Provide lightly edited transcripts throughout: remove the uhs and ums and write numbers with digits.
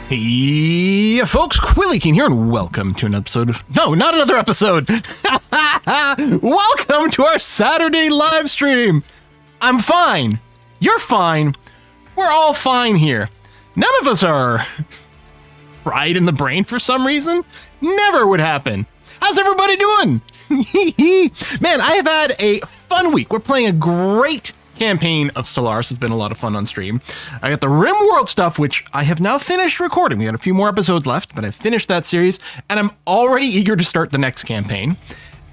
Hey, folks, Quilly King here, and welcome to an episode of... No, not another episode! Welcome to our Saturday live stream! I'm fine. You're fine. We're all fine here. None of us are fried in the brain for some reason. Never would happen. How's everybody doing? Man, I have had a fun week. We're playing a great campaign of Stellaris. It's been a lot of fun on stream. I got the RimWorld stuff, which I have now finished recording. We got a few more episodes left, but I've finished that series, and I'm already eager to start the next campaign.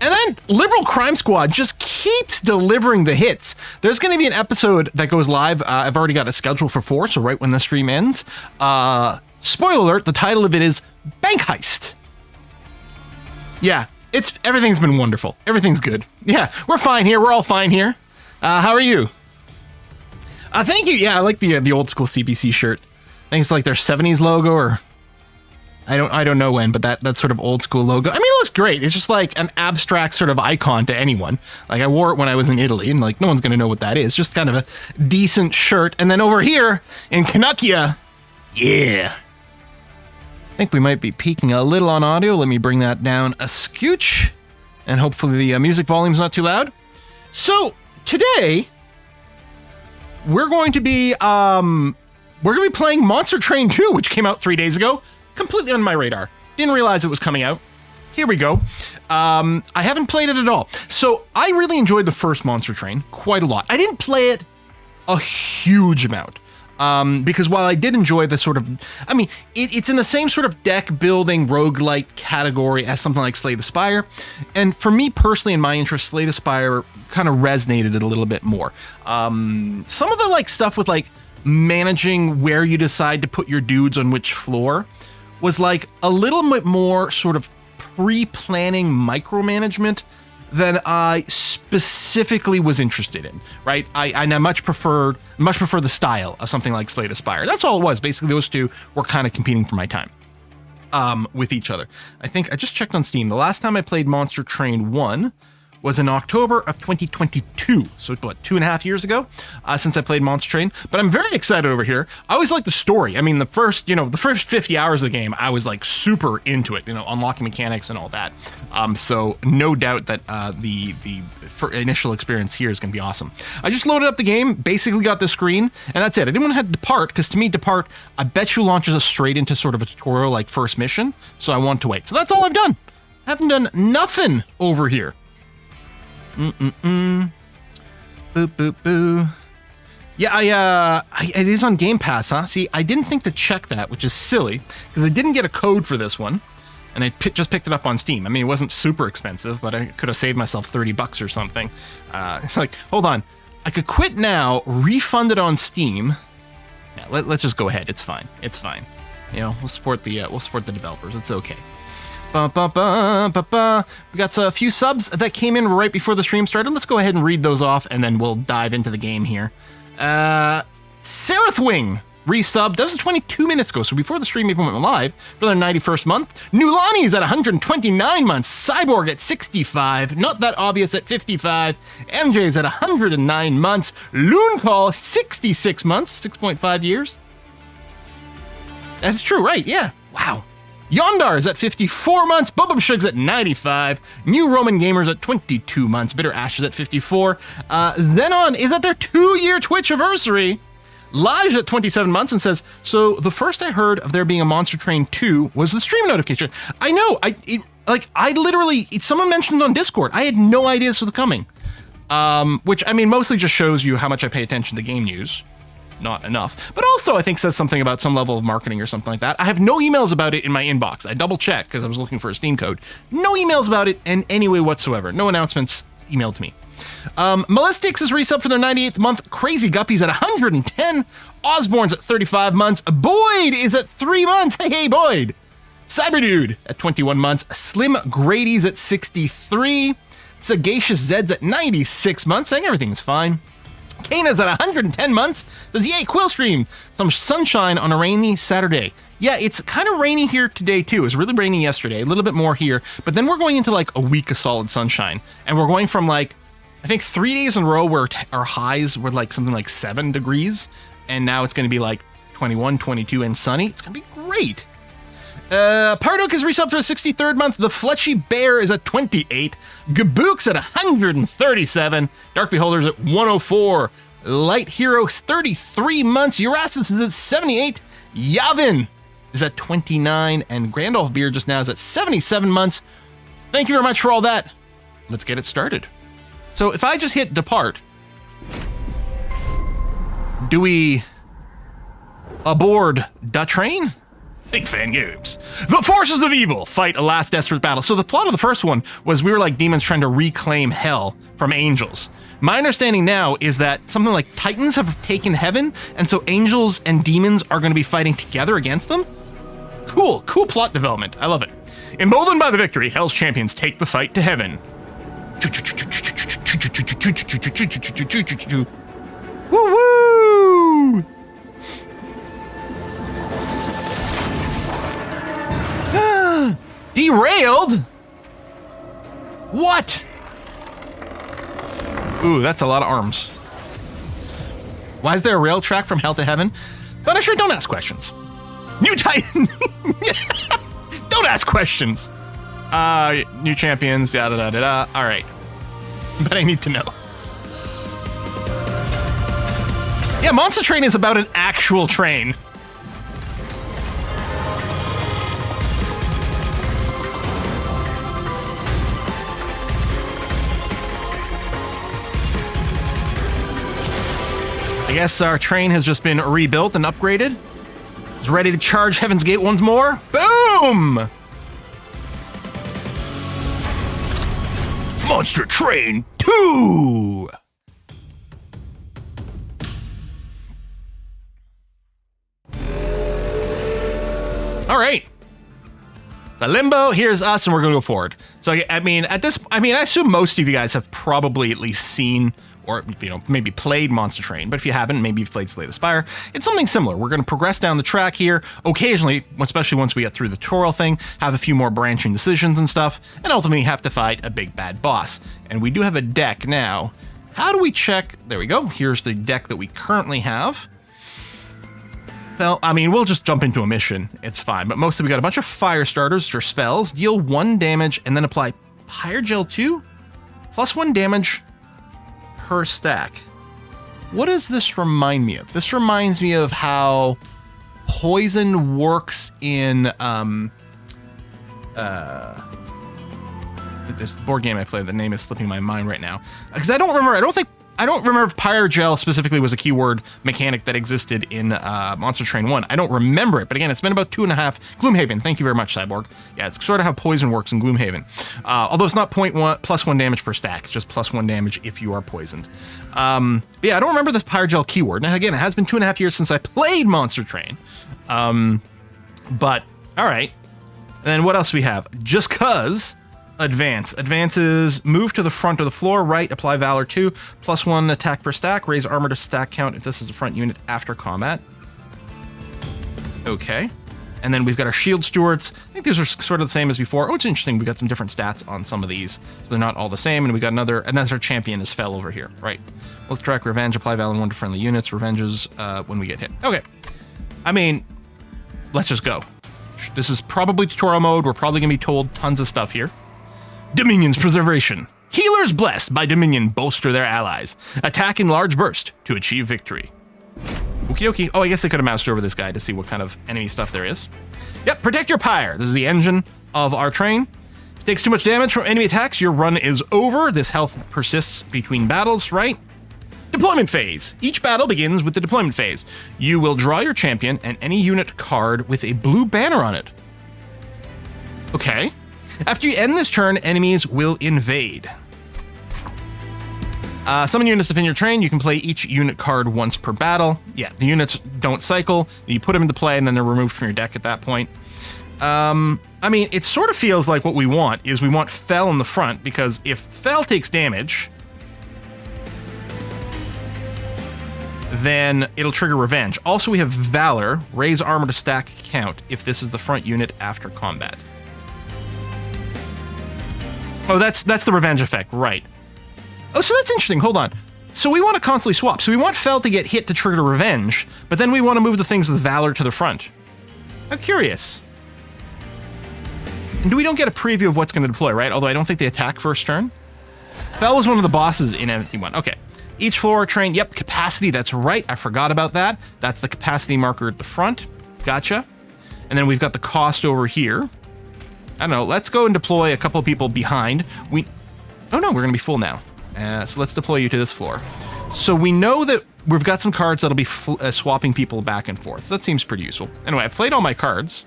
And then Liberal Crime Squad just keeps delivering the hits. There's going to be an episode that goes live. I've already got a schedule for 4, so right when the stream ends. Spoiler alert, the title of it is Bank Heist. Yeah, everything's been wonderful. Everything's good. Yeah, we're fine here. We're all fine here. How are you? Thank you. Yeah, I like the old school CBC shirt. I think it's like their 70s logo, or I don't know when, but that sort of old school logo. I mean, it looks great. It's just like an abstract sort of icon to anyone. Like, I wore it when I was in Italy, and like no one's gonna know what that is. Just kind of a decent shirt. And then over here in Canuckia, yeah. I think we might be peaking a little on audio. Let me bring that down a scooch, and hopefully the music volume's not too loud. So today we're going to be playing Monster Train 2, which came out 3 days ago. Completely on my radar. Didn't realize it was coming out. Here we go. I haven't played it at all. So I really enjoyed the first Monster Train quite a lot. I didn't play it a huge amount. Because while I did enjoy the sort of, I mean, it's in the same sort of deck building roguelike category as something like Slay the Spire. And for me personally, in my interest, Slay the Spire kind of resonated it a little bit more. Some of the like stuff with like managing where you decide to put your dudes on which floor was like a little bit more sort of pre-planning micromanagement than I specifically was interested in, right? I much prefer the style of something like Slay the Spire. That's all it was. Basically, those two were kind of competing for my time with each other. I think I just checked on Steam. The last time I played Monster Train 1 was in October of 2022. So what, 2.5 years ago since I played Monster Train. But I'm very excited over here. I always like the story. I mean, the first 50 hours of the game, I was like super into it, unlocking mechanics and all that. So no doubt that the initial experience here is going to be awesome. I just loaded up the game, basically got the screen, and that's it. I didn't want to have to depart, because to me, depart, I bet you launches us straight into sort of a tutorial like first mission. So I want to wait. So that's all I've done. I haven't done nothing over here. Boop, boop, boo. Yeah, it is on Game Pass, huh? See, I didn't think to check that, which is silly, because I didn't get a code for this one, and I just picked it up on Steam. I mean, it wasn't super expensive, but I could have saved myself $30 or something. It's like, hold on. I could quit now, refund it on Steam. Yeah, let's just go ahead. It's fine. It's fine. We'll support the developers. It's okay. We got a few subs that came in right before the stream started. Let's go ahead and read those off, and then we'll dive into the game here. Serathwing resubbed. That was 22 minutes ago, so before the stream even went live, for their 91st month. Nulani's at 129 months. Cyborg at 65. Not that obvious at 55. MJ's at 109 months. Looncall, 66 months. 6.5 years. That's true, right? Yeah. Wow. Yondar is at 54 months, Bubba Shug's at 95, New Roman Gamers at 22 months, Bitter Ash is at 54, Xenon is at their 2-year Twitch anniversary, Lige at 27 months and says, so the first I heard of there being a Monster Train 2 was the stream notification. I know, someone mentioned it on Discord, I had no idea this was coming, which I mean mostly just shows you how much I pay attention to game news. Not enough, but also I think says something about some level of marketing or something like that. I have no emails about it in my inbox. I double checked because I was looking for a Steam code. No emails about it in any way whatsoever. No announcements emailed to me. Molestics is resub for their 98th month. Crazy Guppies at 110. Osborne's at 35 months. Boyd is at 3 months. Hey, Boyd. Cyberdude at 21 months. Slim Grady's at 63. Sagacious Zed's at 96 months, saying everything's fine. Kana's at 110 months, says, yay, Quillstream, some sunshine on a rainy Saturday. Yeah, it's kind of rainy here today, too. It was really rainy yesterday, a little bit more here, but then we're going into, like, a week of solid sunshine, and we're going from, like, I think 3 days in a row where our highs were, like, something like 7 degrees, and now it's going to be, like, 21, 22, and sunny. It's going to be great. Parduk is resubbed for the 63rd month. The Fleshy Bear is at 28. Gabook's at 137. Dark Beholder's at 104. Light Hero's 33 months. Urasis is at 78. Yavin is at 29. And Grandolph Beer just now is at 77 months. Thank you very much for all that. Let's get it started. So if I just hit depart, do we aboard the train? Big fan games. The forces of evil fight a last desperate battle. So the plot of the first one was we were like demons trying to reclaim hell from angels. My understanding now is that something like titans have taken heaven, and so angels and demons are going to be fighting together against them. Cool plot development. I love it. Emboldened by the victory, Hell's champions take the fight to heaven. Woo-woo! Derailed? What? Ooh, that's a lot of arms. Why is there a rail track from hell to heaven? But I sure don't ask questions. New Titan! Don't ask questions. New champions, yada-da-da-da. All right. But I need to know. Yeah, Monster Train is about an actual train. I guess our train has just been rebuilt and upgraded. It's ready to charge Heaven's Gate once more. Boom! Monster Train 2! All right. The Limbo, here's us, and we're going to go forward. So, I mean, I assume most of you guys have probably at least seen or, you know, maybe played Monster Train, but if you haven't, maybe you've played Slay the Spire. It's something similar. We're going to progress down the track here, occasionally, especially once we get through the tutorial thing, have a few more branching decisions and stuff, and ultimately have to fight a big bad boss. And we do have a deck now. How do we check? There we go. Here's the deck that we currently have. Well, I mean, we'll just jump into a mission. It's fine. But mostly we got a bunch of fire starters, which are spells, deal 1 damage, and then apply Pyrogel 2, plus 1 damage per stack. What does this remind me of? This reminds me of how poison works in this board game I played. The name is slipping my mind right now because I don't remember. I don't remember if Pyrogel specifically was a keyword mechanic that existed in Monster Train 1. I don't remember it, but again, it's been about 2.5. Gloomhaven, thank you very much, Cyborg. Yeah, it's sort of how poison works in Gloomhaven. Although it's not plus 1 damage per stack, it's just plus 1 damage if you are poisoned. But yeah, I don't remember the Pyrogel keyword. And again, it has been 2.5 years since I played Monster Train. But, all right. And then what else do we have? Just 'cause... Advances, move to the front of the floor, right, apply Valor 2, plus 1 attack per stack, raise armor to stack count if this is a front unit after combat. Okay. And then we've got our shield stewards. I think these are sort of the same as before. Oh, it's interesting. We got some different stats on some of these, so they're not all the same. And we got another, and that's our champion is Fell over here, right? Let's track Revenge, apply Valor 1 to friendly units, Revenges when we get hit. Okay. I mean, let's just go. This is probably tutorial mode. We're probably going to be told tons of stuff here. Dominion's Preservation. Healers blessed by Dominion bolster their allies. Attack in large burst to achieve victory. Okie dokie. Oh, I guess I could have moused over this guy to see what kind of enemy stuff there is. Yep, protect your pyre. This is the engine of our train. If it takes too much damage from enemy attacks, your run is over. This health persists between battles, right? Deployment phase. Each battle begins with the deployment phase. You will draw your champion and any unit card with a blue banner on it. Okay. After you end this turn, enemies will invade. Summon units to defend your train. You can play each unit card once per battle. Yeah, the units don't cycle. You put them into play and then they're removed from your deck at that point. I mean, it sort of feels like what we want is we want Fell in the front because if Fell takes damage, then it'll trigger Revenge. Also, we have Valor, raise armor to stack count if this is the front unit after combat. Oh, that's the Revenge effect, right. Oh, so that's interesting. Hold on. So we want to constantly swap. So we want Fel to get hit to trigger revenge, but then we want to move the things with Valor to the front. I'm curious. And we don't get a preview of what's going to deploy, right? Although I don't think they attack first turn. Fel was one of the bosses in MT1. Okay. Each floor train, yep, capacity, that's right. I forgot about that. That's the capacity marker at the front. Gotcha. And then we've got the cost over here. I don't know, let's go and deploy a couple of people behind. Oh no, we're going to be full now. So let's deploy you to this floor. So we know that we've got some cards that'll be swapping people back and forth. So that seems pretty useful. Anyway, I've played all my cards.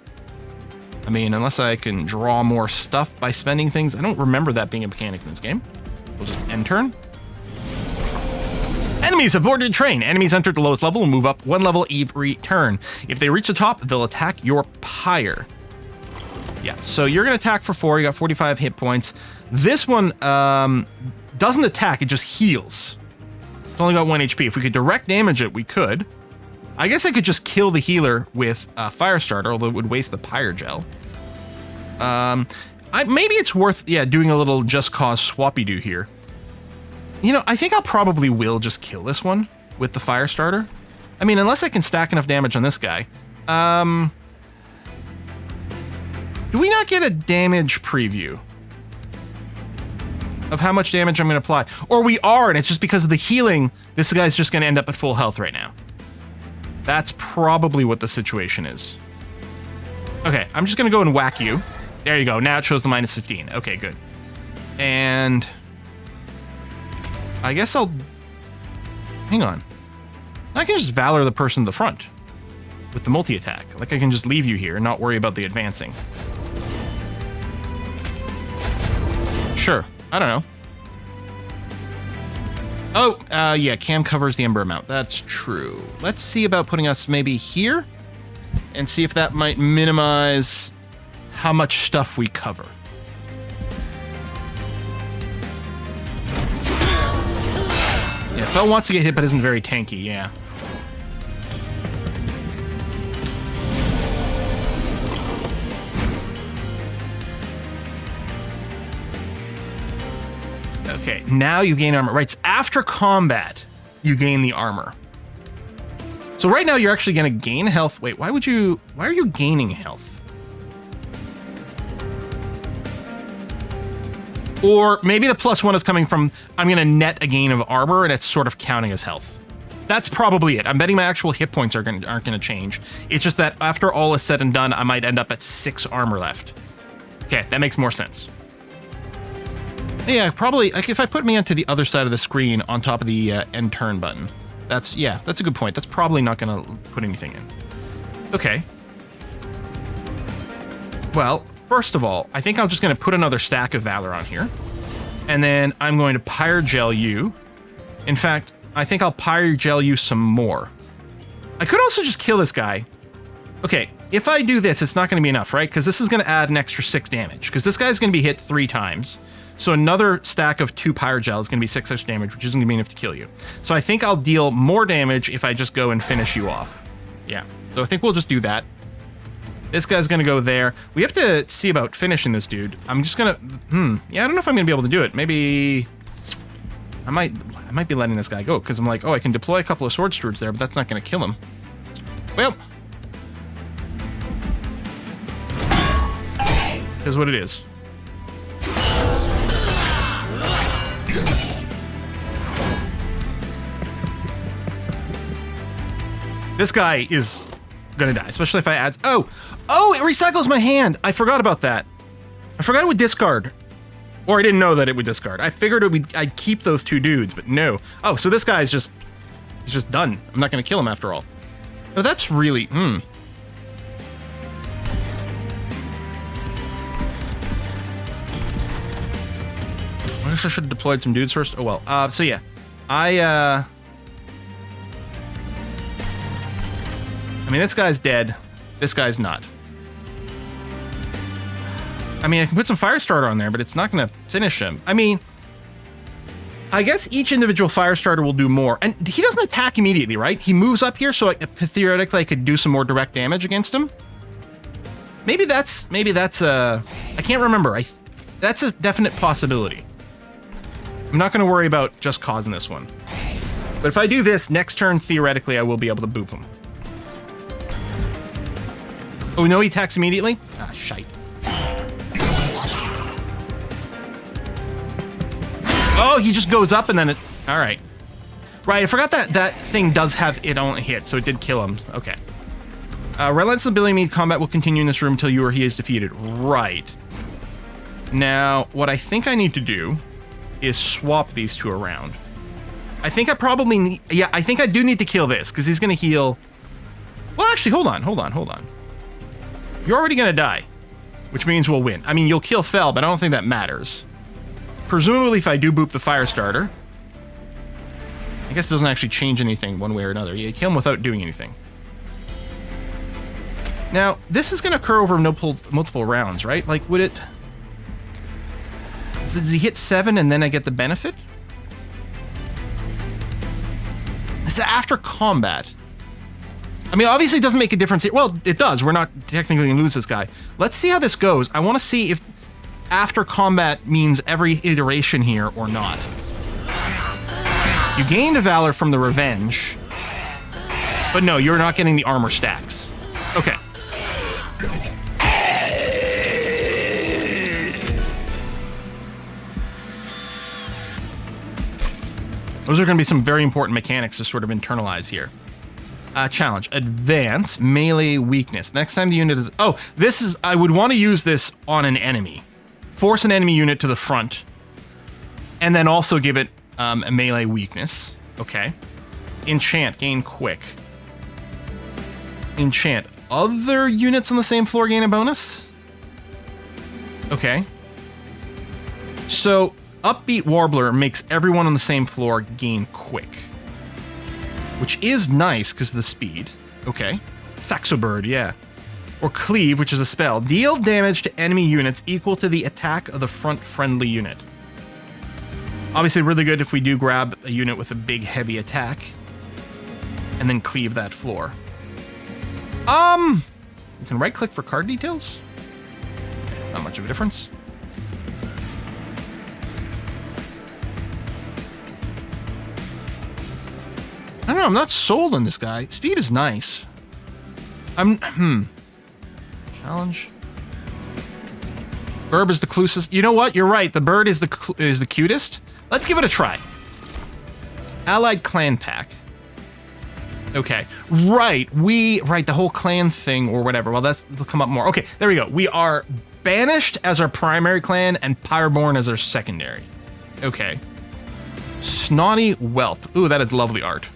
I mean, unless I can draw more stuff by spending things. I don't remember that being a mechanic in this game. We'll just end turn. Enemies have boarded train. Enemies enter the lowest level and move up 1 level every turn. If they reach the top, they'll attack your pyre. Yeah, so you're going to attack for 4. You got 45 hit points. This one doesn't attack, it just heals. It's only got 1 HP. If we could direct damage it, we could. I guess I could just kill the healer with Firestarter, although it would waste the pyre gel. Maybe it's worth, doing a little just cause swappy-doo here. You know, I think I'll probably will just kill this one with the Firestarter. I mean, unless I can stack enough damage on this guy. Do we not get a damage preview of how much damage I'm going to apply? Or we are, and it's just because of the healing, this guy's just going to end up at full health right now. That's probably what the situation is. Okay, I'm just going to go and whack you. There you go. Now it shows the minus 15. Okay, good. And I guess I'll... Hang on. I can just Valor the person in the front with the multi-attack. Like, I can just leave you here and not worry about the advancing. Sure. I don't know. Oh, yeah, Cam covers the Ember amount. That's true. Let's see about putting us maybe here and see if that might minimize how much stuff we cover. Yeah, Fel wants to get hit but isn't very tanky, yeah. Okay, now you gain armor. Right, it's after combat you gain the armor. So right now you're actually going to gain health. Wait, why are you gaining health? Or maybe the +1 is coming from, I'm going to net a gain of armor and it's sort of counting as health. That's probably it. I'm betting my actual hit points aren't going to change. It's just that after all is said and done, I might end up at 6 armor left. Okay, that makes more sense. Yeah, probably, like, if I put me onto the other side of the screen on top of the end turn button, that's a good point. That's probably not going to put anything in. Okay. Well, first of all, I think I'm just going to put another stack of Valor on here. And then I'm going to Pyre Gel you. In fact, I think I'll Pyre Gel you some more. I could also just kill this guy. Okay, if I do this, it's not going to be enough, right? Because this is going to add an extra 6 damage. Because this guy's going to be hit 3 times. So another stack of 2 Pyre Gel is going to be 6 extra damage, which isn't going to be enough to kill you. So I think I'll deal more damage if I just go and finish you off. Yeah, so I think we'll just do that. This guy's going to go there. We have to see about finishing this dude. I'm just going to... Yeah, I don't know if I'm going to be able to do it. Maybe... I might be letting this guy go, because I'm like, oh, I can deploy a couple of Sword Stewards there, but that's not going to kill him. Well... Here's what it is. This guy is gonna die, especially if I add... Oh, it recycles my hand. I forgot about that. I forgot it would discard. Or I didn't know that it would discard. I figured I'd keep those 2 dudes, but no. Oh, so this guy's just... He's just done. I'm not gonna kill him after all. Oh, that's really... I guess I should have deployed some dudes first. Oh, well. So, yeah. I mean, this guy's dead. This guy's not. I mean, I can put some Firestarter on there, but it's not going to finish him. I mean, I guess each individual Firestarter will do more. And he doesn't attack immediately, right? He moves up here, so theoretically I could do some more direct damage against him. Maybe that's I can't remember. That's a definite possibility. I'm not going to worry about just causing this one. But if I do this, next turn, theoretically, I will be able to boop him. Oh, no, he attacks immediately? Ah, shite. Oh, he just goes up and then it... All right. Right, I forgot that thing does have it on hit, so it did kill him. Okay. Relentless ability mean combat will continue in this room until you or he is defeated. Right. Now, what I think I need to do is swap these two around. I think I probably need... Yeah, I think I do need to kill this, because he's going to heal... Well, actually, hold on. You're already going to die, which means we'll win. I mean, you'll kill Fel, but I don't think that matters. Presumably, if I do boop the fire starter... I guess it doesn't actually change anything one way or another. You kill him without doing anything. Now, this is going to occur over multiple rounds, right? Like, would it... Does he hit 7 and then I get the benefit? It's after combat. I mean, obviously it doesn't make a difference here. Well, it does. We're not technically going to lose this guy. Let's see how this goes. I want to see if after combat means every iteration here or not. You gained a Valor from the Revenge. But no, you're not getting the armor stacks. Okay. Those are going to be some very important mechanics to sort of internalize here. Challenge. Advance. Melee weakness. Next time the unit is... Oh, this is... I would want to use this on an enemy. Force an enemy unit to the front. And then also give it a melee weakness. Okay. Enchant. Gain quick. Enchant. Other units on the same floor gain a bonus? Okay. So... Upbeat Warbler makes everyone on the same floor gain quick. Which is nice because of the speed. Okay. Saxo Bird, yeah. Or Cleave, which is a spell. Deal damage to enemy units equal to the attack of the front friendly unit. Obviously really good if we do grab a unit with a big heavy attack. And then cleave that floor. You can right click for card details. Okay, not much of a difference. I don't know, I'm not sold on this guy. Speed is nice. Challenge. Burb is the closest. You know what? You're right. The bird is the cutest. Let's give it a try. Allied clan pack. Okay. Right. The whole clan thing or whatever. Well, that'll come up more. Okay, there we go. We are banished as our primary clan and Pyreborn as our secondary. Okay. Snotty Whelp. Ooh, that is lovely art.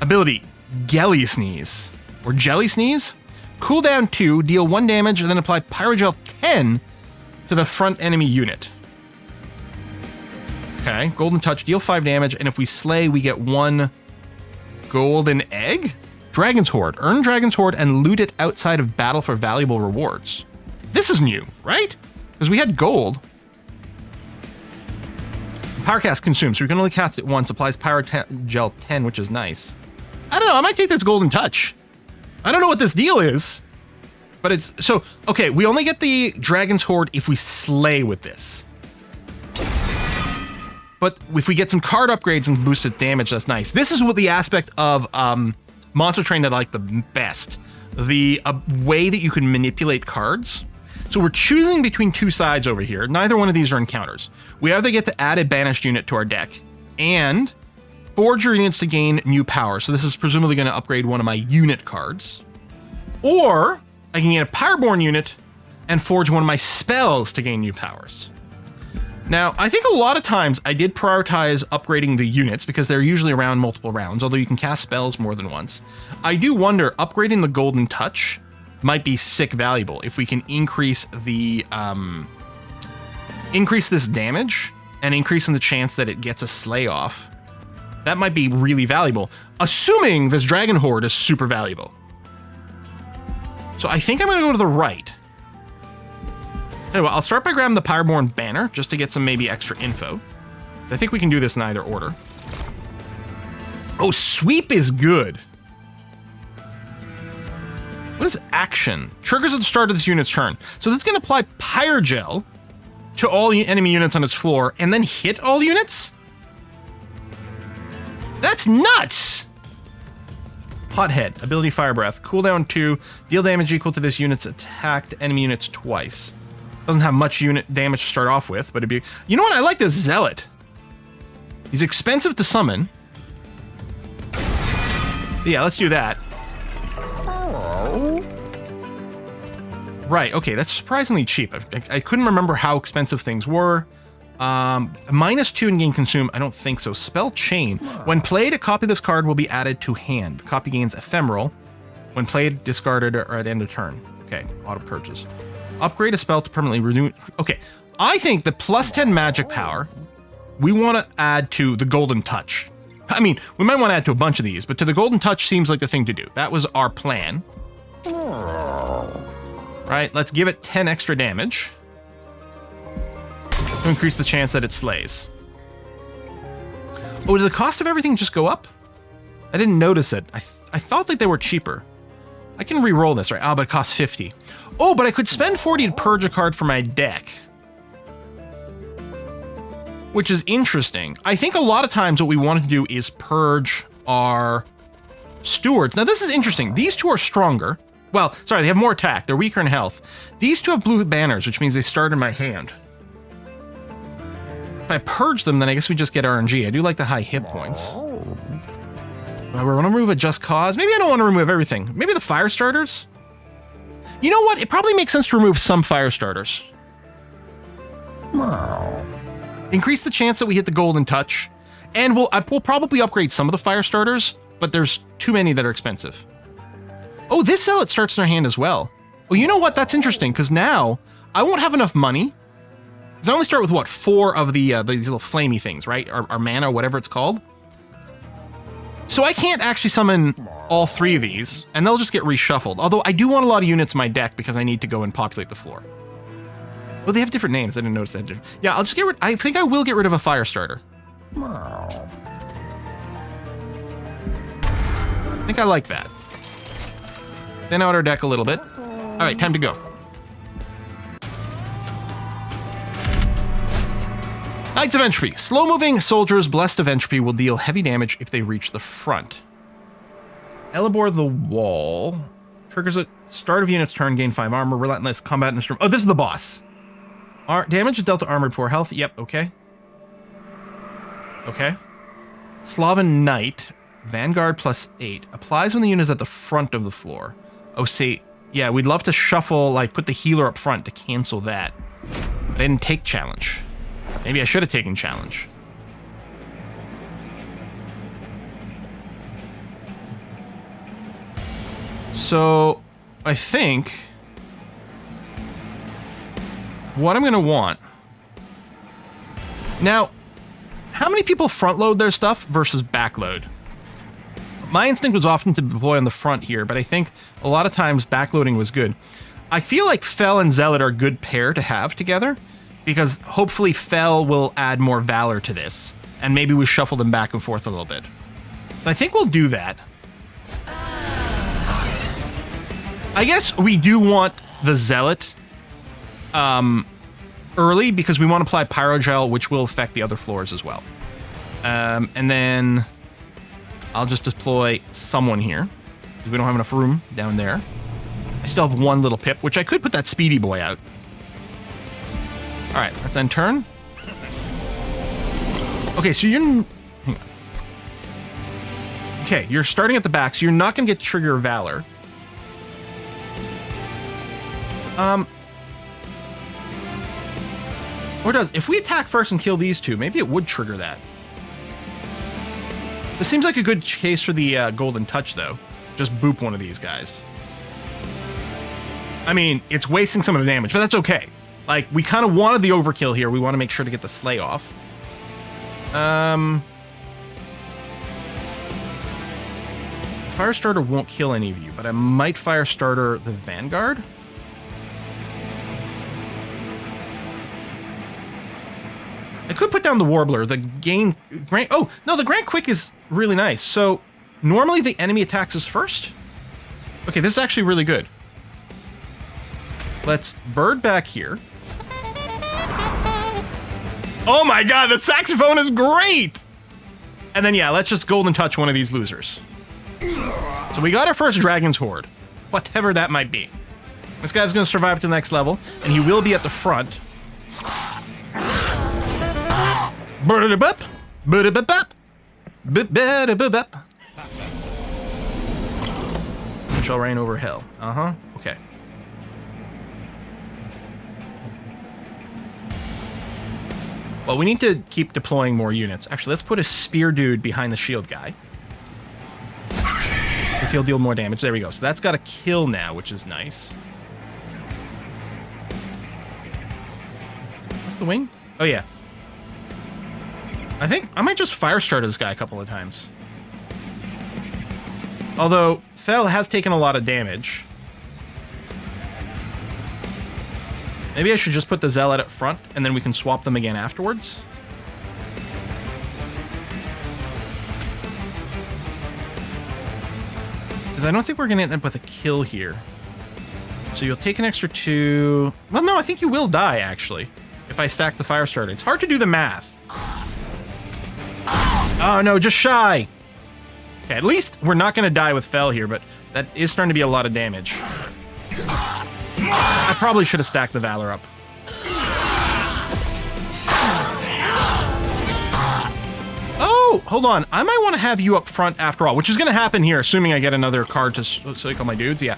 Ability, Gelly Sneeze, or Jelly Sneeze. Cooldown 2, deal 1 damage, and then apply Pyrogel 10 to the front enemy unit. Okay, Golden Touch, deal 5 damage, and if we slay, we get 1 golden egg? Dragon's Hoard. Earn Dragon's Hoard and loot it outside of battle for valuable rewards. This is new, right? Because we had gold. Power cast consumes, so we can only cast it once. Applies Pyrogel 10, which is nice. I don't know, I might take this Golden Touch. I don't know what this deal is. But it's... So, okay, we only get the Dragon's Hoard if we slay with this. But if we get some card upgrades and boosted damage, that's nice. This is what the aspect of Monster Train that I like the best. The way that you can manipulate cards. So we're choosing between two sides over here. Neither one of these are encounters. We either get to add a banished unit to our deck and forge your units to gain new power. So this is presumably going to upgrade one of my unit cards. Or I can get a Pyreborn unit and forge one of my spells to gain new powers. Now, I think a lot of times I did prioritize upgrading the units because they're usually around multiple rounds, although you can cast spells more than once. I do wonder, upgrading the Golden Touch might be sick valuable if we can increase the increase this damage and increasing the chance that it gets a slay off. That might be really valuable, assuming this Dragon Horde is super valuable. So I think I'm going to go to the right. Anyway, I'll start by grabbing the Pyreborn banner just to get some maybe extra info. I think we can do this in either order. Oh, sweep is good. What is action? Triggers at the start of this unit's turn. So this is going to apply Pyrogel to all enemy units on its floor and then hit all units? That's nuts! Hothead, ability Fire Breath, cooldown 2, deal damage equal to this unit's attacked enemy units twice. Doesn't have much unit damage to start off with, but it'd be... You know what? I like this Zealot. He's expensive to summon. Yeah, let's do that. Right, okay, that's surprisingly cheap. I couldn't remember how expensive things were. -2 in game consume, I don't think so. Spell Chain. When played, a copy of this card will be added to hand. The copy gains Ephemeral. When played, discarded or at end of turn. Okay, auto purchase. Upgrade a spell to permanently renew. Okay, I think the +10 magic power we want to add to the Golden Touch. I mean, we might want to add to a bunch of these, but to the Golden Touch seems like the thing to do. That was our plan. Right, let's give it 10 extra damage to increase the chance that it slays. Oh, did the cost of everything just go up? I didn't notice it. I thought like they were cheaper. I can re-roll this, right? Ah, but it costs 50. Oh, but I could spend 40 to purge a card from my deck. Which is interesting. I think a lot of times what we want to do is purge our stewards. Now, this is interesting. These two are stronger. Well, sorry, they have more attack. They're weaker in health. These two have blue banners, which means they start in my hand. If I purge them, then I guess we just get RNG. I do like the high hit points. Do I want to remove a Just Cause? Maybe I don't want to remove everything. Maybe the fire starters? You know what? It probably makes sense to remove some fire starters. Increase the chance that we hit the Golden Touch. And we'll probably upgrade some of the fire starters, but there's too many that are expensive. Oh, this Zealot starts in our hand as well. Well, you know what? That's interesting, because now I won't have enough money. Because I only start with, what, 4 of these little flamey things, right? Or mana, whatever it's called. So I can't actually summon all 3 of these, and they'll just get reshuffled. Although I do want a lot of units in my deck because I need to go and populate the floor. Oh, they have different names. I didn't notice that. Yeah, I'll just get rid... I think I will get rid of a fire starter. I think I like that. Thin out our deck a little bit. All right, time to go. Knights of Entropy. Slow-moving soldiers blessed of entropy will deal heavy damage if they reach the front. Elabor the Wall. Triggers at start of unit's turn, gain 5 armor, relentless combat instrument. Oh, this is the boss. Damage is dealt to armored 4 health. Yep, okay. Okay. Slavan Knight. Vanguard +8. Applies when the unit is at the front of the floor. Oh, see, yeah, we'd love to shuffle, like, put the healer up front to cancel that. But I didn't take challenge. Maybe I should have taken challenge. So, I think what I'm going to want... Now, how many people front load their stuff versus back load? My instinct was often to deploy on the front here, but I think a lot of times backloading was good. I feel like Fel and Zealot are a good pair to have together, because hopefully Fel will add more valor to this, and maybe we shuffle them back and forth a little bit. So I think we'll do that. I guess we do want the Zealot early, because we want to apply Pyrogel, which will affect the other floors as well. And then... I'll just deploy someone here, because we don't have enough room down there. I still have 1 little pip, which I could put that speedy boy out. All right, let's end turn. Okay, so you're... Hang on. Okay, you're starting at the back, so you're not going to get Trigger Valor. Or does... If we attack first and kill these 2, maybe it would trigger that. This seems like a good case for the Golden Touch, though. Just boop one of these guys. I mean, it's wasting some of the damage, but that's okay. Like, we kind of wanted the overkill here. We want to make sure to get the Slay off. Firestarter won't kill any of you, but I might Firestarter the Vanguard. I could put down the Warbler. The gain... Grant, oh, no, the Grant Quick is really nice. So, normally the enemy attacks us first. Okay, this is actually really good. Let's bird back here. Oh my god, the saxophone is great! And then, yeah, let's just golden touch one of these losers. So we got our first Dragon's Horde. Whatever that might be. This guy's going to survive to the next level, and he will be at the front. Shall reign over hell. Uh-huh. Okay. Well, we need to keep deploying more units. Actually, let's put a spear dude behind the shield guy. Because he'll deal more damage. There we go. So that's got a kill now, which is nice. What's the wing? Oh, yeah. I think I might just fire starter this guy a couple of times. Although, Fel has taken a lot of damage. Maybe I should just put the Zealot up front, and then we can swap them again afterwards. Because I don't think we're going to end up with a kill here. So you'll take an extra 2... Well, no, I think you will die, actually, if I stack the fire starter. It's hard to do the math. Oh, no, just shy. Okay, at least we're not going to die with Fel here, but that is starting to be a lot of damage. I probably should have stacked the Valor up. Oh, hold on. I might want to have you up front after all, which is going to happen here, assuming I get another card to cycle my dudes. Yeah.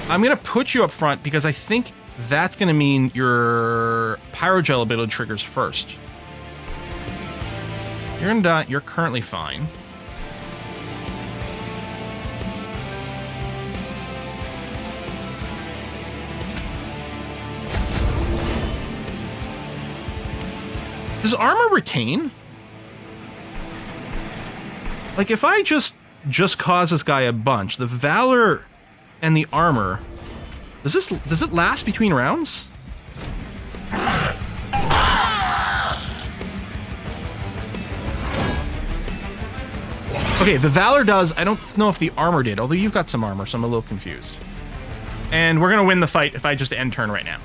I'm going to put you up front because I think that's going to mean your Pyrogel ability triggers first. You're going to die. You're currently fine. Does armor retain? Like, if I just cause this guy a bunch, the Valor and the armor, does it last between rounds? Okay, the Valor does. I don't know if the armor did, although you've got some armor, so I'm a little confused. And we're gonna win the fight if I just end turn right now.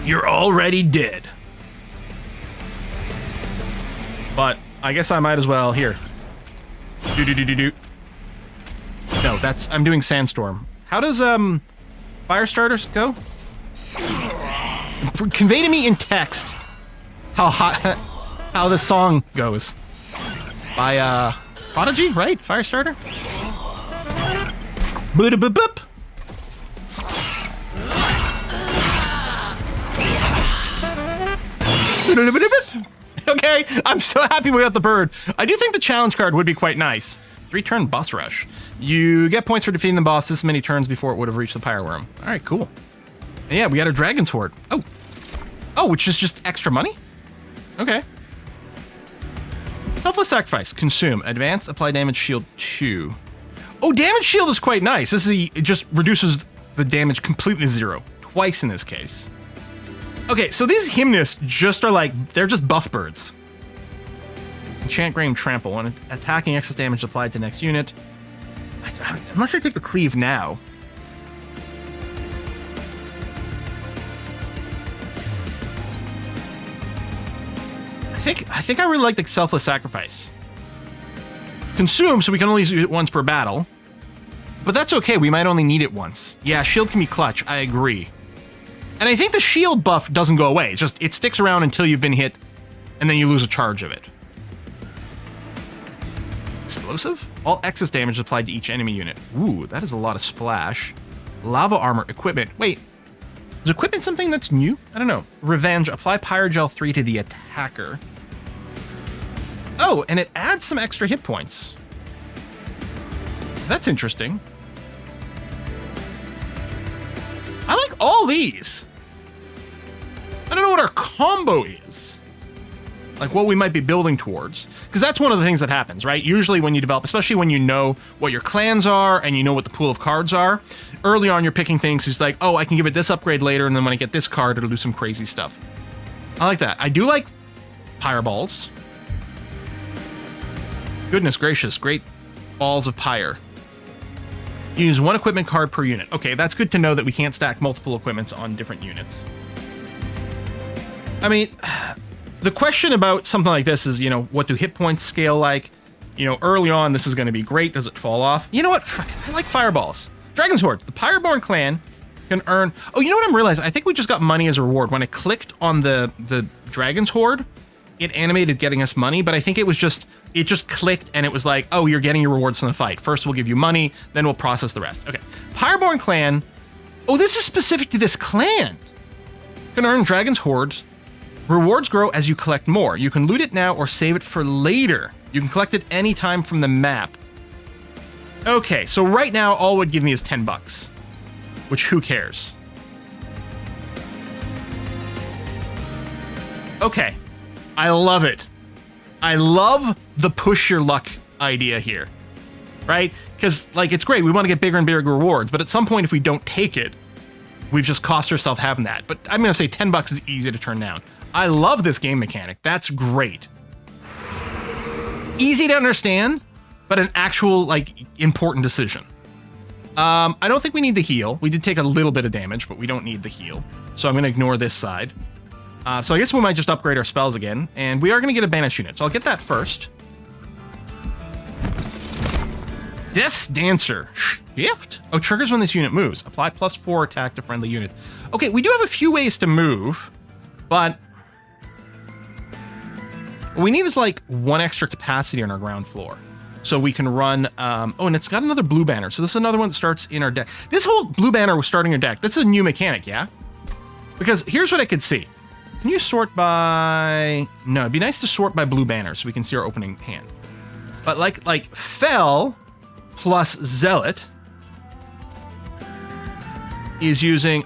You're already dead. But I guess I might as well. Here. Do. No, I'm doing Sandstorm. How does fire starters go? Convey to me in text how the song goes. By Prodigy, right? Firestarter. Boop. Okay, I'm so happy we got the bird. I do think the challenge card would be quite nice. 3-turn boss rush. You get points for defeating the boss this many turns before it would have reached the Pyre Worm. All right, cool. And yeah, we got a Dragon's Horde. Oh, which is just extra money? Okay. Selfless Sacrifice. Consume. Advance. Apply damage shield 2. Oh, damage shield is quite nice. It just reduces the damage completely to 0. Twice in this case. Okay, so these Hymnists just are like, they're just buff birds. Enchant Graham Trample. When attacking, excess damage applied to next unit. Unless I take the Cleave now. I think I really like the Selfless Sacrifice. Consume, so we can only use it once per battle. But that's okay, we might only need it once. Yeah, shield can be clutch, I agree. And I think the shield buff doesn't go away. It's just, it sticks around until you've been hit, and then you lose a charge of it. Explosive? All excess damage applied to each enemy unit. Ooh, that is a lot of splash. Lava armor, equipment. Wait, is equipment something that's new? I don't know. Revenge, apply Pyrogel 3 to the attacker. Oh, and it adds some extra hit points. That's interesting. I like all these. I don't know what our combo is. Like what we might be building towards. Because that's one of the things that happens, right? Usually when you develop, especially when you know what your clans are and you know what the pool of cards are, early on you're picking things who's like, oh, I can give it this upgrade later, and then when I get this card, it'll do some crazy stuff. I like that. I do like Pyre Balls. Goodness gracious, great balls of Pyre. Use one equipment card per unit. Okay, that's good to know that we can't stack multiple equipments on different units. I mean, the question about something like this is, you know, what do hit points scale like? You know, early on, this is going to be great. Does it fall off? You know what? I like fireballs. Dragon's Horde. The Pyreborn clan can earn... Oh, you know what I'm realizing? I think we just got money as a reward. When I clicked on the Dragon's Horde, it animated getting us money, but I think it was just... It just clicked and it was like, oh, you're getting your rewards from the fight. First, we'll give you money, then we'll process the rest. Okay. Pyreborn clan... Oh, this is specific to this clan. You can earn Dragon's Hordes. Rewards grow as you collect more. You can loot it now or save it for later. You can collect it anytime from the map. Okay, so right now, all it would give me is 10 bucks. Which, who cares? Okay. I love it. I love the push your luck idea here. Right? Because, like, it's great. We want to get bigger and bigger rewards. But at some point, if we don't take it, we've just cost ourselves having that. But I'm going to say 10 bucks is easy to turn down. I love this game mechanic. That's great. Easy to understand, but an actual, like, important decision. I don't think we need the heal. We did take a little bit of damage, but we don't need the heal. So I'm going to ignore this side. So I guess we might just upgrade our spells again. And we are going to get a banished unit. So I'll get that first. Death's Dancer. Shift? Oh, triggers when this unit moves. Apply +4 attack to friendly units. Okay, we do have a few ways to move, but... what we need is like 1 extra capacity on our ground floor. So we can run, oh, and it's got another blue banner. So this is another one that starts in our deck. This whole blue banner was starting your deck. This is a new mechanic, yeah? Because here's what I could see. Can you sort by, no, it'd be nice to sort by blue banner so we can see our opening hand. But like Fell plus Zealot is using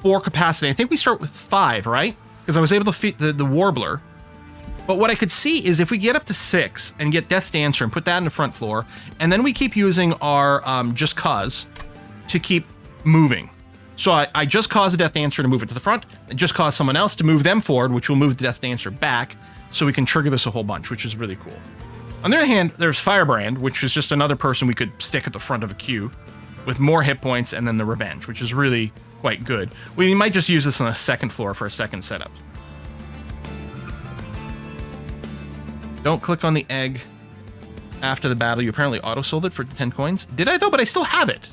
4 capacity. I think we start with 5, right? Because I was able to feed the Warbler. But what I could see is if we get up to 6 and get Death's Dancer and put that in the front floor, and then we keep using our Just Cause to keep moving. So I Just Cause the Death's Dancer to move it to the front, and Just Cause someone else to move them forward, which will move the Death's Dancer back, so we can trigger this a whole bunch, which is really cool. On the other hand, there's Firebrand, which is just another person we could stick at the front of a queue with more hit points, and then the Revenge, which is really quite good. We might just use this on the second floor for a second setup. Don't click on the egg after the battle. You apparently auto-sold it for 10 coins. Did I, though? But I still have it.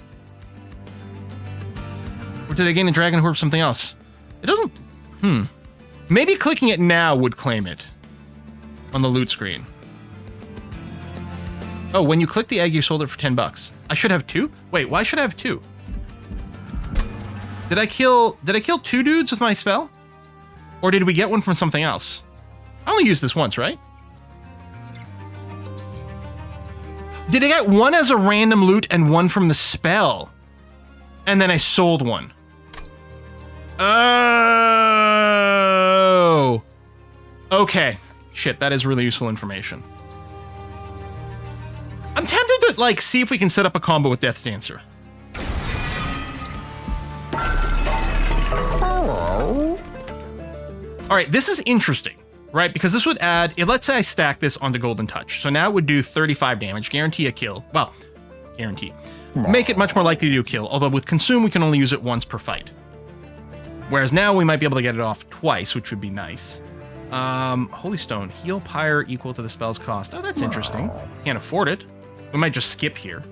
Or did I gain a Dragon Horde or something else? It doesn't... Maybe clicking it now would claim it on the loot screen. Oh, when you click the egg, you sold it for 10 bucks. I should have 2? Wait, why should I have 2? Did I kill 2 dudes with my spell? Or did we get one from something else? I only used this once, right? Did I get 1 as a random loot and 1 from the spell? And then I sold 1. Oh. Okay. Shit, that is really useful information. I'm tempted to, like, see if we can set up a combo with Death's Dancer. Alright, this is interesting. Right, because this would add, let's say I stack this onto Golden Touch. So now it would do 35 damage, guarantee a kill. Well, guarantee. Make it much more likely to do a kill, although with Consume, we can only use it once per fight. Whereas now we might be able to get it off twice, which would be nice. Holy Stone, heal Pyre equal to the spell's cost. Oh, that's interesting. Can't afford it. We might just skip here.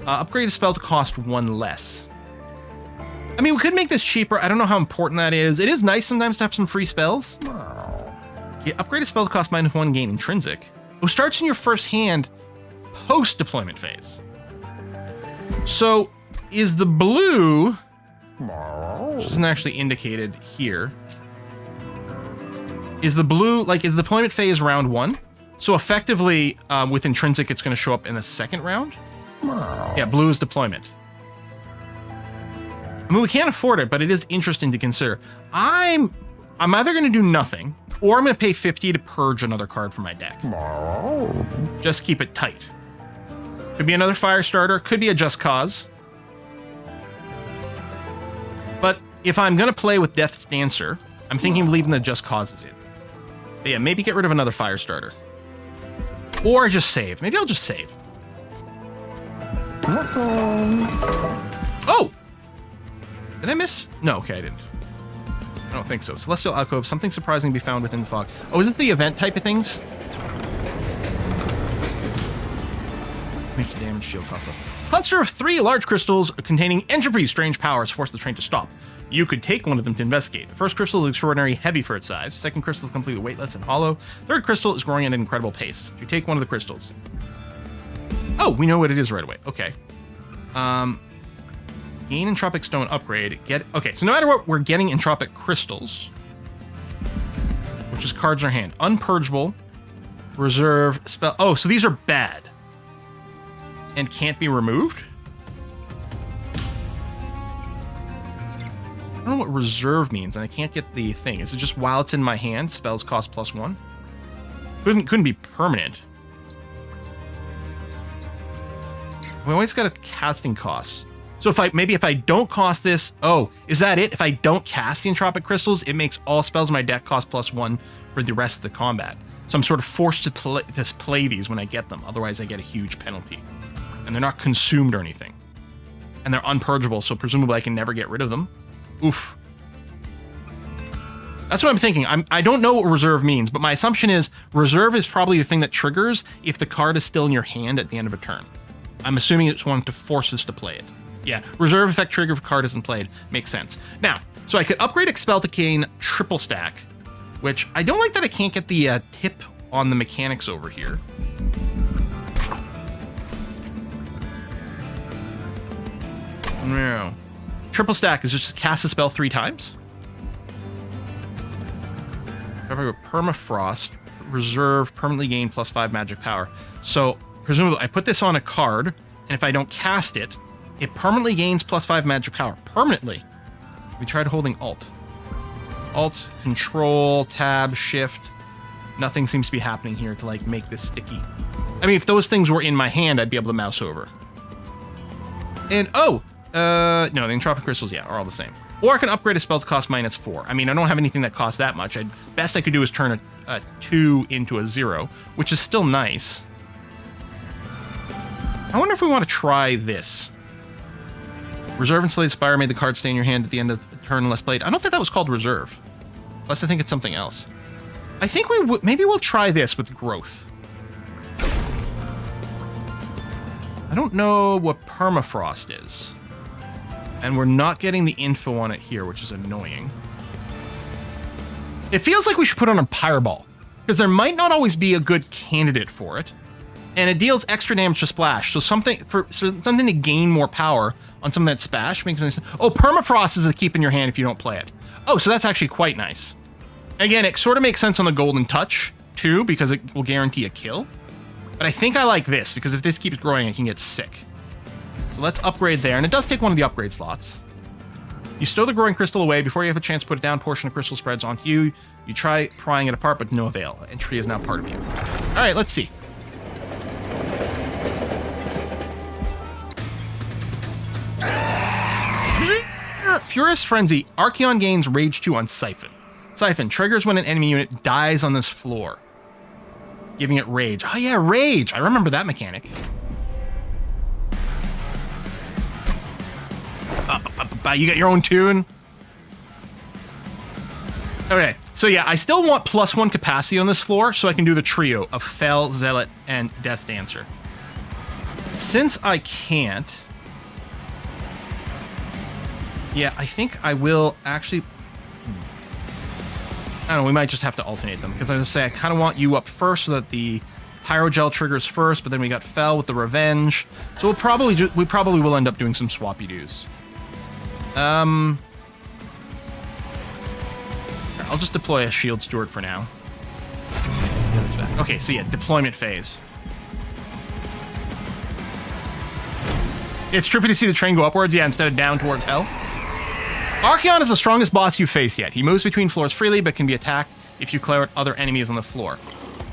Upgrade a spell to cost 1 less. I mean, we could make this cheaper. I don't know how important that is. It is nice sometimes to have some free spells. Yeah, upgrade a spell to cost -1, gain intrinsic. Oh, starts in your first hand post-deployment phase. So, is the blue... which isn't actually indicated here. Is the blue... like, is the deployment phase round 1? So effectively, with intrinsic, it's going to show up in the second round? Yeah, blue is deployment. I mean, we can't afford it, but it is interesting to consider. I'm either going to do nothing, or I'm going to pay 50 to purge another card from my deck. Just keep it tight. Could be another fire starter, could be a Just Cause. But if I'm going to play with Death's Dancer, I'm thinking of leaving the Just Causes in. But yeah, maybe get rid of another fire starter. Or just save. Maybe I'll just save. Oh! Did I miss? No, okay, I didn't. I don't think so. Celestial Alcove, something surprising to be found within the fog. Oh, is this the event type of things? Make the damage shield cost less. Cluster of 3 large crystals containing entropy's strange powers force the train to stop. You could take one of them to investigate. The first crystal is extraordinarily heavy for its size. Second crystal is completely weightless and hollow. Third crystal is growing at an incredible pace. You take one of the crystals. Oh, we know what it is right away. Okay. Gain entropic stone upgrade. Okay, so no matter what, we're getting entropic crystals, which is cards in our hand. Unpurgeable, reserve, spell. Oh, so these are bad and can't be removed? I don't know what reserve means, and I can't get the thing. Is it just while it's in my hand, spells cost +1? Couldn't be permanent. We always got a casting cost. So if I don't cost this, oh, is that it? If I don't cast the entropic crystals, it makes all spells in my deck cost +1 for the rest of the combat. So I'm sort of forced to play these when I get them. Otherwise, I get a huge penalty. And they're not consumed or anything. And they're unpurgeable, so presumably I can never get rid of them. Oof. That's what I'm thinking. I don't know what reserve means, but my assumption is reserve is probably the thing that triggers if the card is still in your hand at the end of a turn. I'm assuming it's one to force us to play it. Yeah, reserve effect trigger if a card isn't played. Makes sense. Now, so I could upgrade Expel to gain triple stack, which I don't like that I can't get the tip on the mechanics over here. No. Triple stack is just cast a spell 3 times. Permafrost, reserve, permanently gain +5 magic power. So, presumably, I put this on a card, and if I don't cast it, it permanently gains +5 magic power. Permanently. We tried holding Alt. Alt, Control, Tab, Shift. Nothing seems to be happening here to, like, make this sticky. I mean, if those things were in my hand, I'd be able to mouse over. And, oh! No, the entropic crystals, yeah, are all the same. Or I can upgrade a spell to cost -4. I mean, I don't have anything that costs that much. Best I could do is turn a 2 into a 0, which is still nice. I wonder if we want to try this. Reserve and Slay the Spire made the card stay in your hand at the end of the turn unless played. I don't think that was called reserve. Unless I think it's something else. I think maybe we'll try this with growth. I don't know what permafrost is. And we're not getting the info on it here, which is annoying. It feels like we should put on a Pyreball, because there might not always be a good candidate for it. And it deals extra damage to splash, so something to gain more power on something that splash makes sense. Oh, permafrost is a keep in your hand if you don't play it. Oh, so that's actually quite nice. Again, it sort of makes sense on the golden touch, too, because it will guarantee a kill. But I think I like this, because if this keeps growing, I can get sick. So let's upgrade there, and it does take one of the upgrade slots. You stow the growing crystal away. Before you have a chance to put it down, portion of crystal spreads onto you. You try prying it apart, but no avail. Entry is now part of you. All right, let's see. Furious Frenzy. Archeon gains Rage 2 on Siphon. Siphon triggers when an enemy unit dies on this floor, giving it Rage. Oh yeah, Rage. I remember that mechanic. You got your own tune. Okay, so yeah, I still want +1 capacity on this floor so I can do the trio of Fel, Zealot, and Death Dancer. Since I can't... Yeah, I think I will actually... I don't know, we might just have to alternate them, because I was going to say, I kind of want you up first so that the Pyrogel triggers first, but then we got Fel with the Revenge. So we probably will end up doing some swappy-doos. I'll just deploy a Shield Steward for now. Okay, so yeah, deployment phase. It's trippy to see the train go upwards, yeah, instead of down towards hell. Archeon is the strongest boss you've faced yet. He moves between floors freely, but can be attacked if you clear out other enemies on the floor.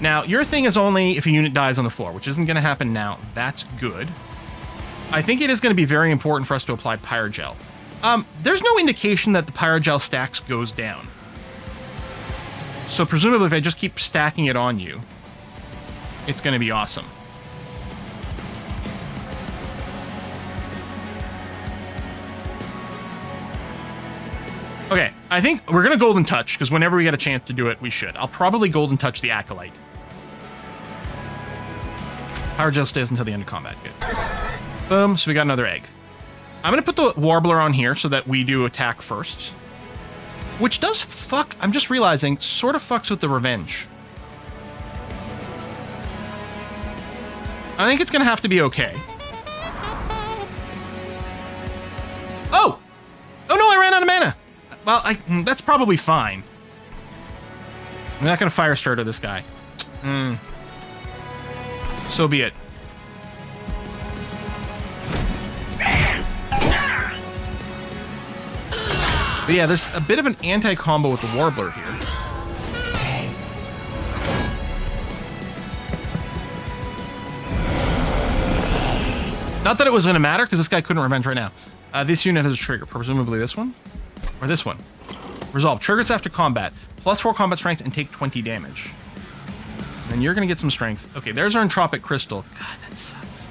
Now, your thing is only if a unit dies on the floor, which isn't going to happen now. That's good. I think it is going to be very important for us to apply Pyrogel. There's no indication that the Pyrogel stacks goes down. So presumably if I just keep stacking it on you, it's going to be awesome. Okay, I think we're going to Golden Touch, because whenever we get a chance to do it, we should. I'll probably Golden Touch the Acolyte. Power gel stays until the end of combat. Good. Boom, so we got another egg. I'm going to put the Warbler on here so that we do attack first. Which does fuck, I'm just realizing, sort of fucks with the revenge. I think it's going to have to be okay. Oh! Oh no, I ran out of mana! Well, that's probably fine. I'm not going to fire starter this guy. So be it. But yeah, there's a bit of an anti-combo with the Warbler here. Not that it was going to matter, because this guy couldn't revenge right now. This unit has a trigger, presumably this one? Or this one. Resolve. Triggers after combat. +4 combat strength and take 20 damage. And you're going to get some strength. Okay, there's our Entropic Crystal. God, that sucks.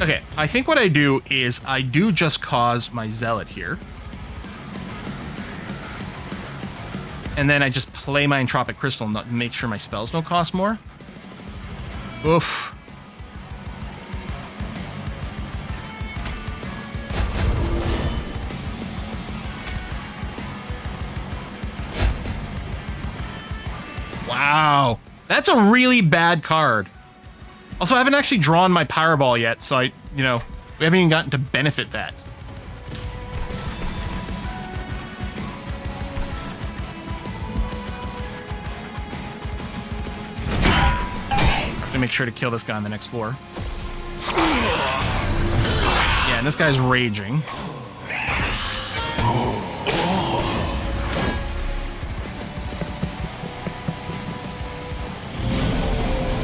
Okay, I think what I do is I do just cause my Zealot here. And then I just play my Entropic Crystal and make sure my spells don't cost more. Oof. Wow. That's a really bad card. Also, I haven't actually drawn my Powerball yet, so we haven't even gotten to benefit that. Have to make sure to kill this guy on the next floor. Yeah, and this guy's raging.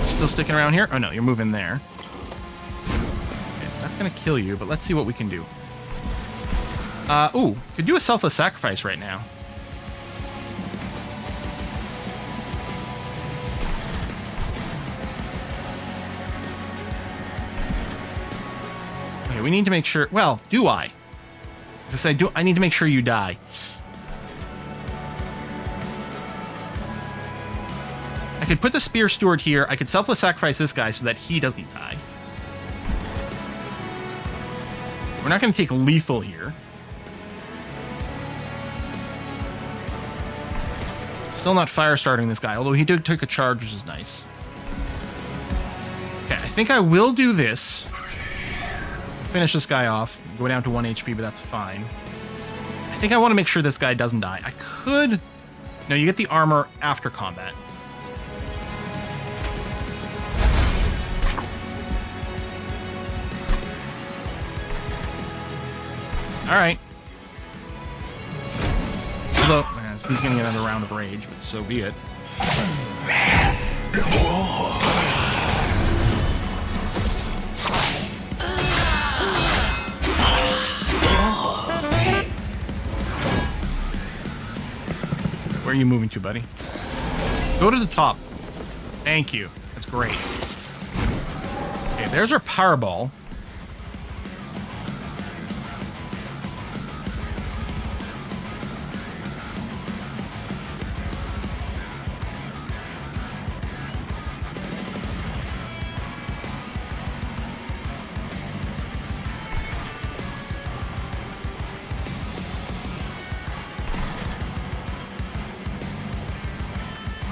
Still sticking around here? Oh no, you're moving there. Okay, that's gonna kill you, but let's see what we can do. Ooh, could do a selfless sacrifice right now. Okay, we need to make sure, well, do I? As I say, I need to make sure you die. I could put the Spear Steward here. I could selfless sacrifice this guy so that he doesn't die. We're not going to take lethal here. Still not fire starting this guy, although he did take a charge, which is nice. Okay, I think I will do this. Finish this guy off. Go down to 1 HP, but that's fine. I think I want to make sure this guy doesn't die. I could... No, you get the armor after combat. All right. Although, he's going to get another round of rage, but so be it. Where are you moving to, buddy? Go to the top. Thank you. That's great. Okay, there's our Powerball.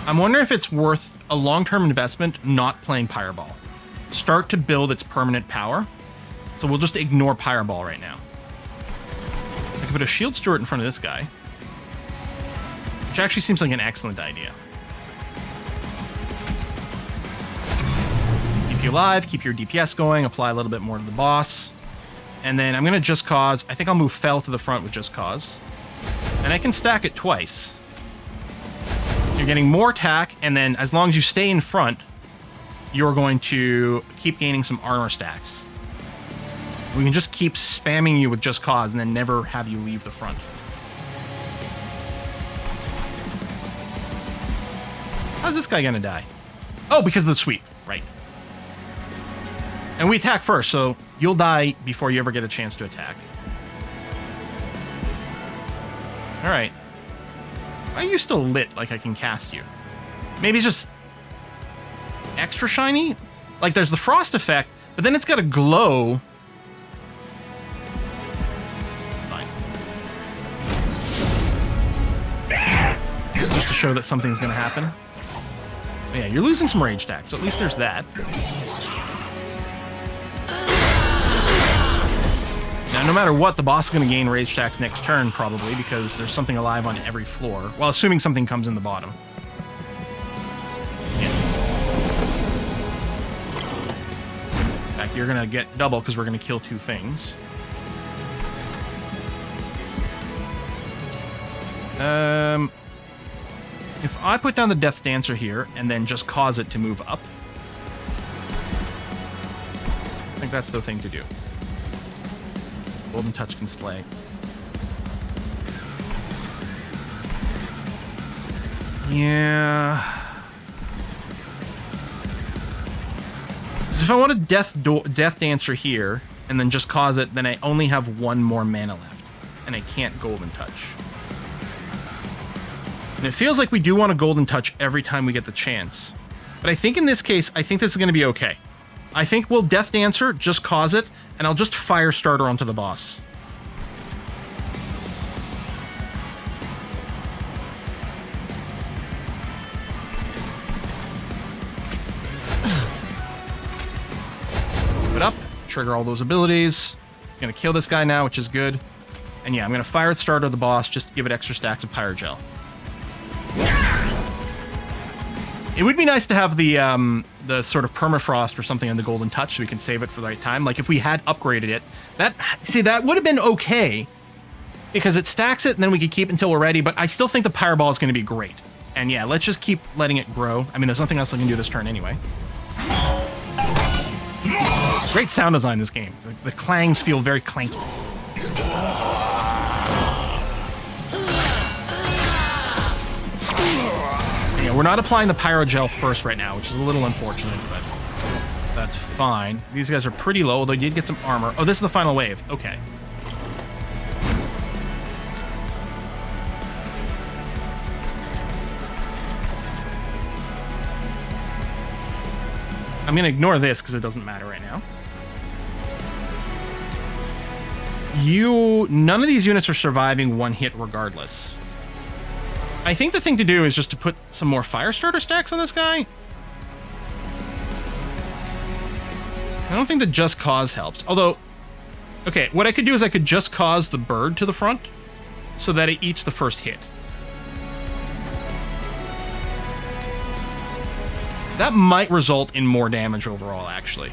I'm wondering if it's worth a long-term investment not playing Pyreball. Start to build its permanent power. So we'll just ignore Pyreball right now. I can put a Shield Steward in front of this guy. Which actually seems like an excellent idea. Keep you alive, keep your DPS going, apply a little bit more to the boss. And then I'm going to Just Cause. I think I'll move Fell to the front with Just Cause. And I can stack it twice. You're getting more attack, and then as long as you stay in front, you're going to keep gaining some armor stacks. We can just keep spamming you with Just Cause and then never have you leave the front. How's this guy gonna die? Oh, because of the sweep, right. And we attack first, so you'll die before you ever get a chance to attack. Alright. Why are you still lit like I can cast you? Maybe it's just extra shiny? Like there's the frost effect, but then it's got a glow. Fine. Just to show that something's gonna happen. But yeah, you're losing some rage stacks, so at least there's that. Now, no matter what, the boss is going to gain rage stacks next turn, probably, because there's something alive on every floor. Well, assuming something comes in the bottom. Yeah. In fact, you're going to get double, because we're going to kill 2 things. If I put down the Death Dancer here, and then just cause it to move up, I think that's the thing to do. Golden Touch can slay. Yeah. So if I want a Death Dancer here, and then just cause it, then I only have 1 more mana left. And I can't Golden Touch. And it feels like we do want a Golden Touch every time we get the chance. But I think in this case, I think this is going to be okay. I think we'll Death Dancer, just cause it, and I'll just Fire Starter onto the boss. Move it up, trigger all those abilities. It's going to kill this guy now, which is good. And yeah, I'm going to Fire Starter the boss just to give it extra stacks of Pyrogel. It would be nice to have the sort of permafrost or something on the Golden Touch so we can save it for the right time. Like if we had upgraded it, that would have been okay because it stacks it and then we could keep it until we're ready. But I still think the Pyro Ball is going to be great. And yeah, let's just keep letting it grow. I mean, there's nothing else I can do this turn anyway. Great sound design in this game. The clangs feel very clanky. We're not applying the Pyrogel first right now, which is a little unfortunate, but that's fine. These guys are pretty low, although you did get some armor. Oh, this is the final wave. Okay. I'm going to ignore this because it doesn't matter right now. None of these units are surviving 1 hit regardless. I think the thing to do is just to put some more Fire Starter stacks on this guy. I don't think the Just Cause helps. Although, okay, what I could do is I could just cause the bird to the front so that it eats the first hit. That might result in more damage overall, actually.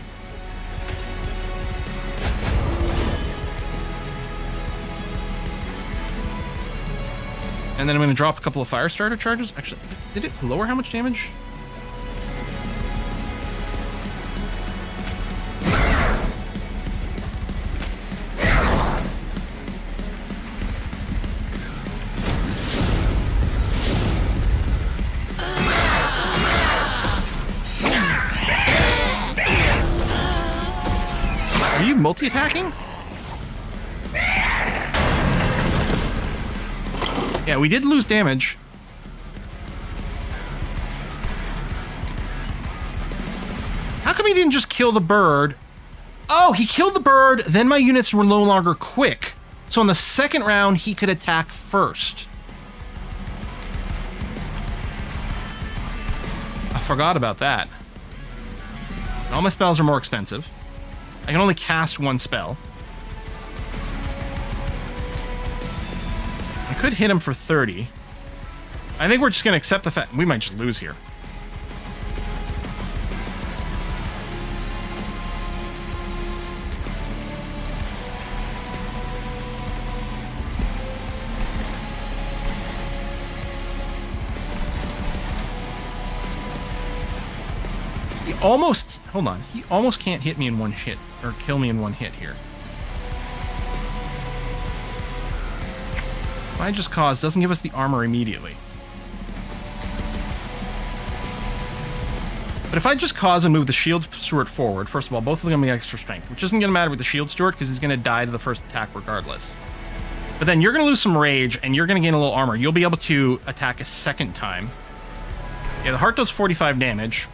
And then I'm going to drop a couple of Fire Starter charges. Actually, did it lower how much damage? Are you multi-attacking? Yeah, we did lose damage. How come he didn't just kill the bird? Oh, he killed the bird, then my units were no longer quick. So in the second round, he could attack first. I forgot about that. All my spells are more expensive. I can only cast 1 spell. I could hit him for 30. I think we're just going to accept the fact we might just lose here. He almost, hold on, he almost can't hit me in 1 hit, or kill me in 1 hit here. I just cause doesn't give us the armor immediately. But if I just cause and move the Shield Steward forward, first of all, both of them are going to be extra strength, which isn't going to matter with the Shield Steward because he's going to die to the first attack regardless. But then you're going to lose some rage, and you're going to gain a little armor. You'll be able to attack a second time. Yeah, the heart does 45 damage.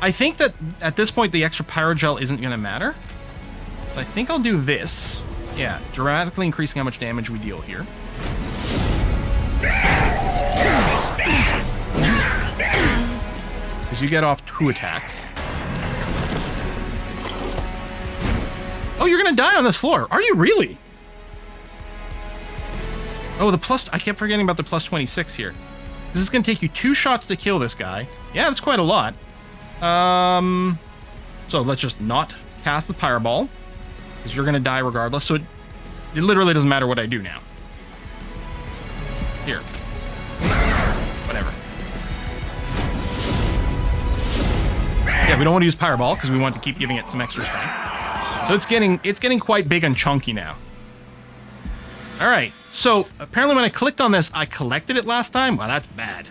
I think that at this point, the extra Pyrogel isn't going to matter. I think I'll do this. Yeah, dramatically increasing how much damage we deal here. Because you get off 2 attacks. Oh, you're going to die on this floor. Are you really? Oh, the plus... I kept forgetting about the plus 26 here. This is going to take you 2 shots to kill this guy. Yeah, that's quite a lot. So let's just not cast the Pyre Ball, because you're going to die regardless. So it literally doesn't matter what I do now. Here. Whatever. Yeah, we don't want to use Pyre Ball, because we want to keep giving it some extra strength. So it's getting quite big and chunky now. All right, so apparently when I clicked on this, I collected it last time. Wow, that's bad.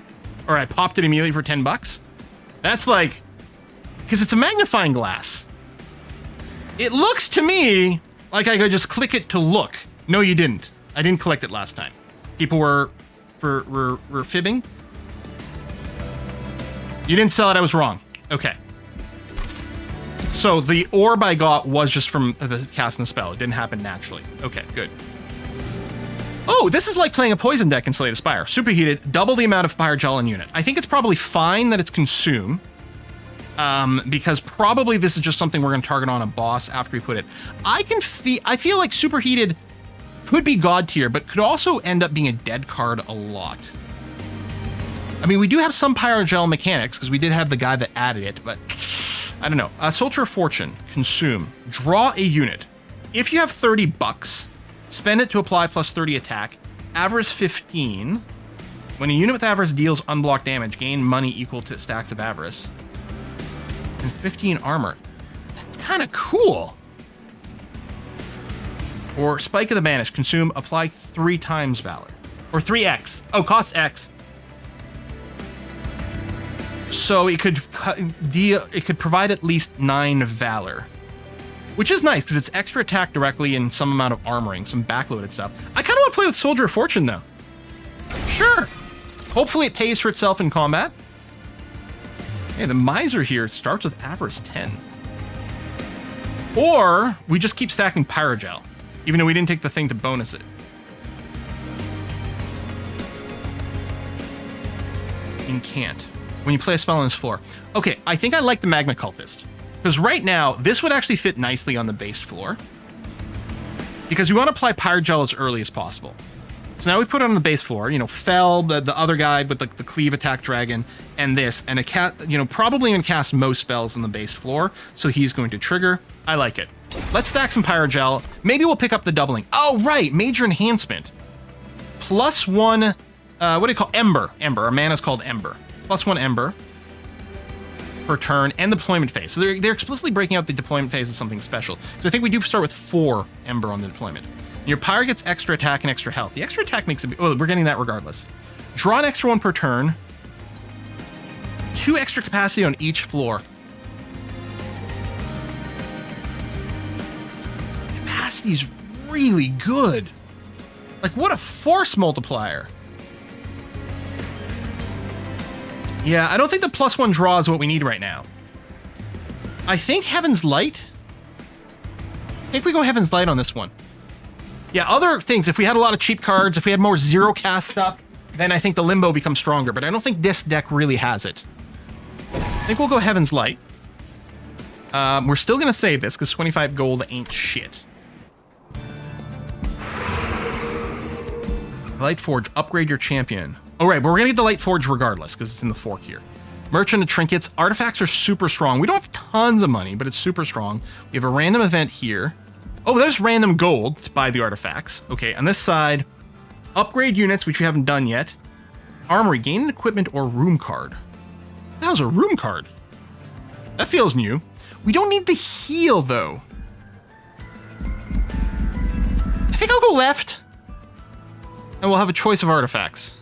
Or I popped it immediately for 10 bucks. That's like, because it's a magnifying glass. It looks to me like I could just click it to look. No, you didn't. I didn't collect it last time. People were fibbing. You didn't sell it, I was wrong. Okay. So the orb I got was just from the casting the spell. It didn't happen naturally. Okay, good. Oh, this is like playing a poison deck in Slay the Spire. Superheated, double the amount of Pyrogel in unit. I think it's probably fine that it's consume. Because probably this is just something we're going to target on a boss after we put it. I feel like Superheated could be God tier, but could also end up being a dead card a lot. I mean, we do have some Pyrogel mechanics, because we did have the guy that added it, but I don't know. Soldier of Fortune, consume, draw a unit. If you have 30 bucks, spend it to apply plus 30 attack, avarice 15. When a unit with avarice deals unblocked damage, gain money equal to stacks of avarice. And 15 armor. That's kind of cool. Or Spike of the Banished, consume, apply 3 times Valor. Or 3x. Oh, costs X. So it could provide at least 9 Valor. Which is nice, because it's extra attack directly and some amount of armoring, some backloaded stuff. I kind of want to play with Soldier of Fortune, though. Sure. Hopefully it pays for itself in combat. Hey, the Miser here starts with Avarice 10. Or we just keep stacking Pyrogel, even though we didn't take the thing to bonus it. Incant. When you play a spell on this floor. Okay, I think I like the Magma Cultist. Because right now, this would actually fit nicely on the base floor. Because we want to apply Pyrogel as early as possible. So now we put it on the base floor. You know, Fell, the other guy with the Cleave Attack Dragon, and this. And a cat, you know, probably going to cast most spells on the base floor. So he's going to trigger. I like it. Let's stack some Pyrogel. Maybe we'll pick up the doubling. Oh, right. Major Enhancement. +1, what do you call Ember? Ember. Our mana's called Ember. +1 Ember per turn, and deployment phase. So they're explicitly breaking out the deployment phase as something special. So I think we do start with 4 Ember on the deployment. Your Pyre gets extra attack and extra health. The extra attack makes it... Oh, we're getting that regardless. Draw an extra 1 per turn. 2 extra capacity on each floor. Capacity's really good. Like, what a force multiplier. Yeah, I don't think the +1 draw is what we need right now. I think Heaven's Light. I think we go Heaven's Light on this one. Yeah, other things, if we had a lot of cheap cards, if we had more zero cast stuff, then I think the Limbo becomes stronger, but I don't think this deck really has it. I think we'll go Heaven's Light. We're still going to save this, because 25 gold ain't shit. Light Forge, upgrade your champion. Oh, right, but we're going to get the Light Forge regardless, because it's in the fork here. Merchant of Trinkets. Artifacts are super strong. We don't have tons of money, but it's super strong. We have a random event here. Oh, there's random gold to buy the artifacts. Okay, on this side, upgrade units, which we haven't done yet. Armory, gain an equipment or room card. That was a room card. That feels new. We don't need the heal, though. I think I'll go left. And we'll have a choice of artifacts.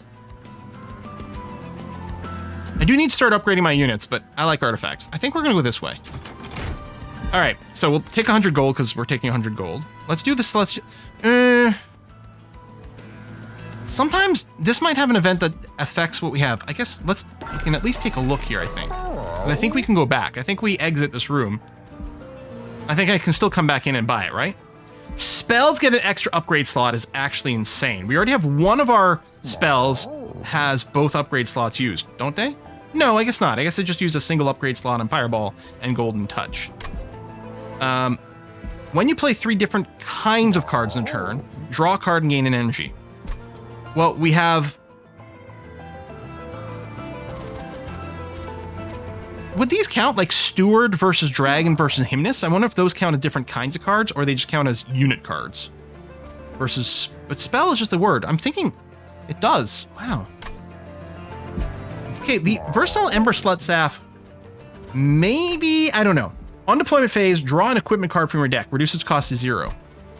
I do need to start upgrading my units, but I like artifacts. I think we're going to go this way. All right, so we'll take 100 gold because we're taking 100 gold. Let's do this. Sometimes this might have an event that affects what we have. I guess we can at least take a look here, I think. 'Cause I think we can go back. I think we exit this room. I think I can still come back in and buy it, right? Spells get an extra upgrade slot is actually insane. We already have one of our spells has both upgrade slots used, don't they? No, I guess not. I guess they just use a single upgrade slot on Fireball and Golden Touch. When you play 3 different kinds of cards in a turn, draw a card and gain an energy. Well, we have... Would these count like Steward versus Dragon versus Hymnist? I wonder if those count as different kinds of cards or they just count as unit cards. Versus... But spell is just the word. I'm thinking it does. Wow. Okay, the Versatile Ember Slut Staff... Maybe... I don't know. On deployment phase, draw an equipment card from your deck. Reduce its cost to 0.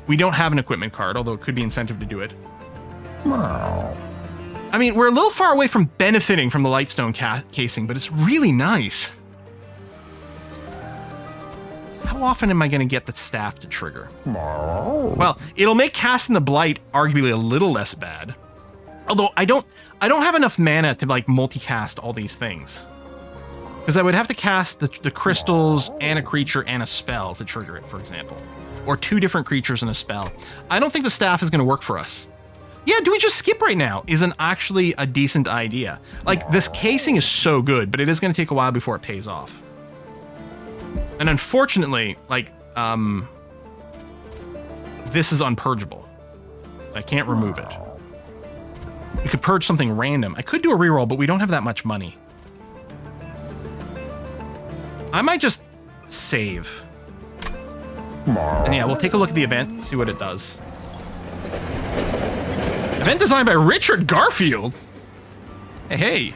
We don't have an equipment card, although it could be incentive to do it. I mean, we're a little far away from benefiting from the Lightstone casing, but it's really nice. How often am I going to get the staff to trigger? Well, it'll make casting the Blight arguably a little less bad. Although I don't have enough mana to like multicast all these things. Because I would have to cast the crystals and a creature and a spell to trigger it, for example. Or 2 different creatures and a spell. I don't think the staff is going to work for us. Yeah, do we just skip right now? Isn't actually a decent idea. Like, this casing is so good, but it is going to take a while before it pays off. And unfortunately, like, this is unpurgeable. I can't remove it. We could purge something random. I could do a reroll, but we don't have that much money. I might just save. And yeah, we'll take a look at the event, see what it does. Event designed by Richard Garfield. Hey.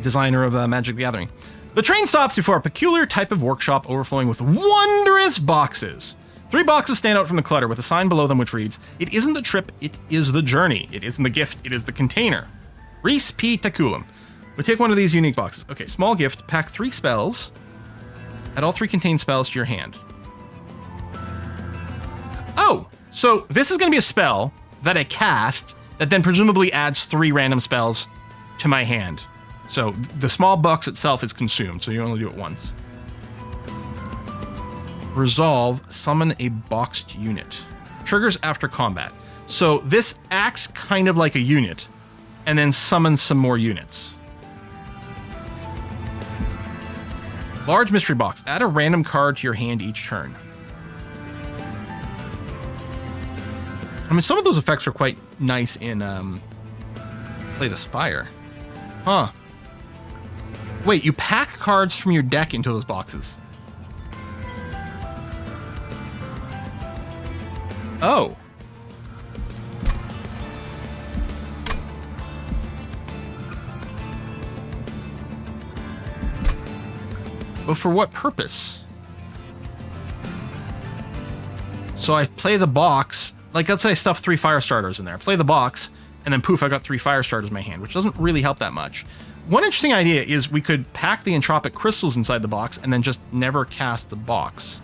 Designer of Magic the Gathering. The train stops before a peculiar type of workshop overflowing with wondrous boxes. 3 boxes stand out from the clutter with a sign below them which reads, "It isn't the trip, it is the journey. It isn't the gift, it is the container." Reese P. Taculum. We take one of these unique boxes. Okay, small gift. Pack 3 spells. Add all 3 contained spells to your hand. Oh, so this is going to be a spell that I cast that then presumably adds 3 random spells to my hand. So the small box itself is consumed, so you only do it once. Resolve, summon a boxed unit. Triggers after combat. So this acts kind of like a unit, and then summons some more units. Large mystery box. Add a random card to your hand each turn. I mean, some of those effects are quite nice in Slay the Spire. Huh. Wait, you pack cards from your deck into those boxes. Oh. But for what purpose? So I play the box, like let's say I stuff 3 fire starters in there. Play the box, and then poof, I got 3 fire starters in my hand, which doesn't really help that much. One interesting idea is we could pack the entropic crystals inside the box and then just never cast the box.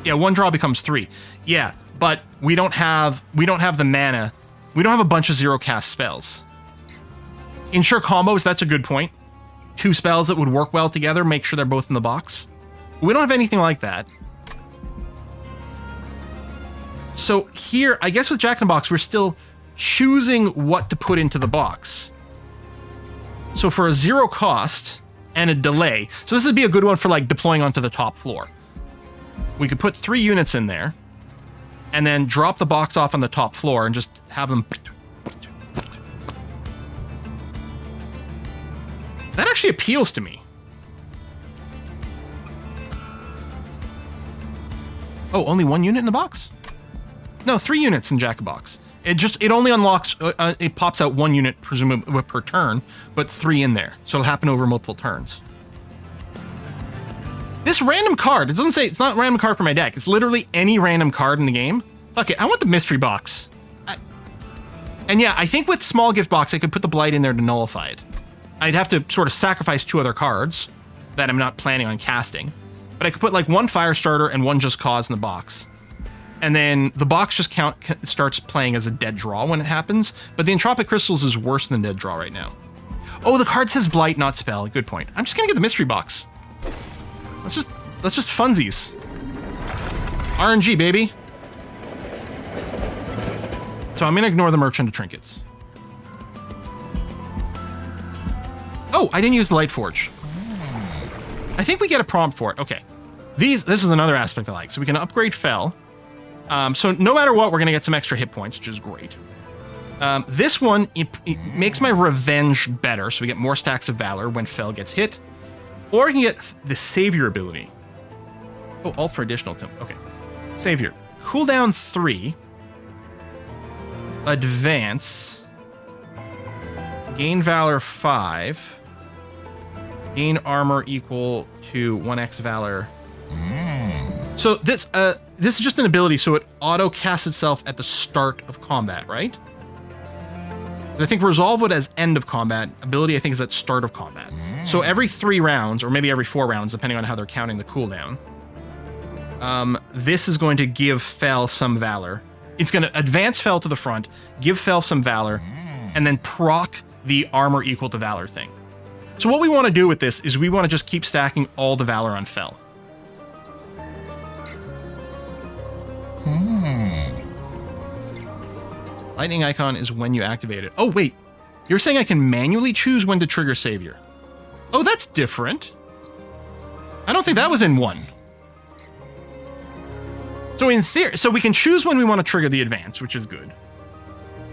Yeah, 1 draw becomes 3. Yeah, but we don't have the mana. We don't have a bunch of 0 cast spells. Ensure combos, that's a good point. 2 spells that would work well together, make sure they're both in the box. We don't have anything like that. So here, I guess with Jack in the Box, we're still choosing what to put into the box. So for a 0 cost and a delay, so this would be a good one for like deploying onto the top floor. We could put 3 units in there and then drop the box off on the top floor and just have them... That actually appeals to me. Oh, only 1 unit in the box? No, 3 units in Jack-a-Box. It only unlocks, it pops out 1 unit presumably per turn, but 3 in there. So it'll happen over multiple turns. This random card, it doesn't say, it's not a random card for my deck. It's literally any random card in the game. Okay, I want the mystery box. And yeah, I think with small gift box, I could put the Blight in there to nullify it. I'd have to sort of sacrifice 2 other cards that I'm not planning on casting. But I could put like 1 fire starter and 1 just cause in the box. And then the box just starts playing as a dead draw when it happens. But the Entropic Crystals is worse than dead draw right now. Oh, the card says Blight, not Spell. Good point. I'm just gonna get the mystery box. Let's just funsies. RNG, baby. So I'm gonna ignore the Merchant of Trinkets. Oh, I didn't use the Light Forge. I think we get a prompt for it. Okay. This is another aspect I like. So we can upgrade Fel. So no matter what, we're going to get some extra hit points, which is great. This one, it makes my Revenge better. So we get more stacks of Valor when Fel gets hit. Or we can get the Savior ability. Oh, alt for additional temp. Okay. Savior. Cooldown 3. Advance. Gain Valor 5. Gain armor equal to 1x Valor. So this is just an ability, so it auto casts itself at the start of combat, right? I think Resolve would as end of combat. Ability, I think, is at start of combat. So every 3 rounds, or maybe every 4 rounds, depending on how they're counting the cooldown, this is going to give Fel some Valor. It's going to advance Fel to the front, give Fel some Valor, and then proc the armor equal to Valor thing. So what we want to do with this is we want to just keep stacking all the Valor on Fel. Lightning icon is when you activate it. Oh, wait. You're saying I can manually choose when to trigger Savior. Oh, that's different. I don't think that was in 1. So in theory, so we can choose when we want to trigger the advance, which is good.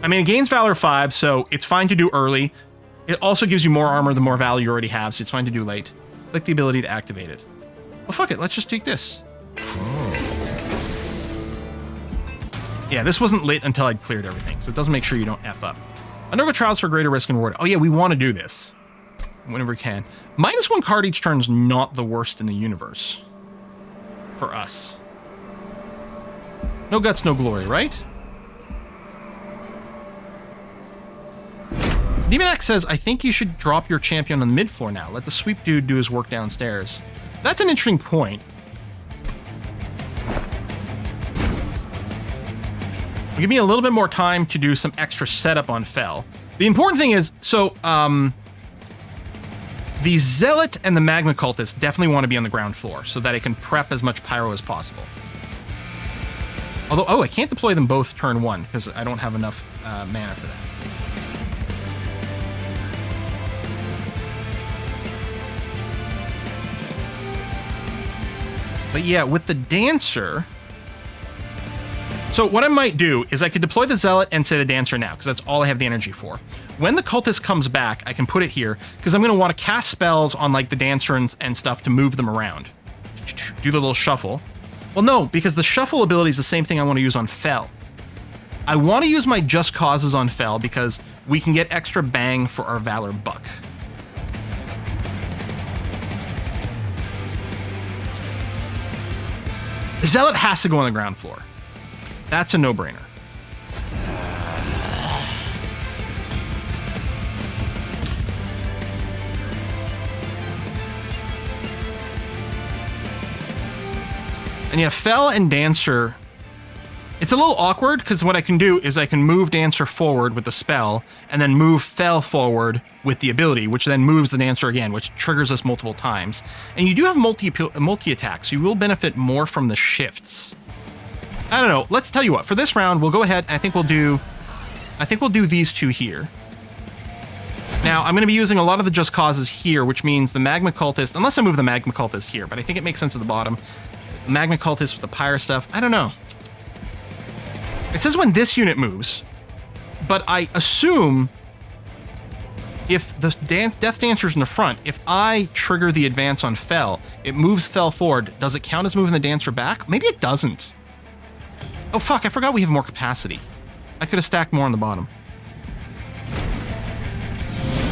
I mean, it gains Valor 5, so it's fine to do early. It also gives you more armor the more Valor you already have, so it's fine to do late. Click the ability to activate it. Well, fuck it. Let's just take this. Yeah, this wasn't lit until I'd cleared everything, so it doesn't make sure you don't F up. Undergo trials for greater risk and reward. Oh yeah, we want to do this. Whenever we can. -1 card each turn is not the worst in the universe. For us. No guts, no glory, right? Demon X says, I think you should drop your champion on the mid floor now. Let the sweep dude do his work downstairs. That's an interesting point. Give me a little bit more time to do some extra setup on Fel. The important thing is, so, the Zealot and the Magma Cultist definitely want to be on the ground floor so that it can prep as much pyro as possible. Although, oh, I can't deploy them both turn 1 because I don't have enough mana for that. But yeah, with the Dancer... So what I might do is I could deploy the Zealot and say the Dancer now, because that's all I have the energy for. When the Cultist comes back, I can put it here, because I'm going to want to cast spells on like the Dancer and stuff to move them around. Do the little shuffle. Well, no, because the shuffle ability is the same thing I want to use on Fel. I want to use my Just Causes on Fel because we can get extra bang for our Valor buck. The Zealot has to go on the ground floor. That's a no-brainer. And yeah, Fel and Dancer, it's a little awkward because what I can do is I can move Dancer forward with the spell and then move Fel forward with the ability, which then moves the Dancer again, which triggers us multiple times. And you do have multi-attack, so you will benefit more from the shifts. I don't know. Let's tell you what. For this round, we'll go ahead. I think we'll do these two here. Now, I'm going to be using a lot of the Just Causes here, which means the Magma Cultist, unless I move the Magma Cultist here, but I think it makes sense at the bottom. The Magma Cultist with the Pyre stuff. I don't know. It says when this unit moves, but I assume if the Death Dancer's in the front, if I trigger the advance on Fel, it moves Fel forward. Does it count as moving the Dancer back? Maybe it doesn't. Oh, fuck, I forgot we have more capacity. I could have stacked more on the bottom.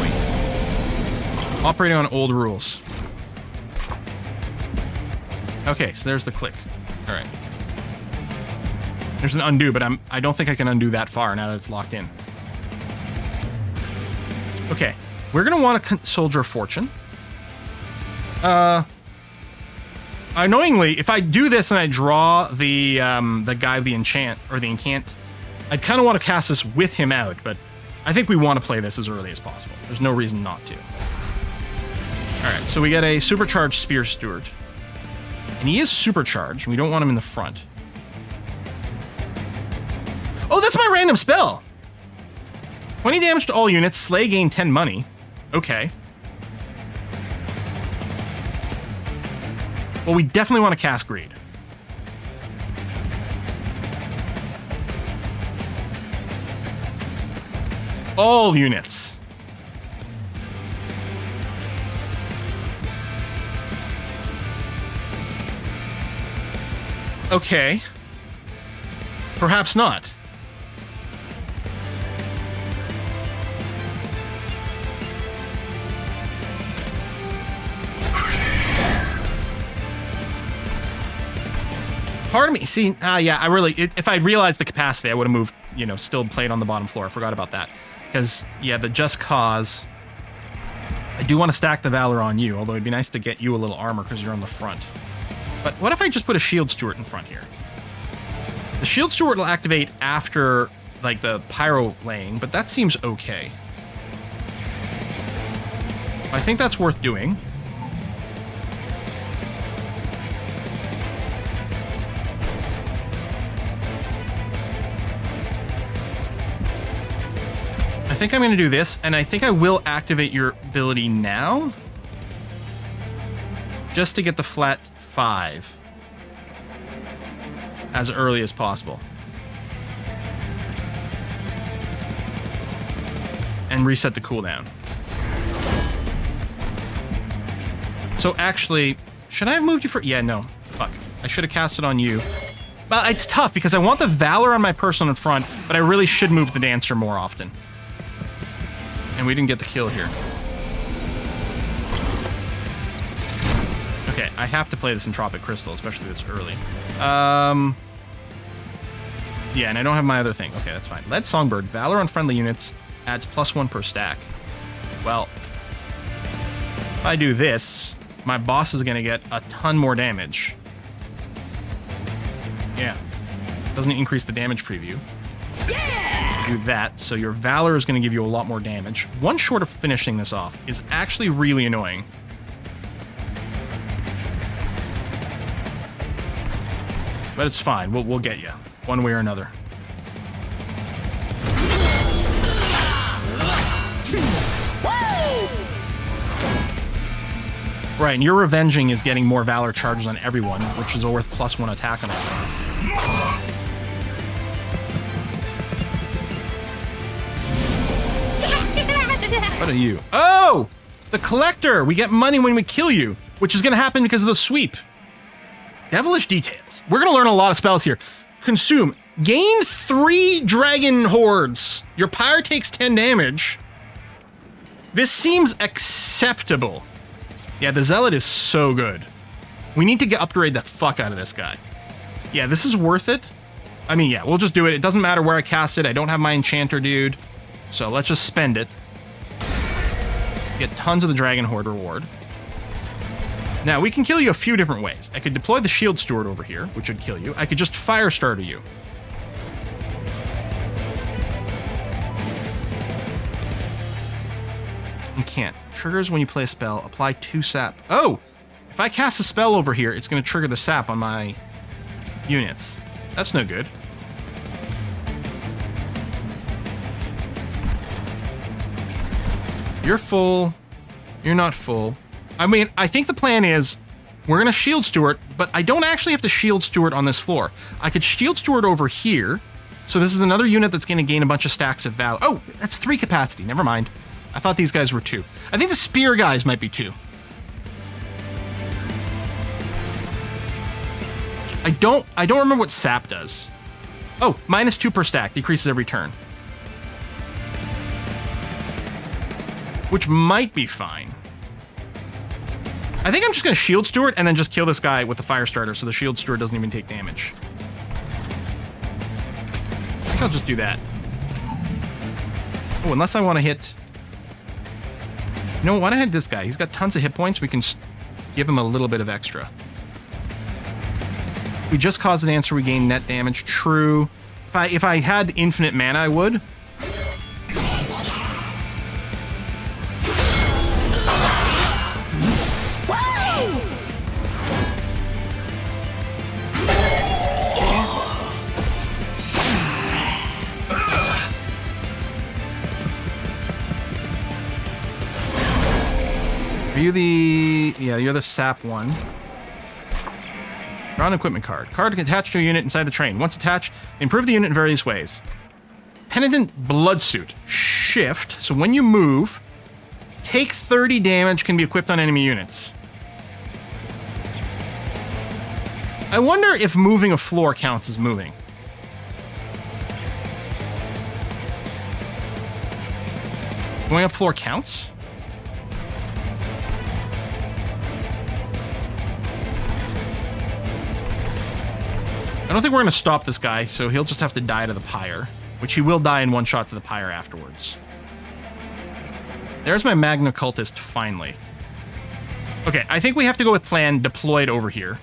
Wait. Operating on old rules. Okay, so there's the click. All right. There's an undo, but I don't think I can undo that far now that it's locked in. Okay, we're going to want a Soldier of Fortune. Annoyingly, if I do this and I draw the guy with the enchant, or the incant, I'd kind of want to cast this with him out, but I think we want to play this as early as possible. There's no reason not to. Alright, so we get a supercharged Spear Steward. And he is supercharged. We don't want him in the front. Oh, that's my random spell! 20 damage to all units. Slay, gain 10 money. Okay. Well, we definitely want to cast Greed. All units. Okay. Perhaps not. Part of me, see, yeah, I really, if I'd realized the capacity, I would have moved, you know, still played on the bottom floor. I forgot about that. Because, yeah, the Just Cause, I do want to stack the Valor on you, although it'd be nice to get you a little armor because you're on the front. But what if I just put a Shield Steward in front here? The Shield Steward will activate after, like, the Pyro laying, but that seems okay. I think that's worth doing. I think I'm going to do this, and I think I will activate your ability now. Just to get the flat 5. As early as possible. And reset the cooldown. So actually, should I have moved you for... Yeah, no. Fuck. I should have cast it on you. But it's tough, because I want the Valor on my person in front, but I really should move the Dancer more often. And we didn't get the kill here. Okay, I have to play this Entropic Crystal, especially this early. Yeah, and I don't have my other thing. Okay, that's fine. Lead Songbird. Valor on friendly units adds +1 per stack. Well, if I do this, my boss is going to get a ton more damage. Yeah. Doesn't increase the damage preview. Yeah! Do that, so your Valor is going to give you a lot more damage. One short of finishing this off is actually really annoying. But it's fine. We'll get you. One way or another. Right, and your revenging is getting more Valor charges on everyone, which is worth +1 attack on everyone. What are you? Oh! The Collector! We get money when we kill you, which is going to happen because of the sweep. Devilish Details. We're going to learn a lot of spells here. Consume. Gain 3 dragon hordes. Your pyre takes 10 damage. This seems acceptable. Yeah, the Zealot is so good. We need to upgrade the fuck out of this guy. Yeah, this is worth it. I mean, yeah, we'll just do it. It doesn't matter where I cast it. I don't have my Enchanter dude. So let's just spend it. Get tons of the Dragon Horde reward. Now, we can kill you a few different ways. I could deploy the Shield Steward over here, which would kill you. I could just Firestarter you. You can't. Triggers when you play a spell. Apply 2 sap. Oh! If I cast a spell over here, it's going to trigger the sap on my units. That's no good. You're full. You're not full. I mean, I think the plan is we're going to Shield Steward, but I don't actually have to Shield Steward on this floor. I could Shield Steward over here. So this is another unit that's going to gain a bunch of stacks of Valor. Oh, that's 3 capacity. Never mind. I thought these guys were 2. I think the Spear guys might be 2. I don't remember what sap does. Oh, -2 per stack. Decreases every turn. Which might be fine. I think I'm just going to Shield Steward and then just kill this guy with the Firestarter so the Shield Steward doesn't even take damage. I think I'll just do that. Oh, unless I want to hit... You know, why don't I hit this guy? He's got tons of hit points. We can give him a little bit of extra. We just caused an answer, we gain net damage. True. If I had infinite mana, I would. Are you the... Yeah, you're the sap one. Draw an equipment card. Card attached to a unit inside the train. Once attached, improve the unit in various ways. Penitent Bloodsuit. Shift. So when you move, take 30 damage, can be equipped on enemy units. I wonder if moving a floor counts as moving. Going up floor counts? I don't think we're going to stop this guy, so he'll just have to die to the pyre, which he will die in one shot to the pyre afterwards. There's my Magna Cultist, finally. Okay, I think we have to go with plan deployed over here.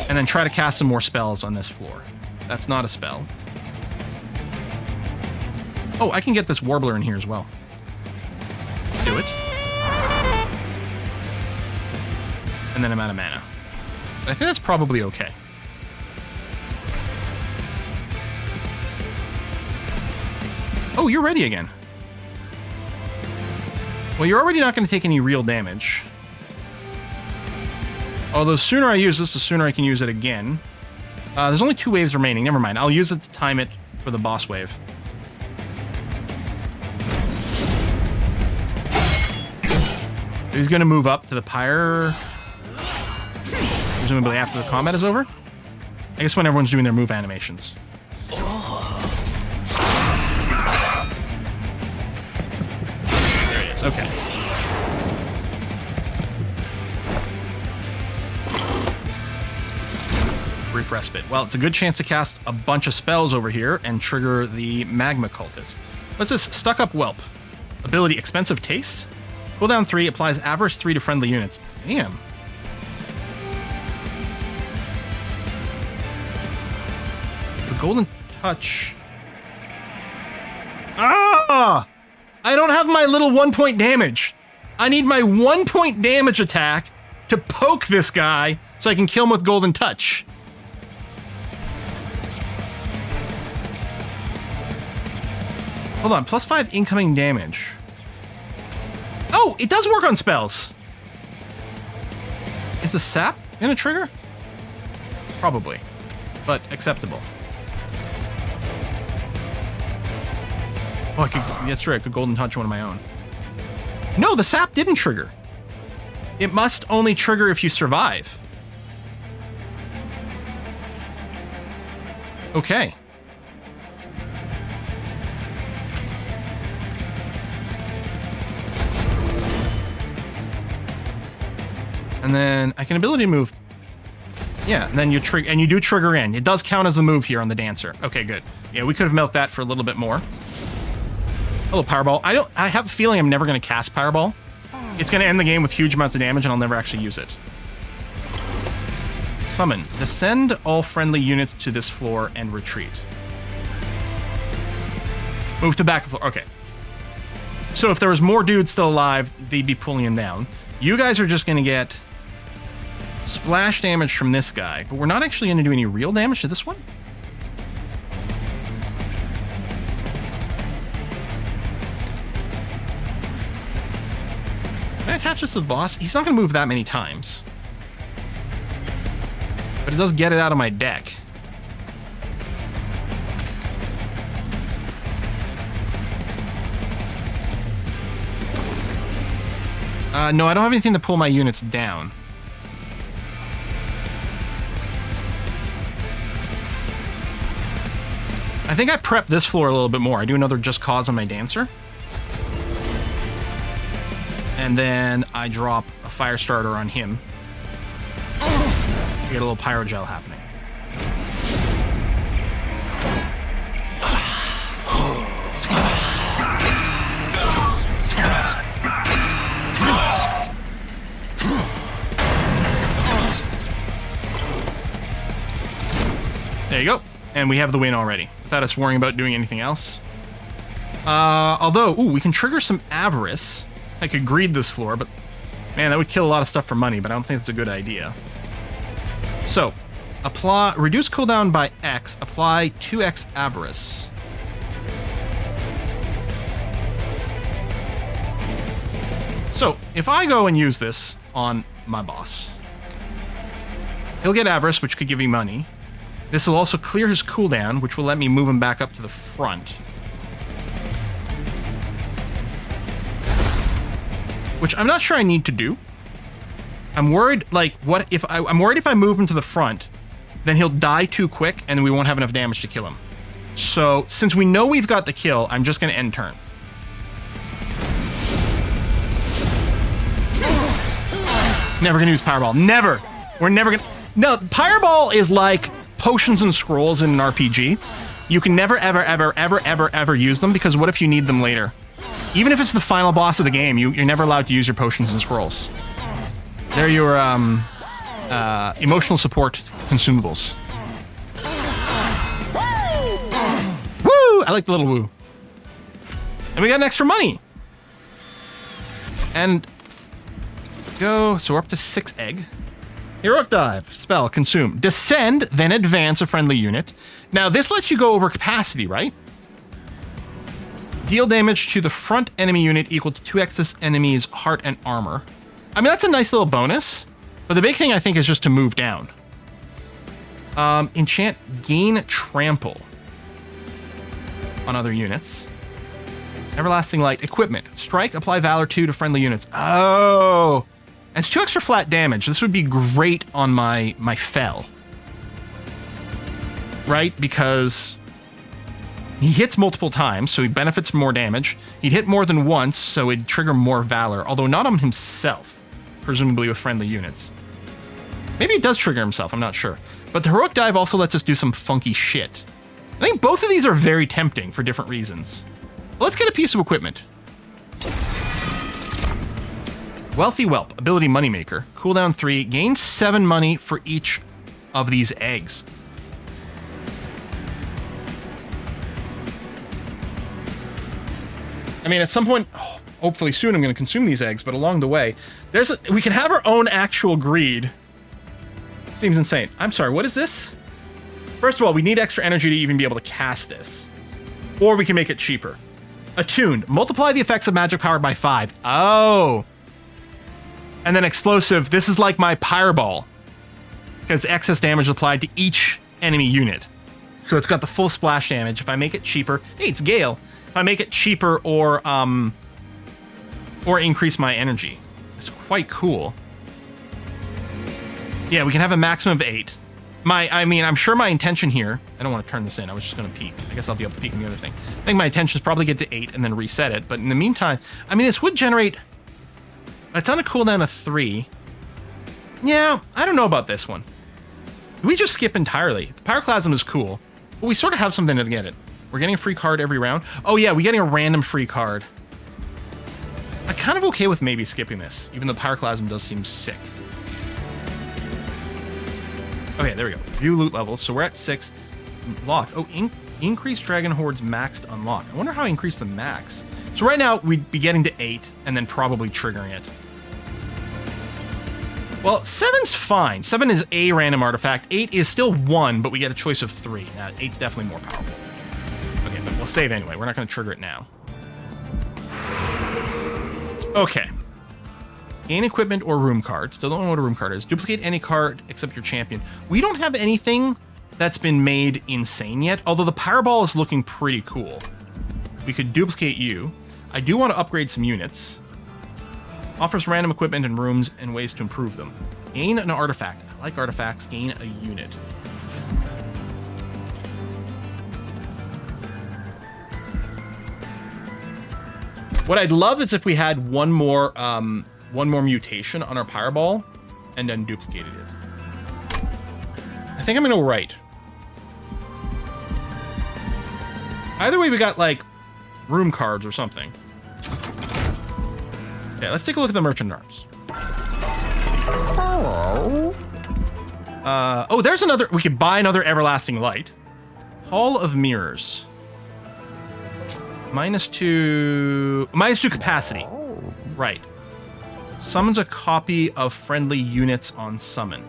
And then try to cast some more spells on this floor. That's not a spell. Oh, I can get this Warbler in here as well. Do it. And then I'm out of mana. I think that's probably okay. Oh, you're ready again. Well, you're already not going to take any real damage. Although the sooner I use this, the sooner I can use it again. There's only 2 waves remaining. Never mind. I'll use it to time it for the boss wave. He's going to move up to the pyre. Presumably after the combat is over. I guess when everyone's doing their move animations. There it is. Okay. Brief respite. Well, it's a good chance to cast a bunch of spells over here and trigger the Magma Cultist. What's this? Stuck Up Whelp. Ability Expensive Taste. Cooldown 3, applies Avarice 3 to friendly units. Damn. The Golden Touch. Ah! I don't have my little 1-point damage. I need my 1-point damage attack to poke this guy so I can kill him with Golden Touch. Hold on, +5 incoming damage. Oh, it does work on spells. Is the sap gonna trigger? Probably, but acceptable. Oh, I could, that's right, I could Golden Touch one of my own. No, the sap didn't trigger. It must only trigger if you survive. Okay. And then I can ability move. Yeah, and then you trigger, and you do trigger in. It does count as the move here on the Dancer. Okay, good. Yeah, we could have milked that for a little bit more. Hello, Powerball. I have a feeling I'm never going to cast Powerball. It's going to end the game with huge amounts of damage, and I'll never actually use it. Summon. Descend all friendly units to this floor and retreat. Move to back of the floor. Okay. So if there was more dudes still alive, they'd be pulling him down. You guys are just going to get splash damage from this guy, but we're not actually going to do any real damage to this one. Can I attach this to the boss? He's not going to move that many times. But it does get it out of my deck. No, I don't have anything to pull my units down. I think I prep this floor a little bit more. I do another Just Cause on my Dancer. And then I drop a Fire Starter on him. We get a little Pyrogel happening. There you go. And we have the win already, without us worrying about doing anything else. Although, ooh, we can trigger some avarice. I could greed this floor, but man, that would kill a lot of stuff for money, but I don't think it's a good idea. So, reduce cooldown by X, apply 2X avarice. So, if I go and use this on my boss, he'll get avarice, which could give me money. This will also clear his cooldown, which will let me move him back up to the front. Which I'm not sure I need to do. I'm worried, like, I'm worried if I move him to the front, then he'll die too quick, and we won't have enough damage to kill him. So, since we know we've got the kill, I'm just going to end turn. Never going to use Powerball. Never! We're never going to... No, Powerball is like potions and scrolls in an RPG. You can never, ever, ever, ever, ever, ever use them, because what if you need them later? Even if it's the final boss of the game, you're never allowed to use your potions and scrolls. They're your emotional support consumables. Woo! I like the little woo. And we got an extra money. And go, so we're up to 6 egg. Heroic Dive, spell, consume. Descend, then advance a friendly unit. Now, this lets you go over capacity, right? Deal damage to the front enemy unit equal to 2x this enemy's heart and armor. I mean, that's a nice little bonus, but the big thing, I think, is just to move down. Enchant, gain trample on other units. Everlasting Light, equipment. Strike, apply Valor 2 to friendly units. Oh! And it's 2 extra flat damage. This would be great on my Fel. Right? Because he hits multiple times, so he benefits from more damage. He'd hit more than once, so it'd trigger more Valor. Although not on himself, presumably with friendly units. Maybe it does trigger himself, I'm not sure. But the Heroic Dive also lets us do some funky shit. I think both of these are very tempting for different reasons. Let's get a piece of equipment. Wealthy Whelp, ability Moneymaker, cooldown 3, gain 7 money for each of these eggs. I mean, at some point, hopefully soon, I'm going to consume these eggs, but along the way, we can have our own actual greed. Seems insane. I'm sorry, what is this? First of all, we need extra energy to even be able to cast this. Or we can make it cheaper. Attuned, multiply the effects of magic power by 5. Oh. And then explosive, this is like my Pyreball, because excess damage applied to each enemy unit. So it's got the full splash damage. If I make it cheaper, hey, it's Gale. If I make it cheaper or increase my energy, it's quite cool. Yeah, we can have a maximum of 8. I'm sure my intention here, I don't want to turn this in, I was just going to peek. I guess I'll be able to peek in the other thing. I think my intention is probably get to 8 and then reset it, but in the meantime, I mean, this would generate, it's on a cooldown of 3. Yeah, I don't know about this one. We just skip entirely. Pyroclasm is cool, but we sort of have something to get it. We're getting a free card every round. Oh yeah, we're getting a random free card. I'm kind of okay with maybe skipping this, even though Pyroclasm does seem sick. Okay, there we go. View loot levels. So we're at 6. Lock. Oh, increase Dragon Horde's maxed unlock. I wonder how I increase the max. So right now, we'd be getting to 8 and then probably triggering it. Well, 7's fine. 7 is a random artifact. 8 is still 1, but we get a choice of 3. Now, 8's definitely more powerful. Okay, but we'll save anyway. We're not going to trigger it now. Okay. Gain equipment or room card. Still don't know what a room card is. Duplicate any card except your champion. We don't have anything that's been made insane yet, although the Powerball is looking pretty cool. We could duplicate you. I do want to upgrade some units. Offers random equipment and rooms and ways to improve them. Gain an artifact. I like artifacts. Gain a unit. What I'd love is if we had one more mutation on our Powerball and then duplicated it. I think I'm going to go right. Either way, we got like room cards or something. Okay, let's take a look at the merchant arms. Oh, there's another. We could buy another Everlasting Light. Hall of Mirrors. -2 capacity. Right. Summons a copy of friendly units on summon.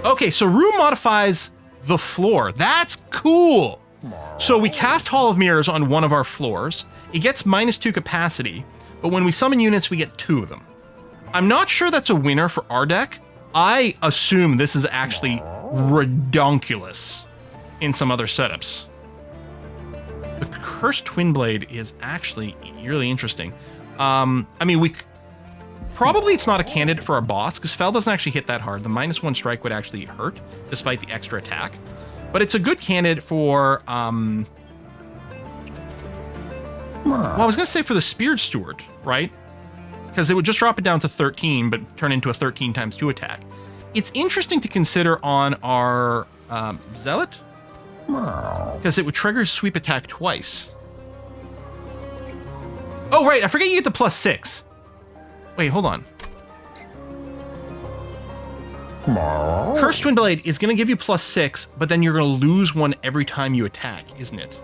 Okay, so room modifies the floor. That's cool. So we cast Hall of Mirrors on one of our floors. It gets -2 capacity, but when we summon units, we get 2 of them. I'm not sure that's a winner for our deck. I assume this is actually redonkulous in some other setups. The Cursed Twin Blade is actually really interesting. I mean, probably it's not a candidate for our boss, because Fel doesn't actually hit that hard. The -1 strike would actually hurt, despite the extra attack. But it's a good candidate for, well, I was going to say for the Speared Steward, right? Because it would just drop it down to 13, but turn into a 13 times 2 attack. It's interesting to consider on our Zealot, because it would trigger sweep attack twice. Oh, right, I forget you get the +6. Wait, hold on. Cursed Twin Blade is going to give you +6, but then you're going to lose 1 every time you attack, isn't it?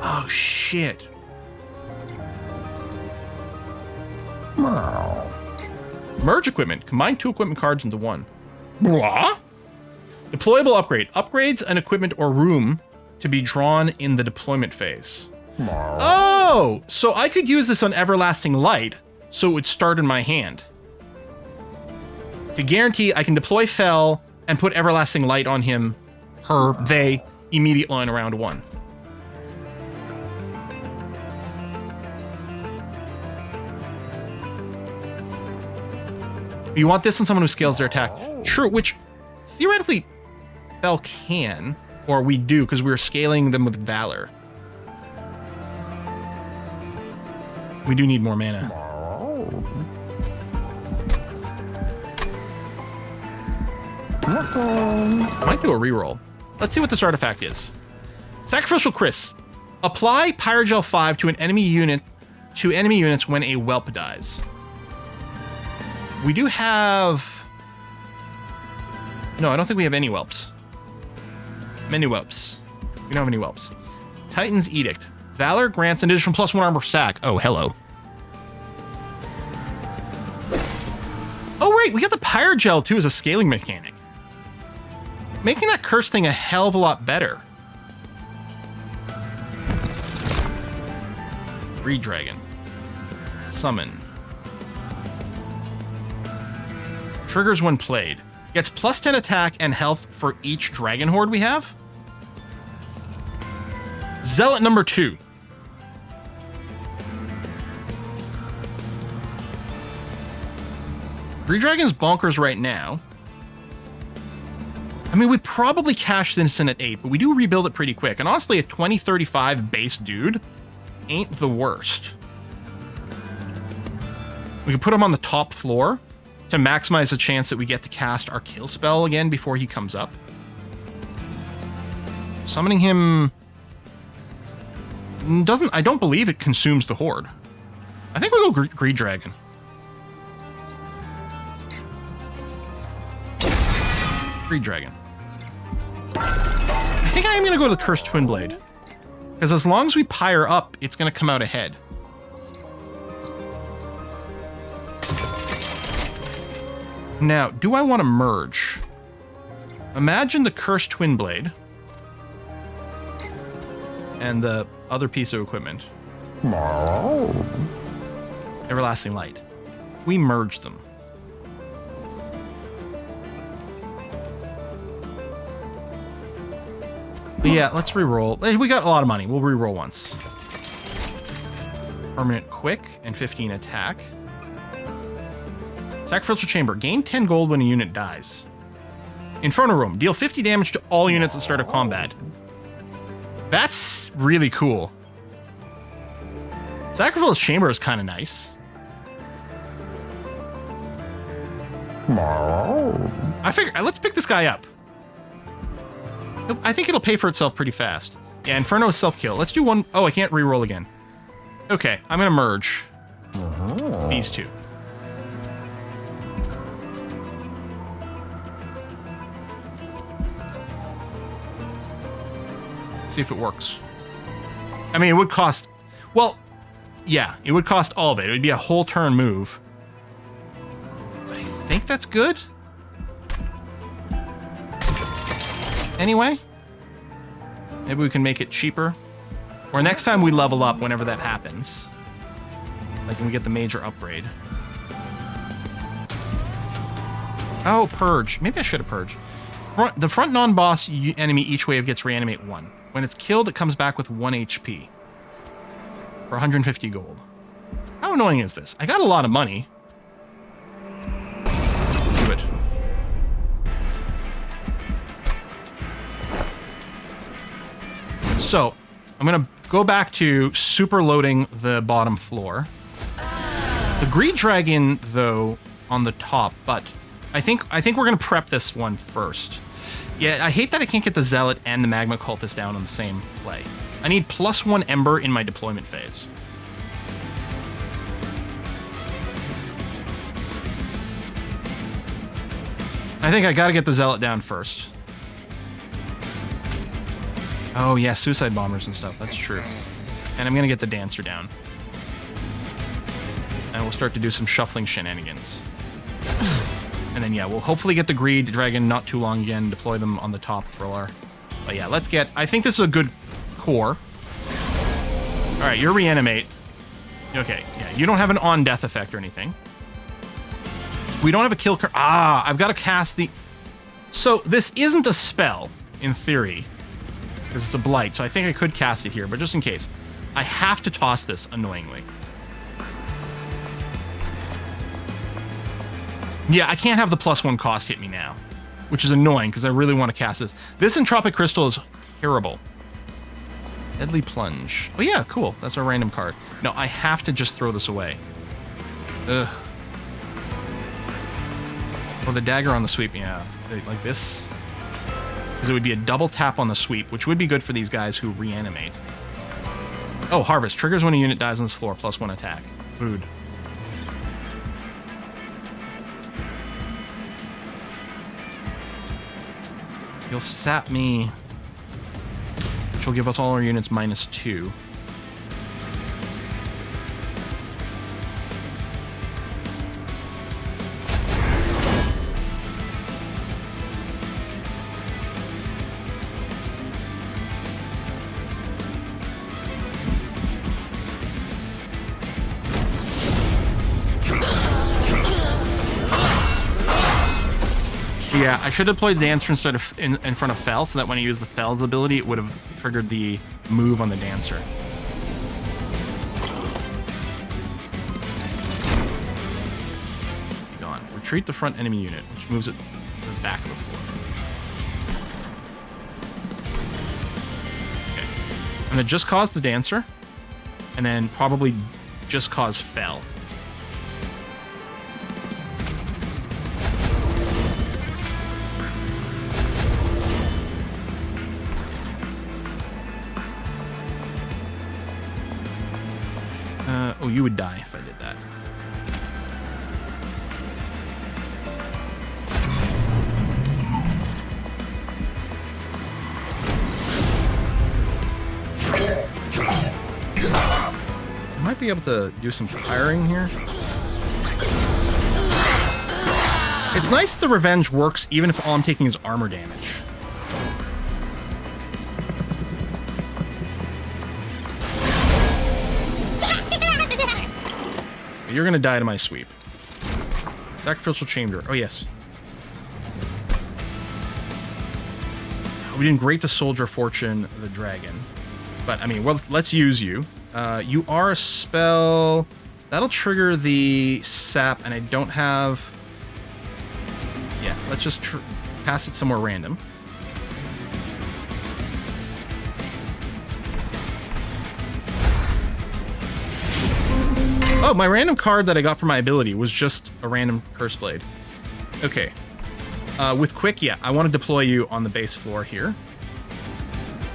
Oh, shit. Merge equipment. Combine 2 equipment cards into 1. Blah? Deployable upgrade. Upgrades an equipment or room to be drawn in the deployment phase. Oh! So I could use this on Everlasting Light, so it would start in my hand. To guarantee I can deploy Fel and put Everlasting Light on him, her, they, immediately on round 1. You want this on someone who scales their attack. Sure, which theoretically Fel can, or we do, because we're scaling them with Valor. We do need more mana. Might do a reroll. Let's see what this artifact is. Sacrificial Chris. Apply Pyrogel 5 to an enemy unit enemy units when a whelp dies. We do have... No, I don't think we have any whelps. Many whelps. We don't have any whelps. Titan's Edict. Valor grants an additional +1 armor sack. Oh, hello. Oh, right, we got the Pyrogel too as a scaling mechanic. Making that curse thing a hell of a lot better. Breed Dragon. Summon. Triggers when played. Gets +10 attack and health for each Dragon Horde we have. Zealot number 2. Breed Dragon's bonkers right now. I mean, we probably cash this in at 8, but we do rebuild it pretty quick. And honestly, a 2035 base dude ain't the worst. We can put him on the top floor to maximize the chance that we get to cast our kill spell again before he comes up. Summoning him doesn't... I don't believe it consumes the Horde. I think we'll go Greed Dragon. Greed Dragon. I think I am going to go to the Cursed Twin Blade. Because as long as we pyre up, it's going to come out ahead. Now, do I want to merge? Imagine the Cursed Twin Blade. And the other piece of equipment. Everlasting Light. If we merge them. But yeah, let's reroll. We got a lot of money. We'll reroll once. Permanent quick and 15 attack. Sacrificial Chamber. Gain 10 gold when a unit dies. Inferno Room. Deal 50 damage to all units at the start of combat. That's really cool. Sacrificial Chamber is kind of nice. I figure, let's pick this guy up. I think it'll pay for itself pretty fast. Yeah, Inferno is self-kill. Let's do one. Oh, I can't re-roll again. Okay, I'm going to merge these two. Let's see if it works. I mean, it would cost... Well, yeah, it would cost all of it. It would be a whole turn move. But I think that's good. Anyway, maybe we can make it cheaper. Or next time we level up, whenever that happens. Like when we get the major upgrade. Oh, Purge. Maybe I should have Purged. The front non-boss enemy each wave gets reanimate 1. When it's killed, it comes back with 1 HP. For 150 gold. How annoying is this? I got a lot of money. Do it. So, I'm going to go back to super loading the bottom floor. The Greed Dragon, though, on the top, but I think we're going to prep this one first. Yeah, I hate that I can't get the Zealot and the Magma Cultist down on the same play. I need +1 Ember in my deployment phase. I think I got to get the Zealot down first. Oh, yeah, Suicide Bombers and stuff. That's true. And I'm going to get the Dancer down. And we'll start to do some shuffling shenanigans. And then, yeah, we'll hopefully get the Greed Dragon not too long again, deploy them on the top for our... But yeah, let's get... I think this is a good core. Alright, you're Reanimate. Okay, yeah, you don't have an on-death effect or anything. We don't have a kill... I've got to cast the... So, this isn't a spell, in theory. Because it's a Blight, so I think I could cast it here, but just in case. I have to toss this, annoyingly. Yeah, I can't have the +1 cost hit me now, which is annoying because I really want to cast this. This Entropic Crystal is terrible. Deadly Plunge. Oh yeah, cool. That's a random card. No, I have to just throw this away. Ugh. Or the dagger on the sweep, yeah. Like this. Because it would be a double tap on the sweep, which would be good for these guys who reanimate. Oh, Harvest. Triggers when a unit dies on this floor, +1 attack. Rude. You'll sap me, which will give us all our units -2. Yeah, I should have played the Dancer instead of in front of Fell, so that when I used the Fell's ability, it would have triggered the move on the Dancer. Gone. Retreat the front enemy unit, which moves it to the back of the floor. Okay. I'm gonna just cause the Dancer, and then probably just cause Fell. Oh, you would die if I did that. I might be able to do some firing here. It's nice the Revenge works even if all I'm taking is armor damage. You're gonna die to my sweep. Sacrificial Chamber. Oh, yes. We didn't great to Soldier Fortune the Dragon. But, I mean, well, let's use you. You are a spell... That'll trigger the sap, and I don't have... Yeah, let's just cast it somewhere random. Oh, my random card that I got for my ability was just a random Curse Blade. Okay. With Quick, yeah, I want to deploy you on the base floor here.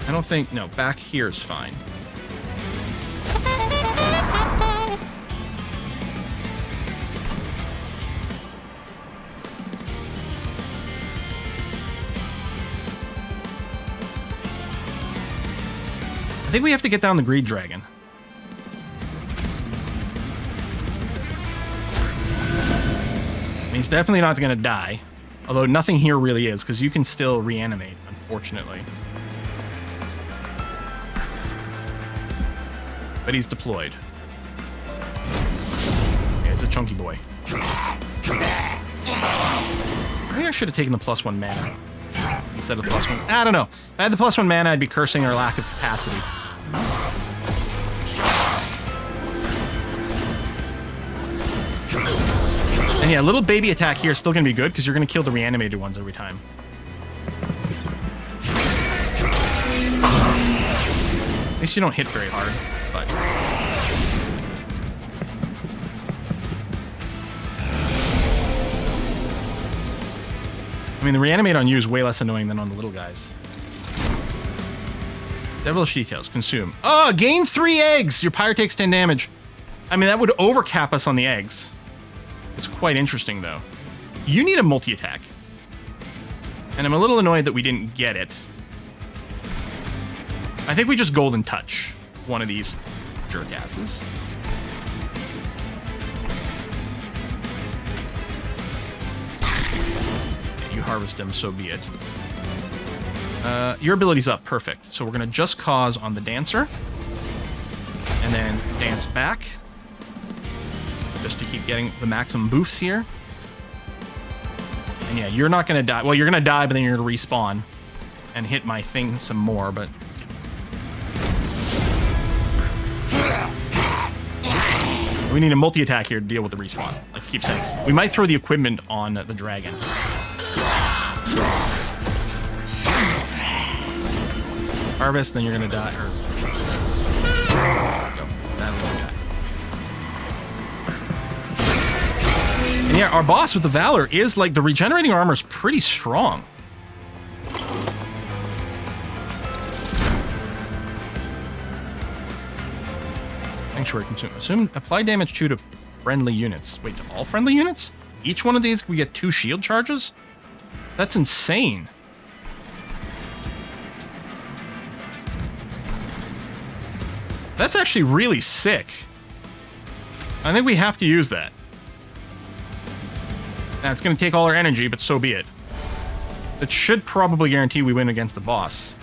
I don't think... No, back here is fine. think we have to get down the Greed Dragon. He's definitely not going to die. Although nothing here really is, because you can still reanimate, unfortunately. But he's deployed. Yeah, he's a chunky boy. Maybe I should have taken the +1 mana instead of the +1. I don't know. If I had the +1 mana, I'd be cursing our lack of capacity. And yeah, little baby attack here is still going to be good because you're going to kill the reanimated ones every time. At least you don't hit very hard, but... I mean, the reanimate on you is way less annoying than on the little guys. Devilish Details, consume. Oh, gain 3 eggs! Your pyre takes 10 damage. I mean, that would overcap us on the eggs. It's quite interesting, though. You need a multi-attack. And I'm a little annoyed that we didn't get it. I think we just Golden Touch one of these jerkasses. You harvest them, so be it. Your ability's up, perfect. So we're going to just cause on the Dancer. And then dance back. Just to keep getting the maximum boosts here. And yeah, you're not going to die. Well, you're going to die, but then you're going to respawn and hit my thing some more, but... We need a multi-attack here to deal with the respawn, like I keep saying. We might throw the equipment on the dragon. Harvest, then you're going to die. Or... Go. That'll die. And yeah, our boss with the Valor is like, the regenerating armor is pretty strong. Sanctuary consume. Assume apply damage to friendly units. Wait, to all friendly units? Each one of these we get 2 shield charges? That's insane. That's actually really sick. I think we have to use that. Now, it's going to take all our energy, but so be it. That should probably guarantee we win against the boss.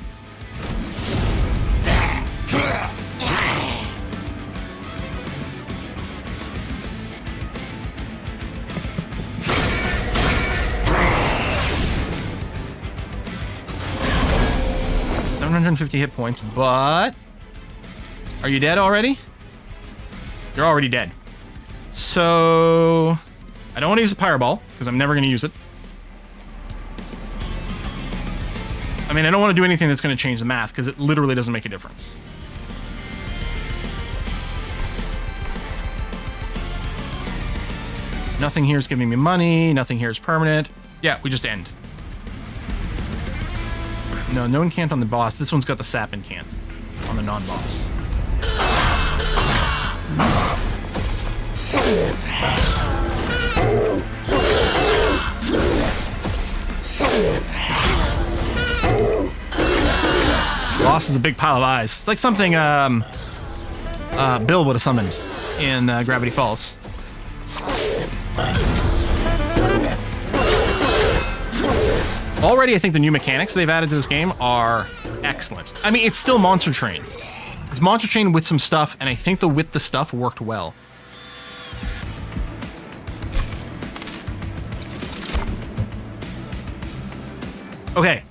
$750 hit points, but... Are you dead already? You're already dead. So... I don't want to use a Pyre Ball, because I'm never going to use it. I mean, I don't want to do anything that's going to change the math, because it literally doesn't make a difference. Nothing here is giving me money. Nothing here is permanent. Yeah, we just end. No, no incant on the boss. This one's got the sap incant on the non-boss. Boss is a big pile of eyes. It's like something Bill would have summoned in Gravity Falls. Already, I think the new mechanics they've added to this game are excellent. I mean, it's still Monster Train. It's Monster Train with some stuff, and I think the with the stuff worked well. Okay.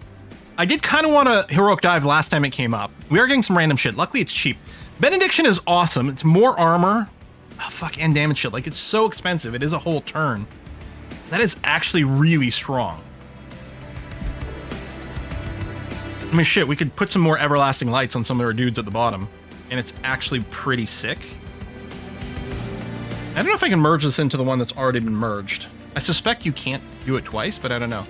I did kind of want a Heroic Dive last time it came up. We are getting some random shit. Luckily, it's cheap. Benediction is awesome. It's more armor. Oh, fuck, and damage shit. Like, it's so expensive. It is a whole turn. That is actually really strong. I mean, shit, we could put some more Everlasting Lights on some of our dudes at the bottom, and it's actually pretty sick. I don't know if I can merge this into the one that's already been merged. I suspect you can't do it twice, but I don't know.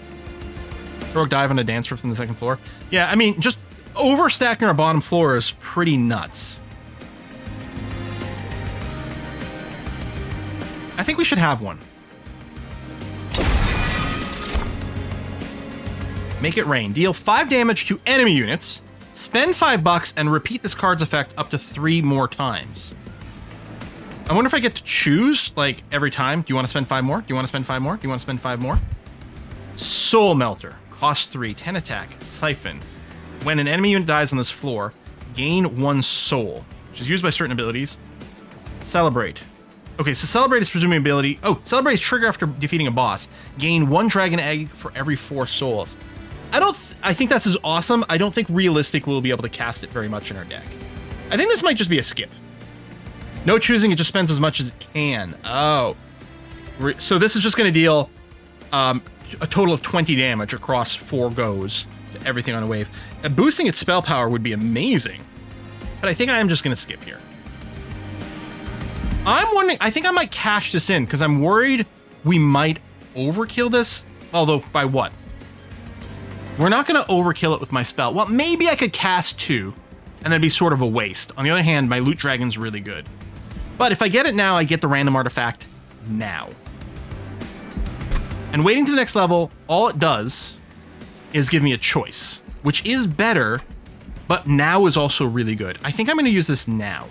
Heroic Dive on a Dancer from the second floor. Yeah, I mean, just overstacking our bottom floor is pretty nuts. I think we should have one. Make it rain. Deal 5 damage to enemy units. spend $5 and repeat this card's effect up to 3 more times. I wonder if I get to choose, like, every time. Do you want to spend 5 more? Do you want to spend 5 more? Do you want to spend 5 more? Soul Melter. Cost 3, 10 attack, Siphon. When an enemy unit dies on this floor, gain 1 soul, which is used by certain abilities. Celebrate. Okay, so Celebrate is presuming ability. Oh, Celebrate is trigger after defeating a boss. Gain 1 dragon egg for every 4 souls. I think this is awesome. I don't think realistic we'll be able to cast it very much in our deck. I think this might just be a skip. No choosing, it just spends as much as it can. Oh. So this is just going to deal a total of 20 damage across 4 goes to everything on a wave. Boosting its spell power would be amazing. But I think I am just going to skip here. I'm wondering, I think I might cash this in because I'm worried we might overkill this. Although, by what? We're not going to overkill it with my spell. Well, maybe I could cast 2 and that'd be sort of a waste. On the other hand, my Loot Dragon's really good. But if I get it now, I get the random artifact now. And waiting to the next level, all it does is give me a choice, which is better, but now is also really good. I think I'm going to use this now.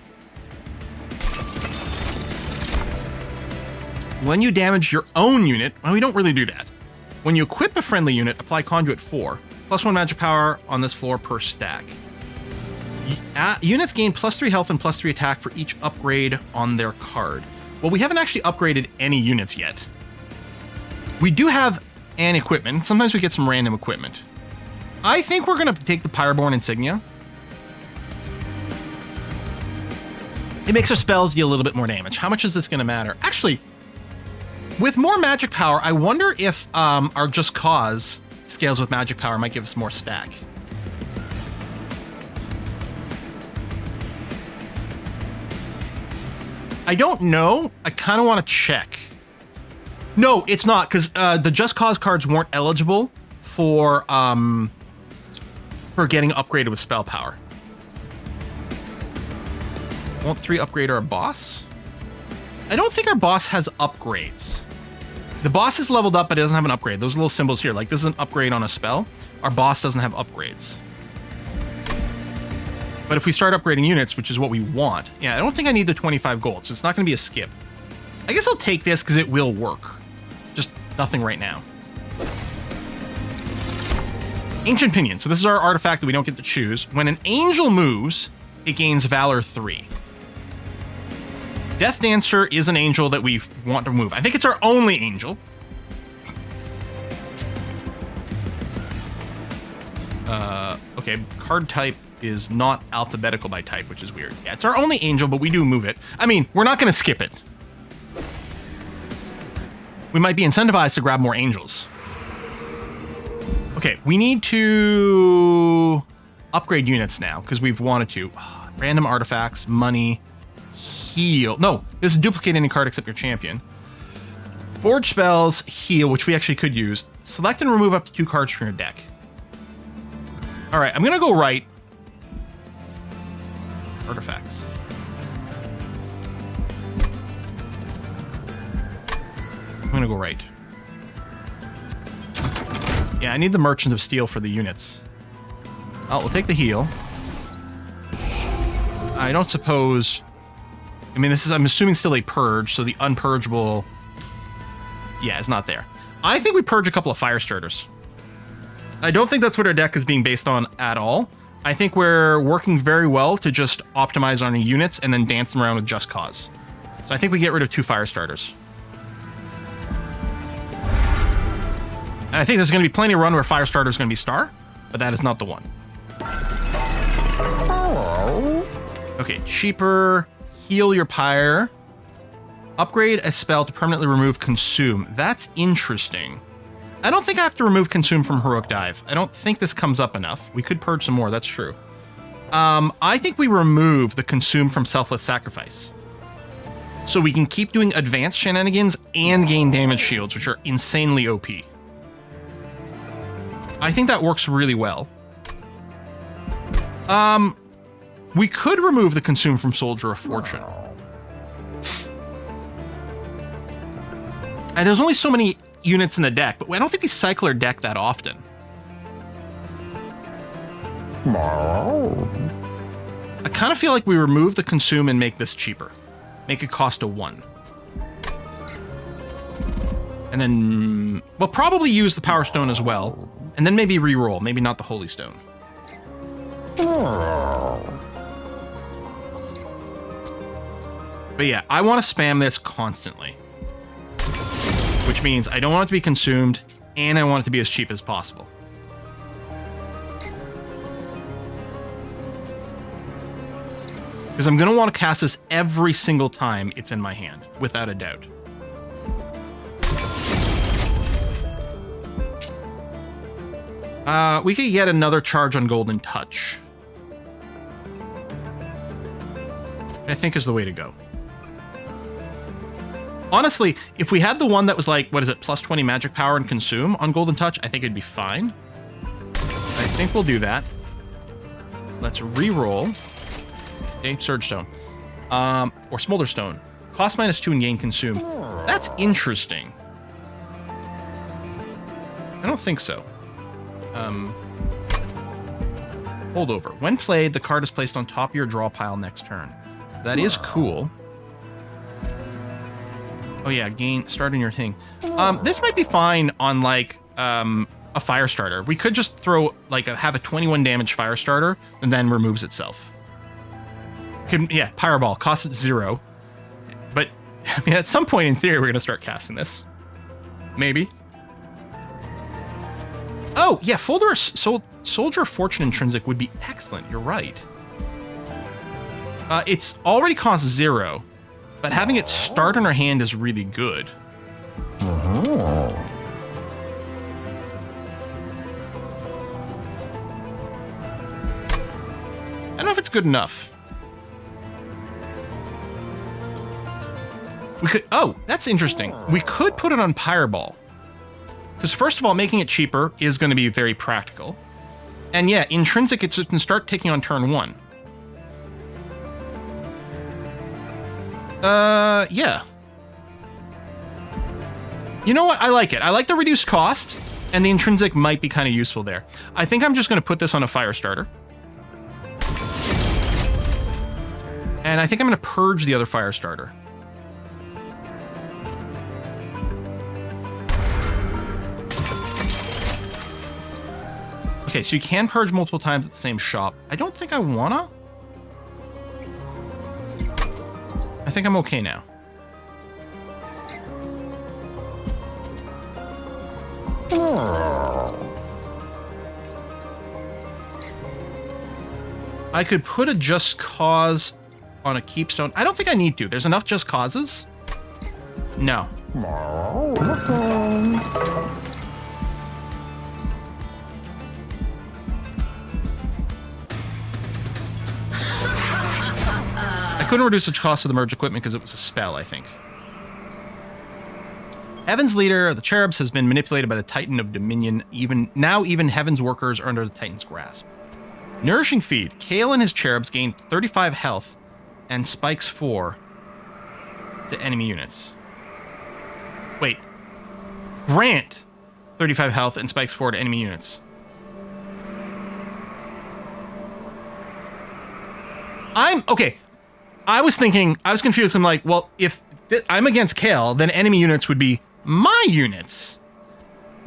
When you damage your own unit, well, we don't really do that. When you equip a friendly unit, apply Conduit 4, +1 magic power on this floor per stack. Units gain +3 health and +3 attack for each upgrade on their card. Well, we haven't actually upgraded any units yet. We do have an equipment. Sometimes we get some random equipment. I think we're going to take the Pyroborn Insignia. It makes our spells deal a little bit more damage. How much is this going to matter? Actually, with more magic power, I wonder if our Just Cause scales with magic power might give us more stack. I don't know. I kind of want to check. No, it's not, because the Just Cause cards weren't eligible for getting upgraded with spell power. Won't 3 upgrade our boss? I don't think our boss has upgrades. The boss is leveled up, but it doesn't have an upgrade. Those little symbols here, like this is an upgrade on a spell. Our boss doesn't have upgrades. But if we start upgrading units, which is what we want, yeah, I don't think I need the 25 gold, so it's not going to be a skip. I guess I'll take this because it will work. Just nothing right now. Ancient Pinion. So this is our artifact that we don't get to choose. When an angel moves, it gains Valor 3. Death Dancer is an angel that we want to move. I think it's our only angel. Okay, card type is not alphabetical by type, which is weird. Yeah, it's our only angel, but we do move it. I mean, we're not going to skip it. We might be incentivized to grab more angels. Okay, we need to upgrade units now, because we've wanted to. Random artifacts, money, heal. No, this is duplicate any card except your champion. Forge spells, heal, which we actually could use. Select and remove up to 2 cards from your deck. All right, I'm going to go right. Artifacts. I'm going to go right. Yeah, I need the Merchant of Steel for the units. Oh, we'll take the heal. I don't suppose... I mean, this is, I'm assuming, still a purge, so the unpurgeable... Yeah, it's not there. I think we purge a couple of fire starters. I don't think that's what our deck is being based on at all. I think we're working very well to just optimize on the units and then dance them around with Just Cause. So I think we get rid of 2 fire starters. And I think there's going to be plenty of run where fire starter is going to be star, but that is not the one. Okay, cheaper. Heal your pyre. Upgrade a spell to permanently remove consume. That's interesting. I don't think I have to remove consume from Heroic Dive. I don't think this comes up enough. We could purge some more, that's true. I think we remove the consume from Selfless Sacrifice. So we can keep doing advanced shenanigans and gain damage shields, which are insanely OP. I think that works really well. We could remove the consume from Soldier of Fortune. And there's only so many units in the deck, but I don't think we cycle our deck that often. I kind of feel like we remove the consume and make this cheaper. Make it cost a 1. And then we'll probably use the Power Stone as well. And then maybe re-roll, maybe not the Holy Stone. But yeah, I want to spam this constantly. Which means I don't want it to be consumed, and I want it to be as cheap as possible. Because I'm going to want to cast this every single time it's in my hand, without a doubt. We could get another charge on Golden Touch. I think is the way to go. Honestly, if we had the one that was like, what is it, plus 20 magic power and consume on Golden Touch, I think it'd be fine. I think we'll do that. Let's re-roll. Okay, Surge Stone. Or Smolder Stone. Cost -2 and gain consume. That's interesting. I don't think so. Hold over. When played, the card is placed on top of your draw pile next turn. That is cool. Oh yeah, starting your thing. This might be fine on like a fire starter. We could just throw like have a 21 damage fire starter and then removes itself. Yeah, Pyreball costs it 0. But I mean, at some point in theory, we're gonna start casting this. Maybe. Oh yeah, Soldier of Fortune Intrinsic would be excellent. You're right. It's already cost 0. But having it start in our hand is really good. I don't know if it's good enough. We could... Oh, that's interesting. We could put it on Pyreball. Because first of all, making it cheaper is going to be very practical. And yeah, Intrinsic, it can start ticking on turn 1. Yeah. You know what? I like it. I like the reduced cost, and the Intrinsic might be kind of useful there. I think I'm just going to put this on a fire starter. And I think I'm going to purge the other fire starter. Okay, so you can purge multiple times at the same shop. I don't think I wanna. I think I'm okay now. I could put a Just Cause on a Keepstone. I don't think I need to. There's enough Just Causes. No. I couldn't reduce the cost of the merge equipment because it was a spell, I think. Heaven's leader of the Cherubs has been manipulated by the Titan of Dominion. Even Heaven's workers are under the Titan's grasp. Nourishing Feed. Kale and his Cherubs gain 35 health and spikes 4 to enemy units. Wait. Grant 35 health and spikes 4 to enemy units. Okay. I was confused. I'm like, well, if I'm against Kale, then enemy units would be my units.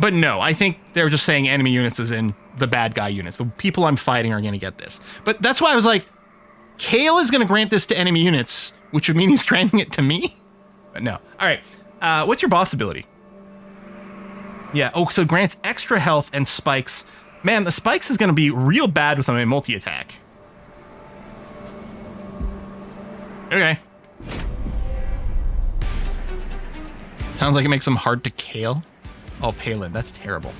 But no, I think they're just saying enemy units as in the bad guy units. The people I'm fighting are going to get this. But that's why I was like, Kale is going to grant this to enemy units, which would mean he's granting it to me? But no. All right. What's your boss ability? Yeah. Oh, so grants extra health and spikes. Man, the spikes is going to be real bad with my multi-attack. Okay. Sounds like it makes them hard to Kale. Oh, Palin, that's terrible.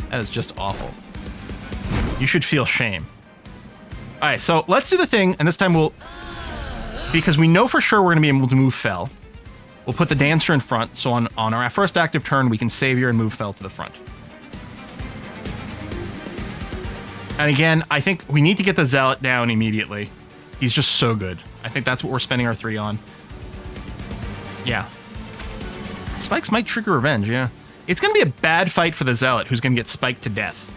That is just awful. You should feel shame. All right, so let's do the thing, and this time because we know for sure we're going to be able to move Fel, we'll put the Dancer in front, so on our first active turn, we can Savior and move Fel to the front. And again, I think we need to get the Zealot down immediately. He's just so good. I think that's what we're spending our 3 on. Yeah. Spikes might trigger revenge, yeah. It's going to be a bad fight for the Zealot, who's going to get spiked to death.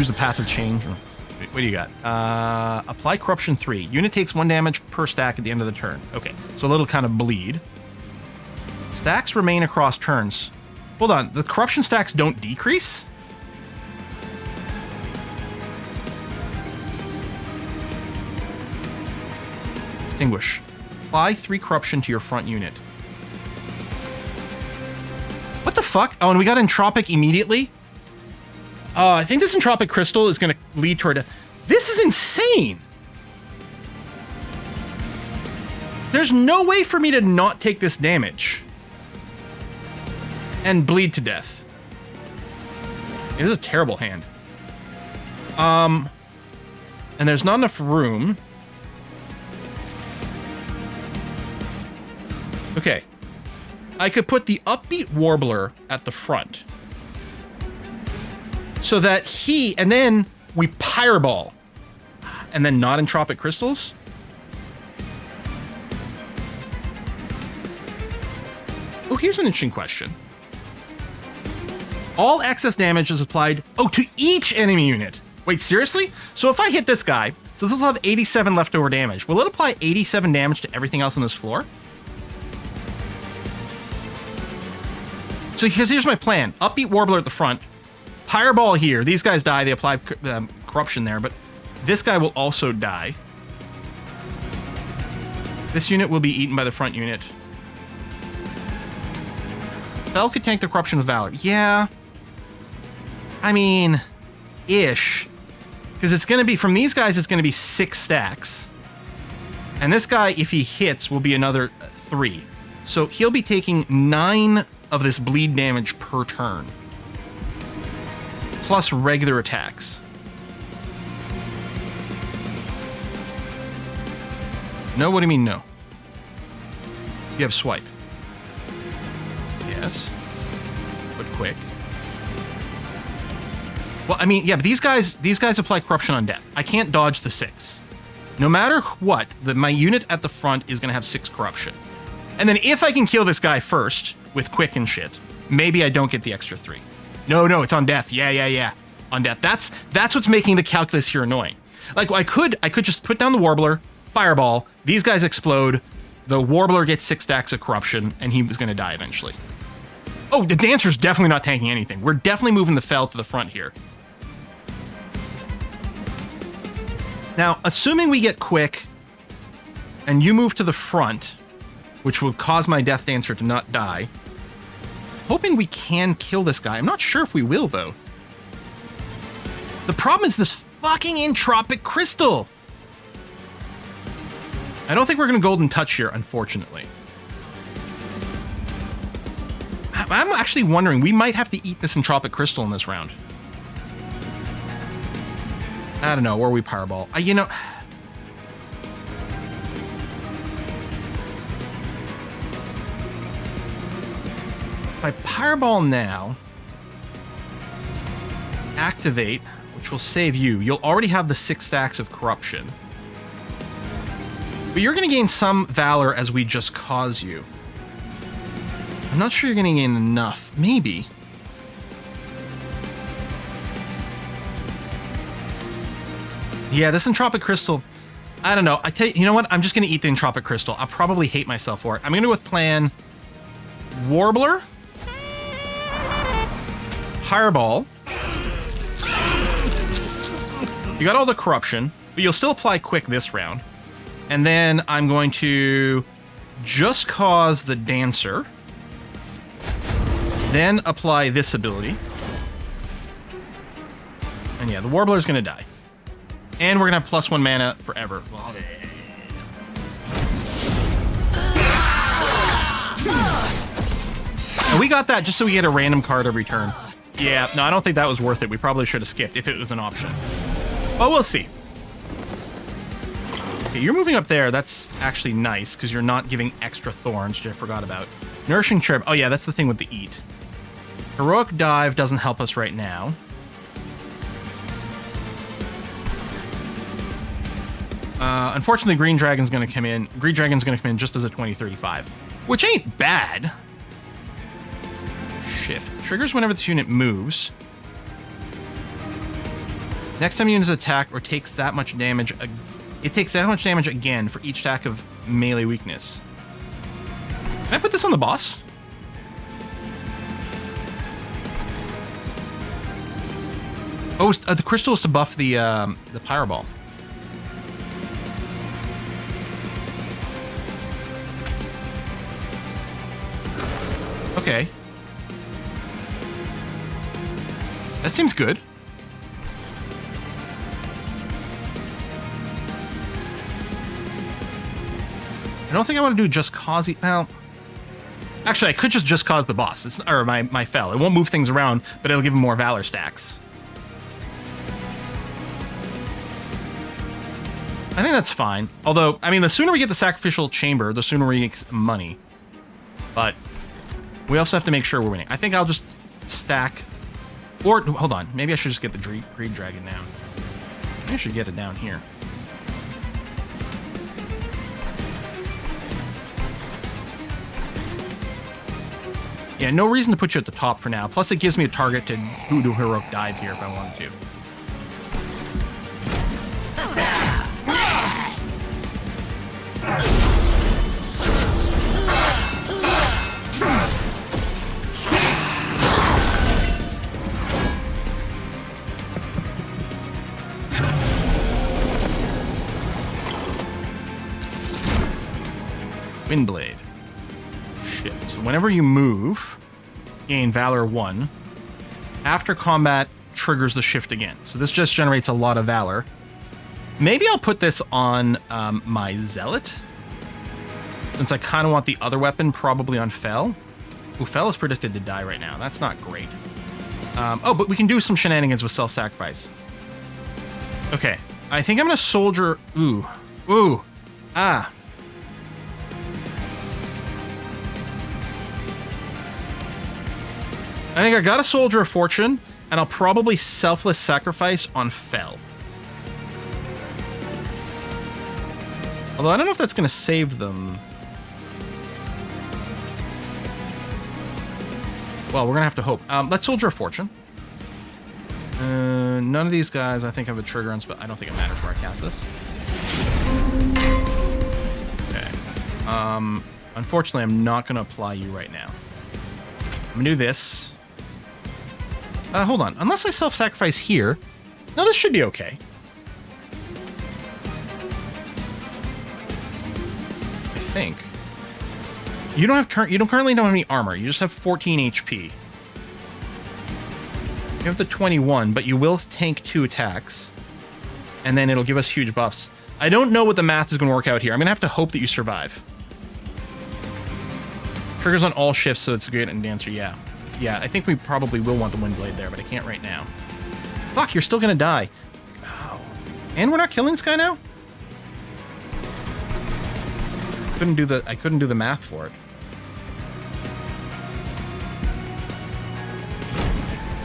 choose a path of change. Wait, what do you got? Apply corruption 3. Unit takes 1 damage per stack at the end of the turn. Okay, so a little kind of bleed. Stacks remain across turns. Hold on, the corruption stacks don't decrease? Extinguish. Apply 3 corruption to your front unit. What the fuck? Oh, and we got entropic immediately? I think this entropic crystal is going to lead toward... This is insane! There's no way for me to not take this damage. And bleed to death. It is a terrible hand. And there's not enough room. Okay. I could put the upbeat warbler at the front. So that he, and then we Pyreball. And then not entropic crystals? Oh, here's an interesting question. All excess damage is applied, to each enemy unit. Wait, seriously? So if I hit this guy, so this will have 87 leftover damage. Will it apply 87 damage to everything else on this floor? So because here's my plan. Upbeat Warbler at the front. Pyreball here. These guys die. They apply corruption there, but this guy will also die. This unit will be eaten by the front unit. Fel could tank the corruption with Valor. Yeah. I mean, ish. Because it's going to be, from these guys, it's going to be 6 stacks. And this guy, if he hits, will be another 3. So he'll be taking 9 of this bleed damage per turn. Plus regular attacks. No? What do you mean no? You have swipe. Yes. But quick. Well, I mean, yeah, but these guys apply corruption on death. I can't dodge the 6. No matter what, my unit at the front is going to have 6 corruption. And then if I can kill this guy first with quick and shit, maybe I don't get the extra 3. No, it's on death. Yeah. On death. That's what's making the calculus here annoying. Like, I could just put down the Warbler, Fireball, these guys explode, the Warbler gets 6 stacks of corruption, and he was going to die eventually. Oh, the Dancer's definitely not tanking anything. We're definitely moving the Fel to the front here. Now, assuming we get quick, and you move to the front, which will cause my Death Dancer to not die, hoping we can kill this guy. I'm not sure if we will, though. The problem is this fucking entropic crystal. I don't think we're going to golden touch here, unfortunately. I'm actually wondering, we might have to eat this entropic crystal in this round. I don't know, or we Pyreball. You know... If I Pyreball now, activate, which will save you, you'll already have the 6 stacks of corruption. But you're going to gain some Valor as we just cause you. I'm not sure you're going to gain enough. Maybe. Yeah, this entropic crystal, I don't know. I tell you, you know what? I'm just going to eat the entropic crystal. I'll probably hate myself for it. I'm going to go with plan Warbler, Fireball. You got all the corruption, but you'll still apply quick this round. And then I'm going to just cause the Dancer. Then apply this ability. And yeah, the Warbler's going to die. And we're going to have +1 mana forever. And we got that just so we get a random card every turn. Yeah, no, I don't think that was worth it. We probably should have skipped if it was an option. But we'll see. Okay, you're moving up there. That's actually nice, because you're not giving extra thorns, which I forgot about. Nourishing Cherub. Oh yeah, that's the thing with the eat. Heroic Dive doesn't help us right now. Unfortunately, Green Dragon's going to come in. Green Dragon's going to come in just as a 2035, which ain't bad. Shift. Triggers whenever this unit moves. Next time units attack or takes that much damage, it takes that much damage again for each attack of melee weakness. Can I put this on the boss? Oh, the crystal is to buff the pyro ball. Okay. That seems good. I don't think I want to do just cause. Well, actually, I could just cause the boss. It's, or my fell. It won't move things around, but it'll give him more valor stacks. I think that's fine. Although, I mean, the sooner we get the sacrificial chamber, the sooner we get money. But we also have to make sure we're winning. I think I'll just stack. Or, hold on. Maybe I should just get the Greed Dragon down. Maybe I should get it down here. Yeah, no reason to put you at the top for now. Plus, it gives me a target to do heroic dive here if I wanted to. Windblade. Shift. So whenever you move, gain Valor 1. After combat, triggers the shift again. So this just generates a lot of Valor. Maybe I'll put this on my Zealot, since I kind of want the other weapon probably on Fel. Ooh, Fel is predicted to die right now. That's not great. Oh, but we can do some shenanigans with self-sacrifice. Okay. I think I'm going to soldier... Ooh. Ooh. Ah. I think I got a Soldier of Fortune, and I'll probably Selfless Sacrifice on Fel. Although I don't know if that's going to save them. Well, we're going to have to hope. Let's Soldier of Fortune. None of these guys I think have a trigger on, but I don't think it matters where I cast this. Okay. Unfortunately, I'm not going to apply you right now. I'm going to do this. Hold on. Unless I self-sacrifice here. No, this should be okay. I think. You don't currently don't have any armor. You just have 14 HP. You have the 21, but you will tank 2 attacks. And then it'll give us huge buffs. I don't know what the math is going to work out here. I'm going to have to hope that you survive. Triggers on all shifts, so it's a good answer, yeah. Yeah, I think we probably will want the Windblade there, but I can't right now. Fuck, you're still gonna die. Oh. And we're not killing this guy now? I couldn't do the math for it.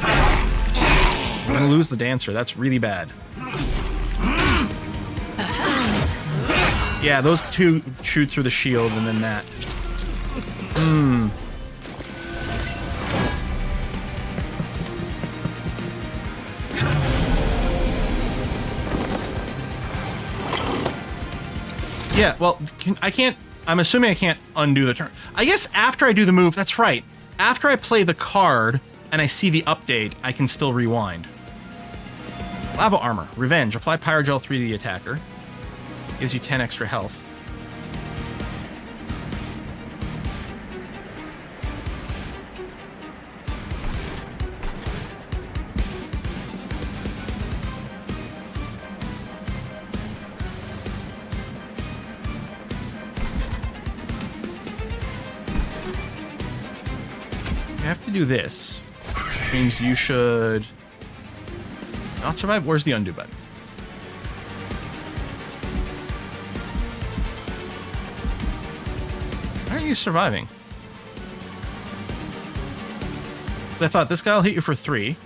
I'm gonna lose the Dancer. That's really bad. Yeah, those two shoot through the shield and then that. Yeah, well, I'm assuming I can't undo the turn. I guess after I do the move, that's right. After I play the card and I see the update, I can still rewind. Lava Armor. Revenge. Apply Pyrogel 3 to the attacker. Gives you 10 extra health. You have to do this, which means you should not survive. Where's the undo button? Why aren't you surviving? I thought this guy will hit you for 3,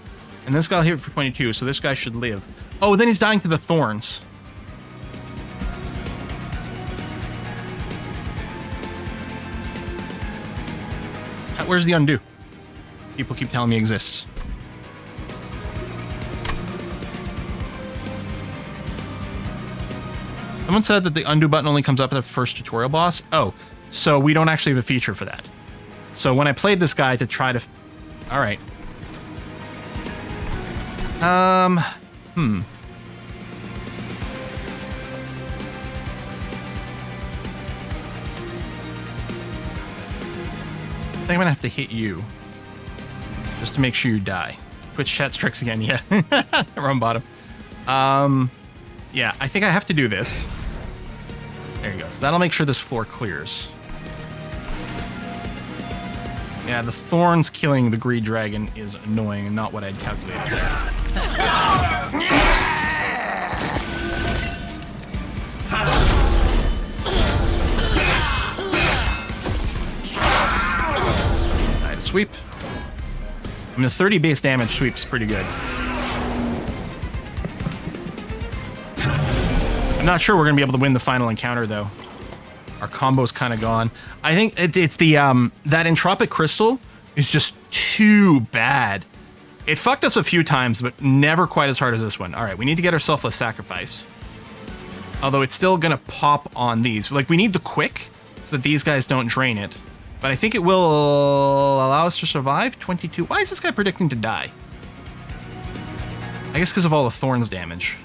and this guy will hit you for 22, so this guy should live. Oh, then he's dying to the thorns. Where's the undo? People keep telling me exists. Someone said that the undo button only comes up at the first tutorial boss. Oh, so we don't actually have a feature for that. So when I played this guy to try to... All right. I think I'm gonna have to hit you. Just to make sure you die. Twitch chat tricks again, yeah. Wrong bottom. Yeah, I think I have to do this. There you go. So that'll make sure this floor clears. Yeah, the thorns killing the greed dragon is annoying and not what I'd calculated. Alright, sweep. I mean, the 30 base damage sweep's pretty good. I'm not sure we're going to be able to win the final encounter, though. Our combo's kind of gone. I think it's the, that entropic crystal is just too bad. It fucked us a few times, but never quite as hard as this one. All right, we need to get our selfless sacrifice. Although it's still going to pop on these. Like, we need the quick so that these guys don't drain it. But I think it will allow us to survive. 22. Why is this guy predicting to die? I guess because of all the thorns damage.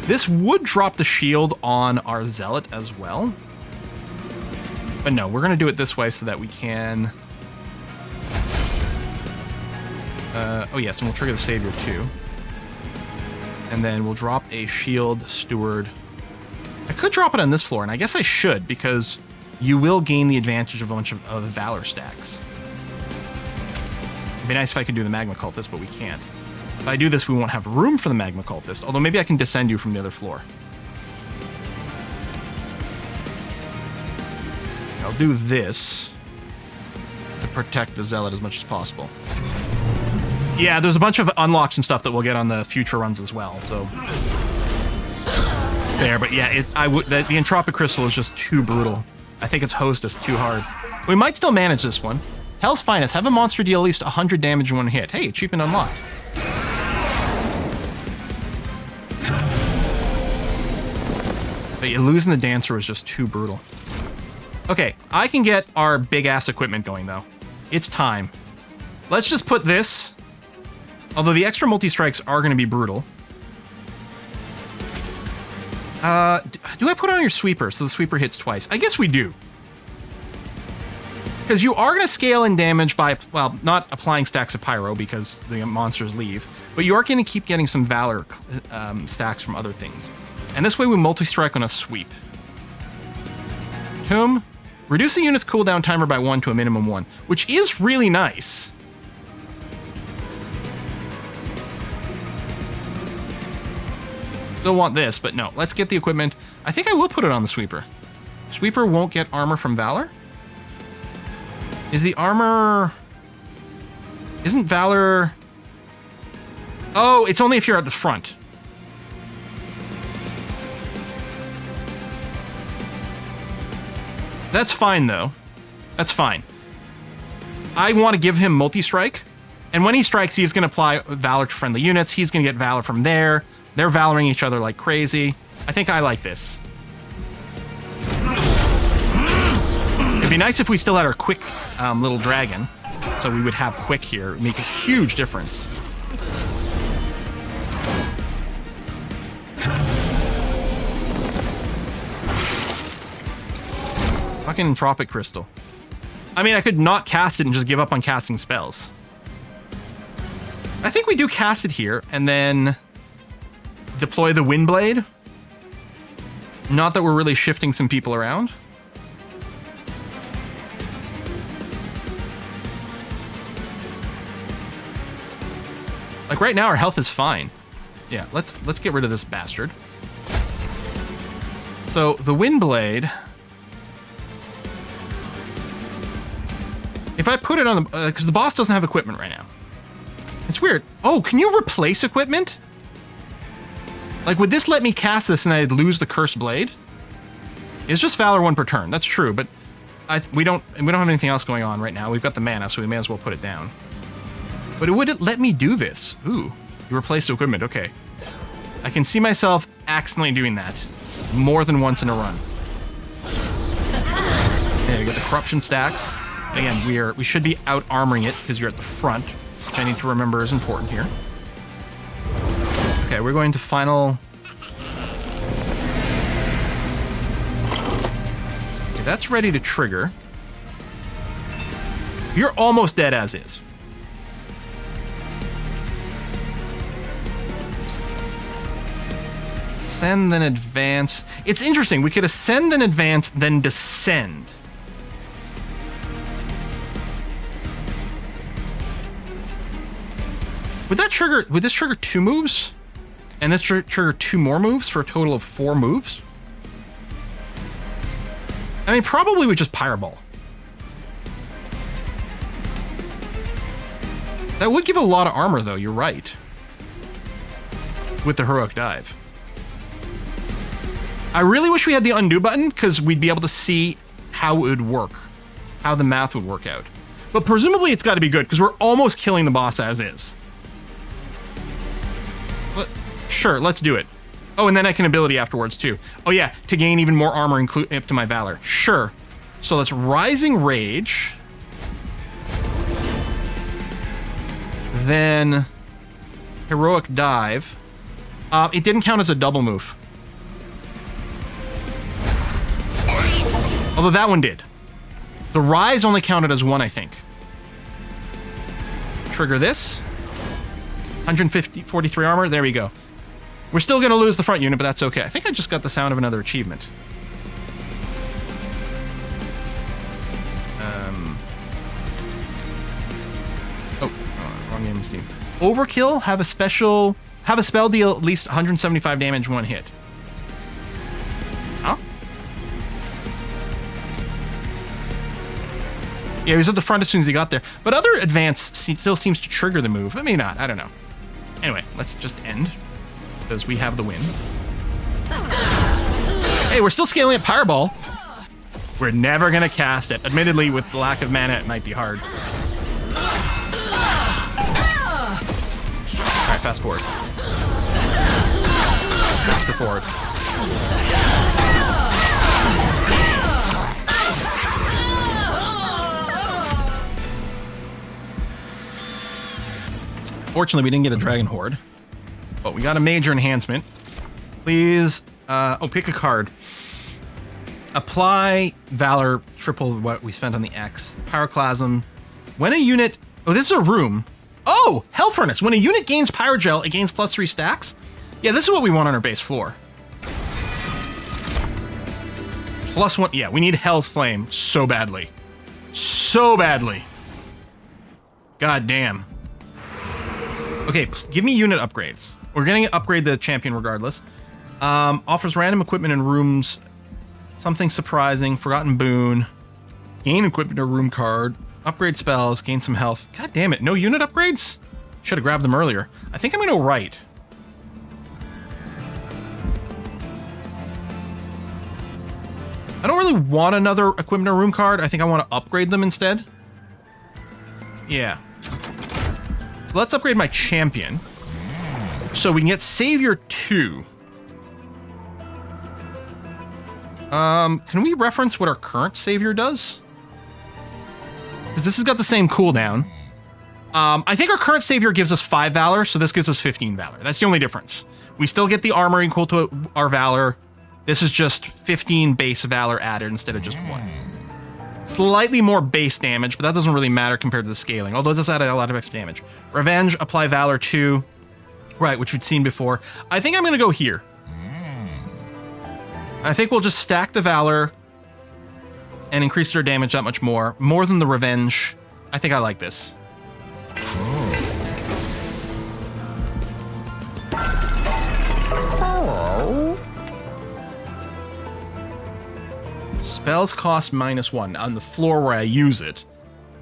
This would drop the shield on our zealot as well. But no, we're going to do it this way so that we can... oh yes, and we'll trigger the savior too. And then we'll drop a shield steward. I could drop it on this floor, and I guess I should, because you will gain the advantage of a bunch of the valor stacks. It'd be nice if I could do the magma cultist, but we can't. If I do this, we won't have room for the magma cultist, although maybe I can descend you from the other floor. I'll do this to protect the zealot as much as possible. Yeah, there's a bunch of unlocks and stuff that we'll get on the future runs as well, so... There, but yeah, the entropic crystal is just too brutal. I think it's hosed us too hard. We might still manage this one. Hell's Finest, have a monster deal at least 100 damage in one hit. Hey, achievement unlocked. But yeah, losing the dancer was just too brutal. Okay, I can get our big-ass equipment going, though. It's time. Let's just put this... Although the extra multi-strikes are going to be brutal. Do I put it on your sweeper so the sweeper hits twice? I guess we do. Because you are going to scale in damage by, well, not applying stacks of pyro because the monsters leave, but you are going to keep getting some valor stacks from other things. And this way we multi-strike on a sweep. Tomb. Reduce the unit's cooldown timer by 1 to a minimum 1, which is really nice. Still want this, but no. Let's get the equipment. I think I will put it on the sweeper. Sweeper won't get armor from Valor? Is the armor... Isn't Valor... Oh, it's only if you're at the front. That's fine, though. That's fine. I want to give him multi-strike. And when he strikes, he's going to apply Valor to friendly units. He's going to get Valor from there. They're Valoring each other like crazy. I think I like this. It'd be nice if we still had our quick little dragon. So we would have quick here. It'd make a huge difference. Fucking Entropic Crystal. I mean, I could not cast it and just give up on casting spells. I think we do cast it here and then deploy the Windblade. Not that we're really shifting some people around. Like right now, our health is fine. Yeah, let's get rid of this bastard. So the Windblade. If I put it on the... because the boss doesn't have equipment right now. It's weird. Oh, can you replace equipment? Like, would this let me cast this and I'd lose the Cursed Blade? It's just Valor 1 per turn. That's true, but we don't have anything else going on right now. We've got the mana, so we may as well put it down. But would it let me do this? Ooh, you replaced equipment. Okay. I can see myself accidentally doing that more than once in a run. Okay, we got the corruption stacks. Again, we should be out armoring it because you're at the front, which I need to remember is important here. Okay, we're going to final. Okay, that's ready to trigger. You're almost dead as is. Ascend, then advance. It's interesting. We could ascend, then advance, then descend. Would this trigger 2 moves? And this trigger 2 more moves for a total of 4 moves? I mean, probably we just Pyreball. That would give a lot of armor, though. You're right. With the Heroic Dive. I really wish we had the undo button, because we'd be able to see how it would work. How the math would work out. But presumably it's got to be good, because we're almost killing the boss as is. But, sure, let's do it. Oh, and then I can ability afterwards, too. Oh, yeah, to gain even more armor up to my Valor. Sure. So let's Rising Rage. Then Heroic Dive. It didn't count as a double move. Although that one did. The Rise only counted as 1, I think. Trigger this. 143 armor. There we go. We're still going to lose the front unit, but that's okay. I think I just got the sound of another achievement. Wrong game in Steam. Overkill. Have a spell deal at least 175 damage one hit. Huh? Yeah, he was at the front as soon as he got there. But other advance still seems to trigger the move. It may not. I don't know. Anyway, let's just end. Because we have the win. Hey, we're still scaling at Pyreball. We're never going to cast it. Admittedly, with the lack of mana, it might be hard. Alright, fast forward. Faster forward. Fortunately, we didn't get a Dragon Horde. But we got a major enhancement. Please, pick a card. Apply Valor, triple what we spent on the X. Pyroclasm. When a unit... Oh, this is a room. Oh, Hell Furnace. When a unit gains Pyrogel, it gains +3 stacks. Yeah, this is what we want on our base floor. +1. Yeah, we need Hell's Flame so badly. So badly. God damn. Okay, give me unit upgrades. We're going to upgrade the champion regardless. Offers random equipment in rooms. Something surprising. Forgotten boon. Gain equipment or room card. Upgrade spells. Gain some health. God damn it. No unit upgrades? Should have grabbed them earlier. I think I'm going to go right. I don't really want another equipment or room card. I think I want to upgrade them instead. Yeah. So let's upgrade my champion. So we can get Savior 2. Can we reference what our current Savior does? Because this has got the same cooldown. I think our current Savior gives us 5 Valor, so this gives us 15 Valor. That's the only difference. We still get the armor equal to our Valor. This is just 15 base Valor added instead of just 1. Slightly more base damage, but that doesn't really matter compared to the scaling, although it does add a lot of extra damage. Revenge, apply Valor 2. Right, which we'd seen before. I think I'm going to go here. I think we'll just stack the Valor and increase their damage that much more. More than the Revenge. I think I like this. Spells cost -1 on the floor where I use it.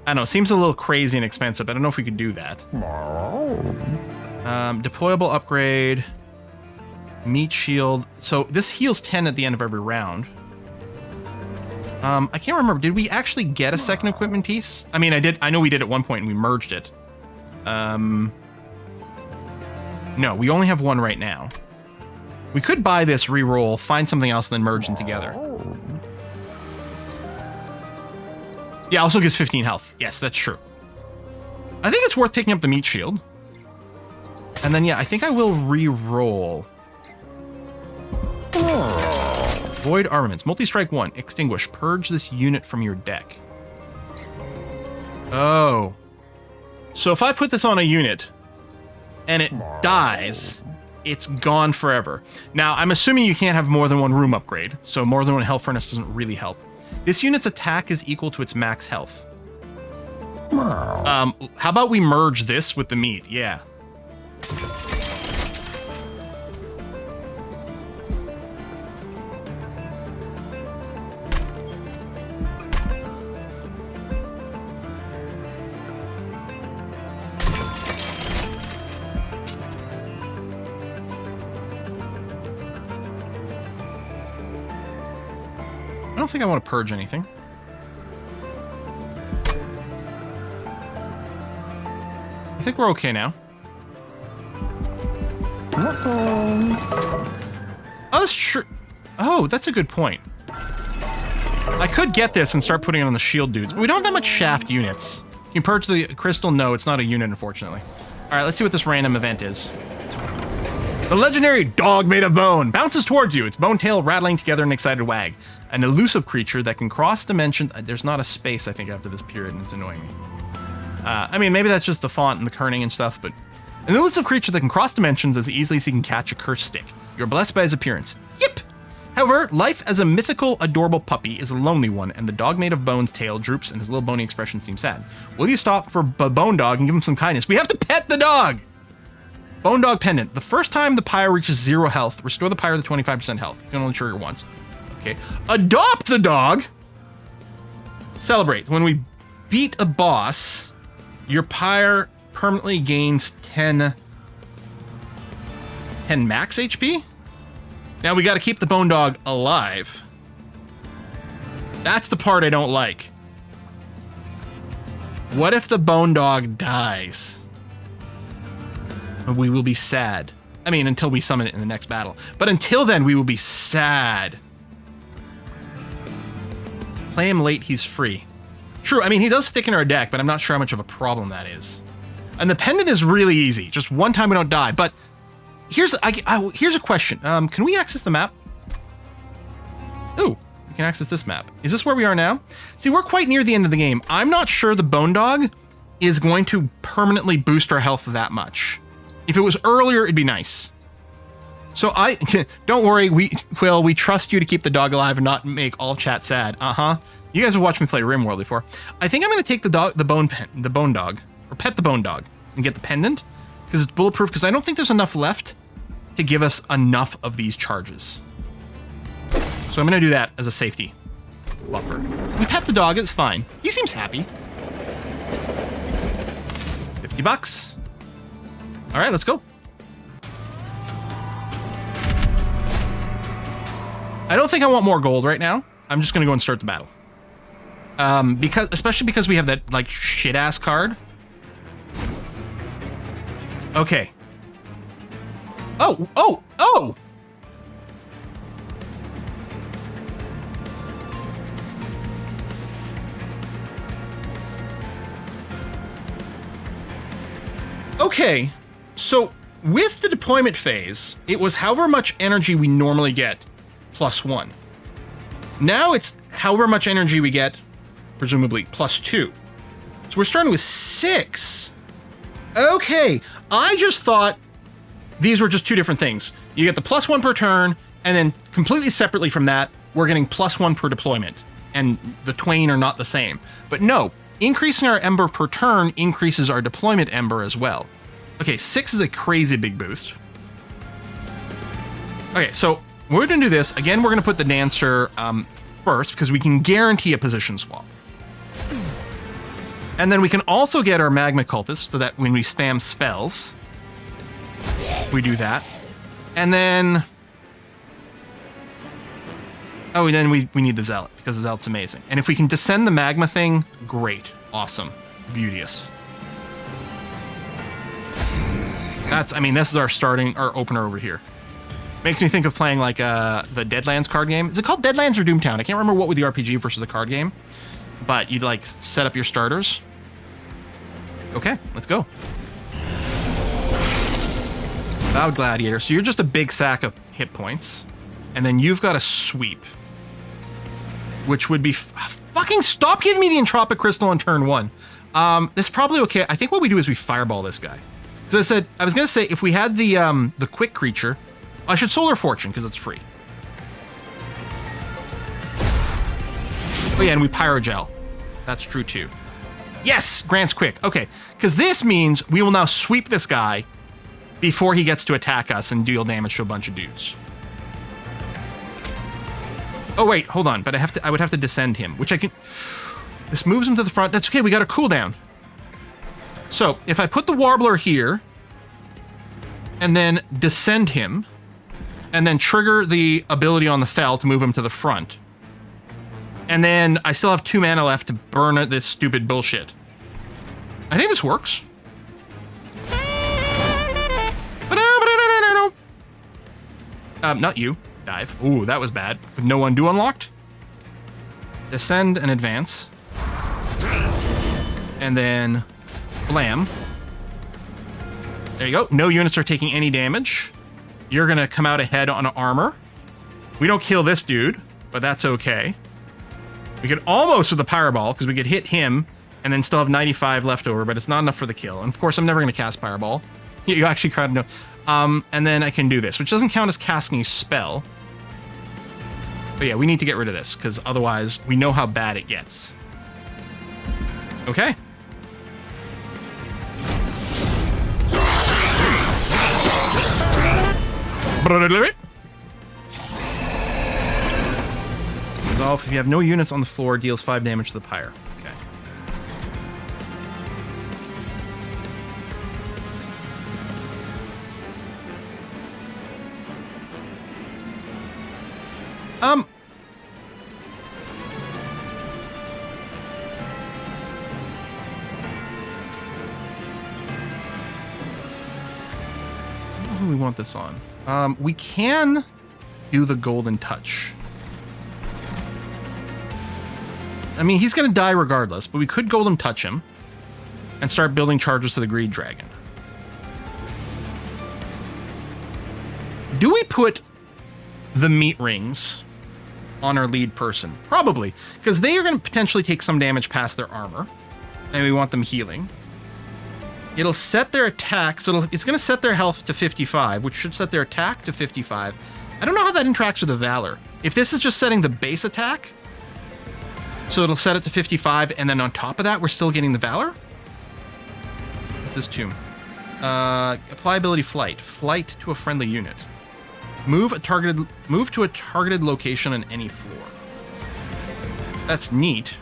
I don't know, it seems a little crazy and expensive. I don't know if we could do that. Deployable upgrade. Meat shield. So this heals 10 at the end of every round. I can't remember. Did we actually get a second equipment piece? I mean, I did. I know we did at one point and we merged it. No, we only have one right now. We could buy this, re-roll, find something else, and then merge them together. Yeah, also gives 15 health. Yes, that's true. I think it's worth picking up the meat shield. And then, yeah, I think I will re-roll. Void armaments. Multi-strike 1. Extinguish. Purge this unit from your deck. Oh. So if I put this on a unit and it dies, it's gone forever. Now, I'm assuming you can't have more than one room upgrade, so more than one health furnace doesn't really help. This unit's attack is equal to its max health. How about we merge this with the meat? Yeah. I don't think I want to purge anything. I think we're okay now. Oh, that's true. Oh, that's a good point. I could get this and start putting it on the shield dudes, but we don't have that much shaft units. Can you purge the crystal? No, it's not a unit, unfortunately. All right, let's see what this random event is. The legendary dog made of bone bounces towards you, its bone tail rattling together in an excited wag. An elusive creature that can cross dimensions. There's not a space, I think, after this period, and it's annoying me. I mean, maybe that's just the font and the kerning and stuff, but an elusive creature that can cross dimensions as easily as he can catch a cursed stick. You're blessed by his appearance. Yip! However, life as a mythical, adorable puppy is a lonely one, and the dog made of bone's tail droops and his little bony expression seems sad. Will you stop for Bone Dog and give him some kindness? We have to pet the dog! Bone Dog Pendant. The first time the pyre reaches 0 health, restore the pyre to 25% health. You can only trigger once. Okay. Adopt the dog! Celebrate. When we beat a boss, your pyre permanently gains 10 max HP? Now we gotta keep the Bone Dog alive. That's the part I don't like. What if the Bone Dog dies? We will be sad. I mean, until we summon it in the next battle. But until then, we will be sad. Play him late, he's free. True, I mean, he does thicken our deck, but I'm not sure how much of a problem that is. And the pendant is really easy. Just one time we don't die. But here's a question. Can we access the map? Ooh, we can access this map. Is this where we are now? See, we're quite near the end of the game. I'm not sure the Bone Dog is going to permanently boost our health that much. If it was earlier, it'd be nice. So don't worry, we trust you to keep the dog alive and not make all chat sad. You guys have watched me play RimWorld before. I think I'm gonna take the Bone Dog, or pet the Bone Dog, and get the pendant because it's bulletproof. Because I don't think there's enough left to give us enough of these charges. So I'm gonna do that as a safety buffer. We pet the dog; it's fine. He seems happy. $50. All right, let's go. I don't think I want more gold right now. I'm just gonna go and start the battle. Especially because we have that like shit ass card. Okay. Oh! Okay. So with the deployment phase, it was however much energy we normally get +1. Now it's however much energy we get, presumably +2. So we're starting with 6. Okay, I just thought these were just two different things. You get the +1 per turn, and then completely separately from that, we're getting +1 per deployment. And the twain are not the same. But no, increasing our ember per turn increases our deployment ember as well. Okay, 6 is a crazy big boost. Okay, so we're gonna do this. Again, we're gonna put the Dancer first because we can guarantee a position swap. And then we can also get our Magma Cultist so that when we spam spells, we do that. And then... oh, and then we need the Zealot because the Zealot's amazing. And if we can descend the Magma thing, great. Awesome. Beauteous. I mean, this is our opener over here. Makes me think of playing like the Deadlands card game. Is it called Deadlands or Doomtown? I can't remember what with the RPG versus the card game. But you'd like set up your starters. Okay, let's go. Vowed Gladiator. So you're just a big sack of hit points. And then you've got a sweep. Which would be... fucking stop giving me the Entropic Crystal on turn 1. This is probably okay. I think what we do is we fireball this guy. Because I was going to say, if we had the quick creature... I should Solar Fortune, because it's free. Oh yeah, and we Pyrogel. That's true too. Yes! Grants quick. Okay, because this means we will now sweep this guy before he gets to attack us and deal damage to a bunch of dudes. Oh wait, hold on. But I would have to descend him, which I can... This moves him to the front. That's okay, we got a cooldown. So, if I put the Warbler here, and then descend him, and then trigger the ability on the Fel to move him to the front. And then I still have 2 mana left to burn this stupid bullshit. I think this works. Not you. Dive. Ooh, that was bad. With no undo unlocked. Descend and advance. And then blam. There you go. No units are taking any damage. You're going to come out ahead on armor. We don't kill this dude, but that's okay. We could almost with the Pyreball, because we could hit him and then still have 95 left over, but it's not enough for the kill. And of course, I'm never going to cast Fireball. You actually kind of know. And then I can do this, which doesn't count as casting a spell. But yeah, we need to get rid of this, because otherwise we know how bad it gets. Okay. Resolve, if you have no units on the floor, deals 5 damage to the pyre. Okay. What do we want this on? We can do the Golden Touch. I mean, he's going to die regardless, but we could Golden Touch him and start building charges to the Greed Dragon. Do we put the meat rings on our lead person? Probably, because they are going to potentially take some damage past their armor, and we want them healing. It'll set their attack, so it's going to set their health to 55, which should set their attack to 55. I don't know how that interacts with the Valor. If this is just setting the base attack, so it'll set it to 55, and then on top of that, we're still getting the Valor? What's this tomb? Apply ability Flight. Flight to a friendly unit. Move to a targeted location on any floor. That's neat.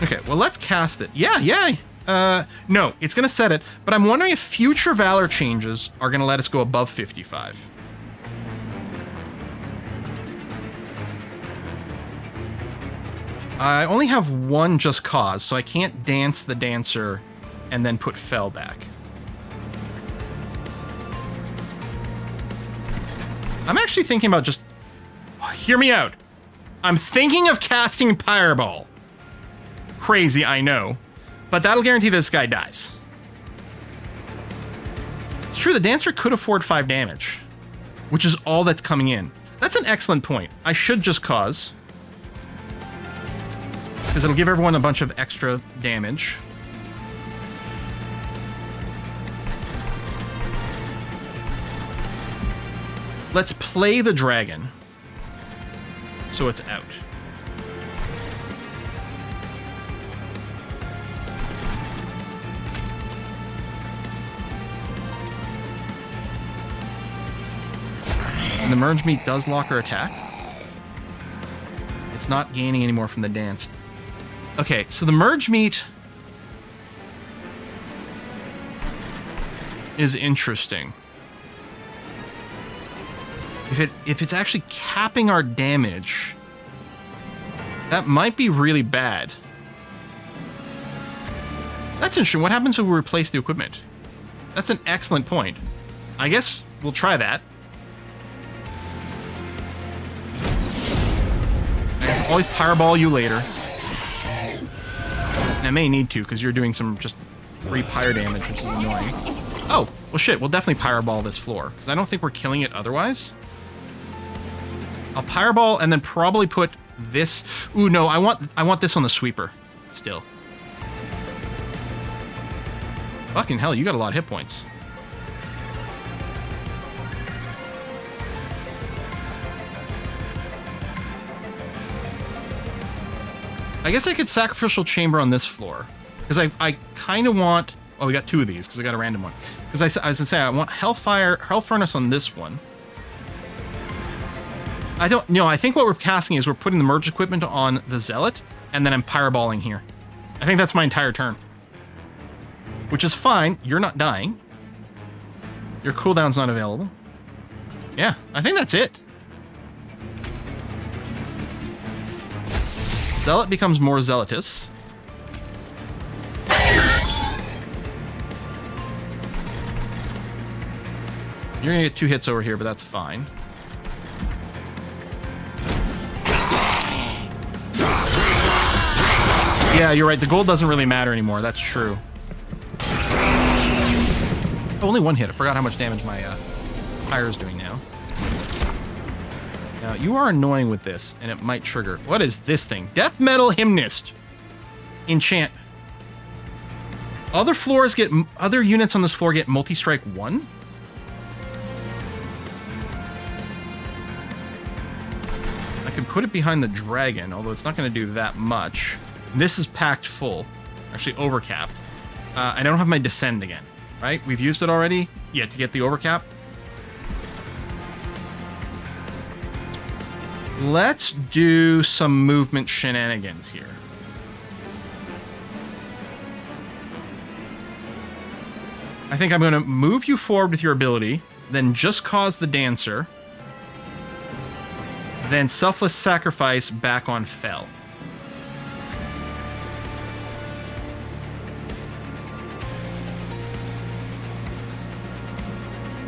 Okay, well, let's cast it. Yeah. No, it's going to set it, but I'm wondering if future Valor changes are going to let us go above 55. I only have one Just Cause, so I can't dance the Dancer and then put Fel back. I'm actually thinking about just... Hear me out. I'm thinking of casting Pyreball. Crazy, I know. But that'll guarantee this guy dies. It's true, the Dancer could afford 5 damage, which is all that's coming in. That's an excellent point. I should Just Cause, because it'll give everyone a bunch of extra damage. Let's play the dragon, so it's out. And the Merge Meat does lock her attack. It's not gaining anymore from the dance. Okay, so the Merge Meat is interesting. If it's actually capping our damage, that might be really bad. That's interesting. What happens when we replace the equipment? That's an excellent point. I guess we'll try that. I'll always Fireball you later. And I may need to, because you're doing some just free pyre damage, which is annoying. Oh, well shit, we'll definitely Fireball this floor, because I don't think we're killing it otherwise. I'll Fireball and then probably put this... Ooh, no, I want this on the sweeper still. Fucking hell, you got a lot of hit points. I guess I could Sacrificial Chamber on this floor. Because I kind of want... Oh, we got two of these, because I got a random one. Because I was going to say, I want Hell Furnace on this one. I don't... No, I think what we're casting is we're putting the merge equipment on the Zealot, and then I'm Pyreballing here. I think that's my entire turn. Which is fine. You're not dying. Your cooldown's not available. Yeah, I think that's it. Zealot becomes more Zealotous. You're gonna get 2 hits over here, but that's fine. Yeah, you're right. The gold doesn't really matter anymore. That's true. Only 1 hit. I forgot how much damage my pyre is doing now. Now, you are annoying with this, and it might trigger. What is this thing? Death Metal Hymnist. Enchant. Other units on this floor get multi-strike 1? I could put it behind the dragon, although it's not going to do that much. This is packed full. Actually, overcapped. I don't have my Descend again, right? We've used it already? Yeah, to get the overcap. Let's do some movement shenanigans here. I think I'm going to move you forward with your ability, then just cause the Dancer, then Selfless Sacrifice back on Fell.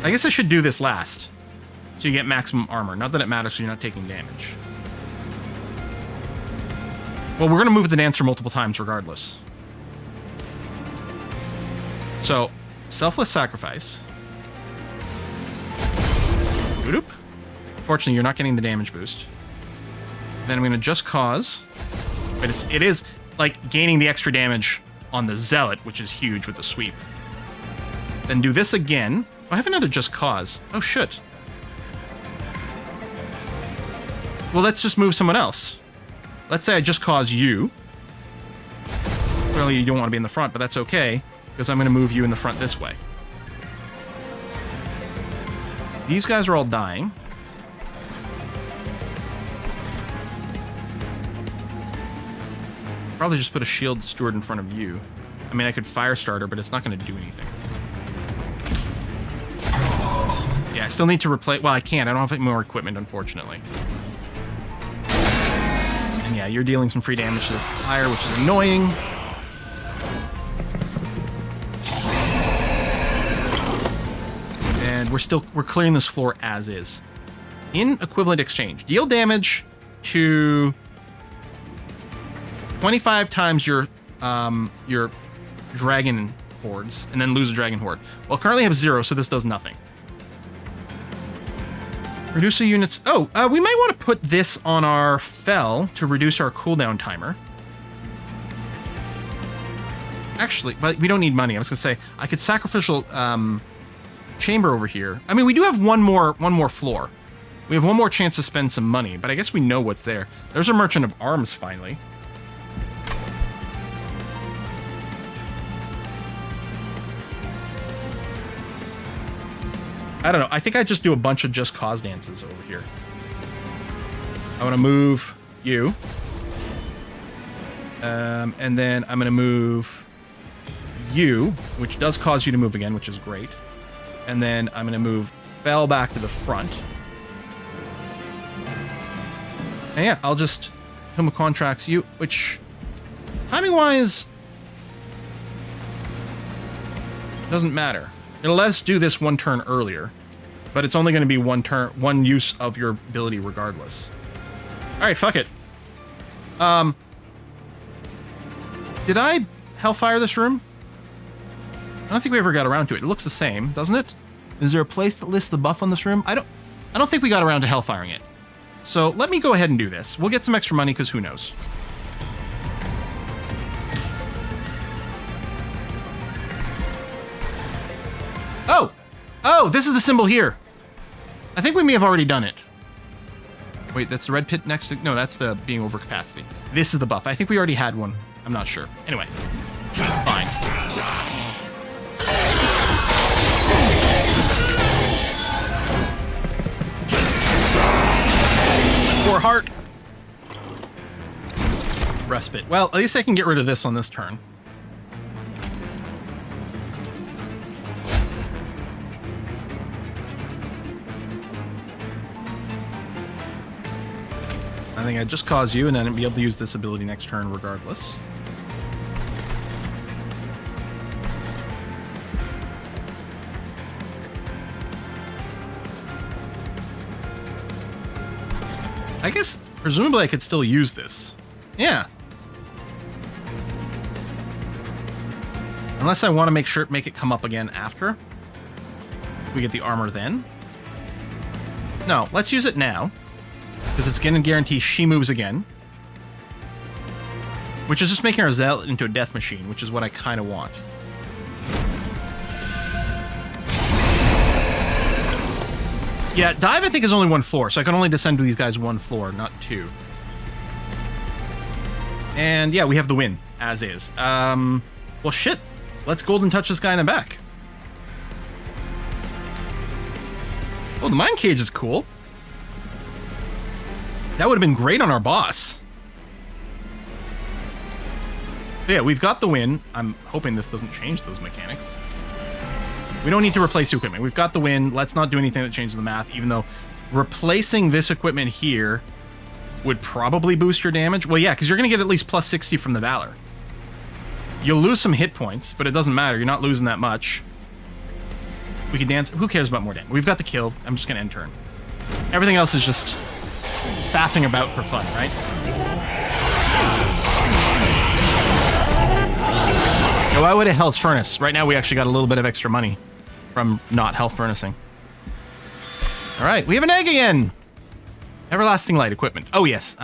I guess I should do this last, so you get maximum armor. Not that it matters, so you're not taking damage. Well, we're going to move the Dancer multiple times regardless. So, Selfless Sacrifice. Doop. Fortunately, you're not getting the damage boost. Then I'm going to just cause. But it is like gaining the extra damage on the Zealot, which is huge with the sweep. Then do this again. Oh, I have another just cause. Oh, shit. Well, let's just move someone else. Let's say I just cause you. Clearly, you don't want to be in the front, but that's okay, because I'm going to move you in the front this way. These guys are all dying. Probably just put a shield steward in front of you. I mean, I could Firestarter, but it's not going to do anything. Yeah, I still need to replace... Well, I can't. I don't have any more equipment, unfortunately. And yeah, you're dealing some free damage to the fire, which is annoying. And we're clearing this floor as is. In equivalent exchange, deal damage to 25 times your dragon hordes, and then lose a dragon horde. Well, currently I have 0, so this does nothing. Reduce the units... Oh, we might want to put this on our Fell to reduce our cooldown timer. Actually, but we don't need money. I was going to say, I could Sacrificial Chamber over here. I mean, we do have one more floor. We have one more chance to spend some money, but I guess we know what's there. There's a Merchant of Arms, finally. I don't know. I think I just do a bunch of just cause dances over here. I want to move you. And then I'm going to move you, which does cause you to move again, which is great. And then I'm going to move Fell back to the front. And yeah, I'll just Hymn of Contracts you, which timing-wise doesn't matter. It'll let us do this one turn earlier, but it's only going to be one use of your ability regardless. All right, fuck it. Did I Hellfire this room? I don't think we ever got around to it. It looks the same, doesn't it? Is there a place that lists the buff on this room? I don't think we got around to Hellfiring it. So let me go ahead and do this. We'll get some extra money because who knows. Oh, this is the symbol here. I think we may have already done it. Wait, that's the red pit next to... No, that's the being over capacity. This is the buff. I think we already had one. I'm not sure. Anyway, fine. Poor heart. Respite. Well, at least I can get rid of this on this turn. I think I'd just cause you, and then I'd be able to use this ability next turn regardless. I guess, presumably I could still use this. Yeah. Unless I want to make it come up again after. We get the armor then. No, let's use it now. Because it's going to guarantee she moves again. Which is just making our Zealot into a death machine, which is what I kind of want. Yeah, dive I think is only one floor, so I can only descend to these guys one floor, not two. And yeah, we have the win, as is. Well shit, let's golden touch this guy in the back. Oh, the mine cage is cool. That would have been great on our boss. But yeah, we've got the win. I'm hoping this doesn't change those mechanics. We don't need to replace the equipment. We've got the win. Let's not do anything that changes the math, even though replacing this equipment here would probably boost your damage. Well, yeah, because you're going to get at least plus 60 from the Valor. You'll lose some hit points, but it doesn't matter. You're not losing that much. We can dance. Who cares about more damage? We've got the kill. I'm just going to end turn. Everything else is just faffing about for fun, right? Now, why would it Hell's Furnace? Right now, we actually got a little bit of extra money from not Hell Furnacing. All right, we have an egg again. Everlasting Light equipment. Oh, yes.